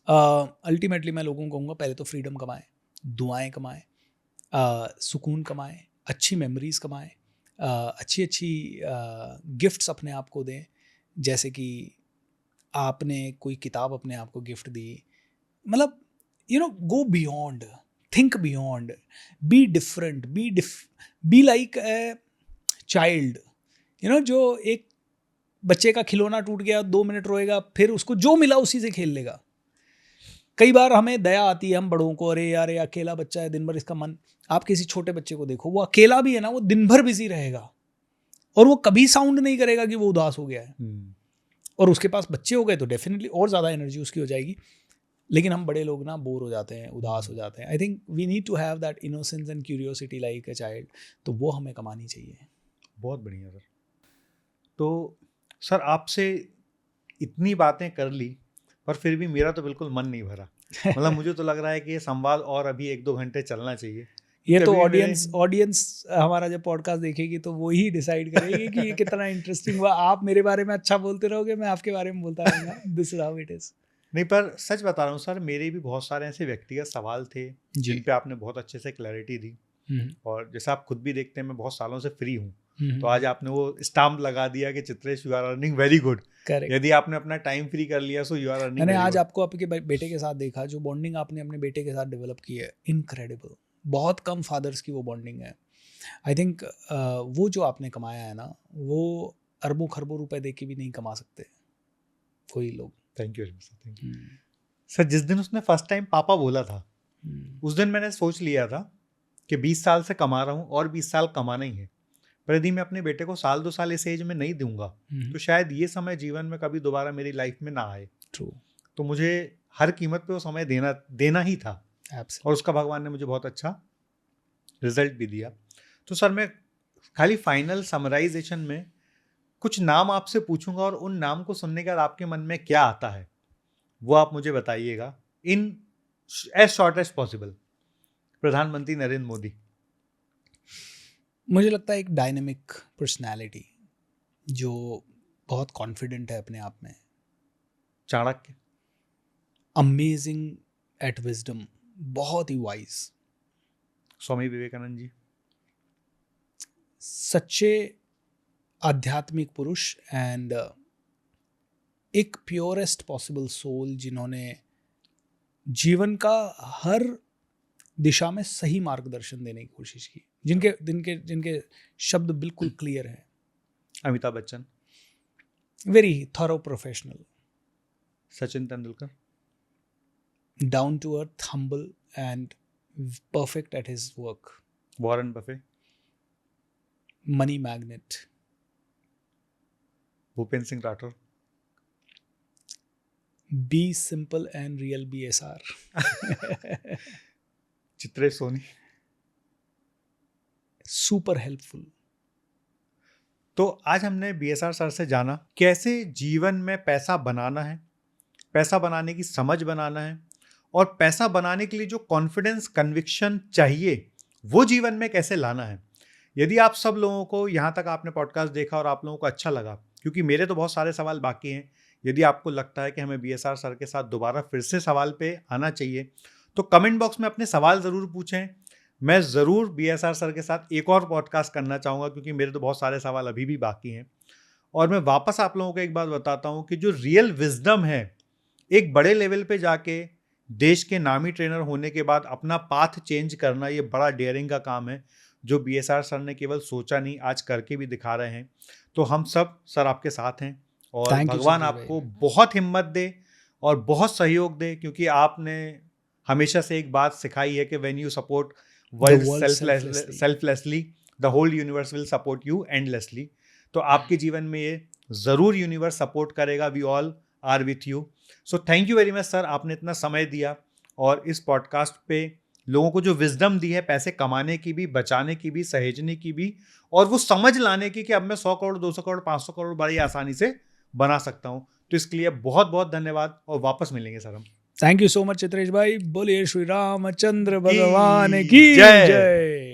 अल्टीमेटली मैं लोगों को कहूँगा, पहले तो फ्रीडम कमाएं, दुआएं कमाएं, सुकून कमाएं, अच्छी मेमोरीज कमाएं, अच्छी अच्छी गिफ्ट्स अपने आप को दें। जैसे कि आपने कोई किताब अपने आप को गिफ्ट दी, मतलब go beyond, think beyond, be different, be like a child. जो एक बच्चे का खिलौना टूट गया, 2 मिनट रोएगा, फिर उसको जो मिला उसी से खेल लेगा। कई बार हमें दया आती है हम बड़ों को, अरे यार ये अकेला बच्चा है, दिन भर इसका मन। आप किसी छोटे बच्चे को देखो, वो अकेला भी है ना, वो दिन भर बिजी रहेगा और वो कभी साउंड नहीं करेगा कि वो उदास हो गया है। और उसके पास बच्चे हो गए तो डेफिनेटली और ज़्यादा एनर्जी उसकी हो जाएगी। लेकिन हम बड़े लोग ना बोर हो जाते हैं, उदास हो जाते हैं। I think we need to have that innocence and curiosity like a child. तो वो हमें कमानी चाहिए। बहुत बढ़िया सर। तो सर आपसे इतनी बातें कर ली, पर फिर भी मेरा तो बिल्कुल मन नहीं भरा। मतलब मुझे तो लग रहा है कि ये संवाद और अभी 1-2 घंटे चलना चाहिए। ये तो ऑडियंस हमारा जब पॉडकास्ट देखेगी तो वो ही डिसाइड करेगी कि ये कितना इंटरेस्टिंग हुआ। आप मेरे बारे में अच्छा बोलते रहोगे, मैं आपके बारे में बोलता रहूँगा। This is how it is. नहीं, पर सच बता रहा हूँ सर, मेरे भी बहुत सारे ऐसे व्यक्तिगत सवाल थे जिन पे आपने बहुत अच्छे से क्लैरिटी दी। और जैसा आप खुद भी देखते हैं, मैं बहुत सालों से फ्री हूँ, तो आज आपने वो स्टाम्प लगा दिया कि Chitresh you are earning very good. यदि आपने अपना टाइम फ्री कर लिया सो यू आर अर्निंग। मैंने आज आपको आपके बेटे के साथ देखा, जो बॉन्डिंग आपने अपने बेटे के साथ डेवलप की है, इनक्रेडिबल। बहुत कम फादर्स की वो बॉन्डिंग है। आई थिंक वो जो आपने कमाया है ना, वो अरबों खरबों रुपए दे के भी नहीं कमा सकते कोई लोग। Thank you sir, thank you sir. जिस दिन उसने फर्स्ट टाइम पापा बोला था, उस दिन मैंने सोच लिया था कि 20 साल से कमा रहा हूँ और 20 साल कमाना ही है। पर यदि मैं अपने बेटे को 1-2 साल इस एज में नहीं दूंगा तो शायद ये समय जीवन में कभी दोबारा मेरी लाइफ में ना आए। ट्रू। तो मुझे हर कीमत पे वो समय देना ही था। Absolutely. और उसका भगवान ने मुझे बहुत अच्छा रिजल्ट भी दिया। तो सर मैं खाली फाइनल समराइजेशन में कुछ नाम आपसे पूछूंगा और उन नाम को सुनने के बाद आपके मन में क्या आता है वो आप मुझे बताइएगा इन एज शॉर्ट एज पॉसिबल। प्रधानमंत्री नरेंद्र मोदी। मुझे लगता है एक डायनेमिक पर्सनालिटी जो बहुत कॉन्फिडेंट है अपने आप में। चाणक्य। अमेजिंग एट विजडम, बहुत ही वाइज। स्वामी विवेकानंद जी। सच्चे आध्यात्मिक पुरुष एंड एक प्योरेस्ट पॉसिबल सोल, जिन्होंने जीवन का हर दिशा में सही मार्गदर्शन देने की कोशिश की, जिनके शब्द बिल्कुल क्लियर हैं। Amitabh Bachchan. Very thorough professional. Sachin Tendulkar. Down to earth, humble and perfect at his work. Warren Buffett. Money magnet. Bhupendra Singh Rathore. B simple and real BSR। Chitresh Soni. Super helpful. तो आज हमने BSR सर से जाना कैसे जीवन में पैसा बनाना है, पैसा बनाने की समझ बनाना है, और पैसा बनाने के लिए जो कॉन्फिडेंस, कन्विक्शन चाहिए वो जीवन में कैसे लाना है। यदि आप सब लोगों को यहाँ तक आपने पॉडकास्ट देखा और आप लोगों को अच्छा लगा, क्योंकि मेरे तो बहुत सारे सवाल बाकी हैं, यदि आपको लगता है कि हमें BSR सर के साथ दोबारा फिर से सवाल पे आना चाहिए तो कमेंट बॉक्स में अपने सवाल ज़रूर पूछें। मैं ज़रूर BSR सर के साथ एक और पॉडकास्ट करना चाहूँगा, क्योंकि मेरे तो बहुत सारे सवाल अभी भी बाकी हैं। और मैं वापस आप लोगों को एक बात बताता हूँ कि जो रियल विजडम है, एक बड़े लेवल पे जाके देश के नामी ट्रेनर होने के बाद अपना पाथ चेंज करना, ये बड़ा डेयरिंग का काम है। जो BSR सर ने केवल सोचा नहीं, आज करके भी दिखा रहे हैं। तो हम सब सर आपके साथ हैं और Thank you, भगवान चित्रेश आपको भाई। बहुत हिम्मत दे और बहुत सहयोग दे, क्योंकि आपने हमेशा से एक बात सिखाई है कि when you support world world selflessly. Selflessly the whole universe will support you endlessly. तो आपके जीवन में ये ज़रूर यूनिवर्स सपोर्ट करेगा। We all are with you. So thank you very much sir, आपने इतना समय दिया और इस पॉडकास्ट पे लोगों को जो विजडम दी है पैसे कमाने की भी, बचाने की भी, सहेजने की भी, और वो समझ लाने की कि अब मैं 100 करोड़ 200 करोड़ 500 करोड़ बड़ी आसानी से बना सकता हूँ। तो इसके लिए बहुत बहुत धन्यवाद और वापस मिलेंगे सर हम। Thank you so much Chitresh भाई। बोलिए श्री रामचंद्र की भगवान की जय। जय।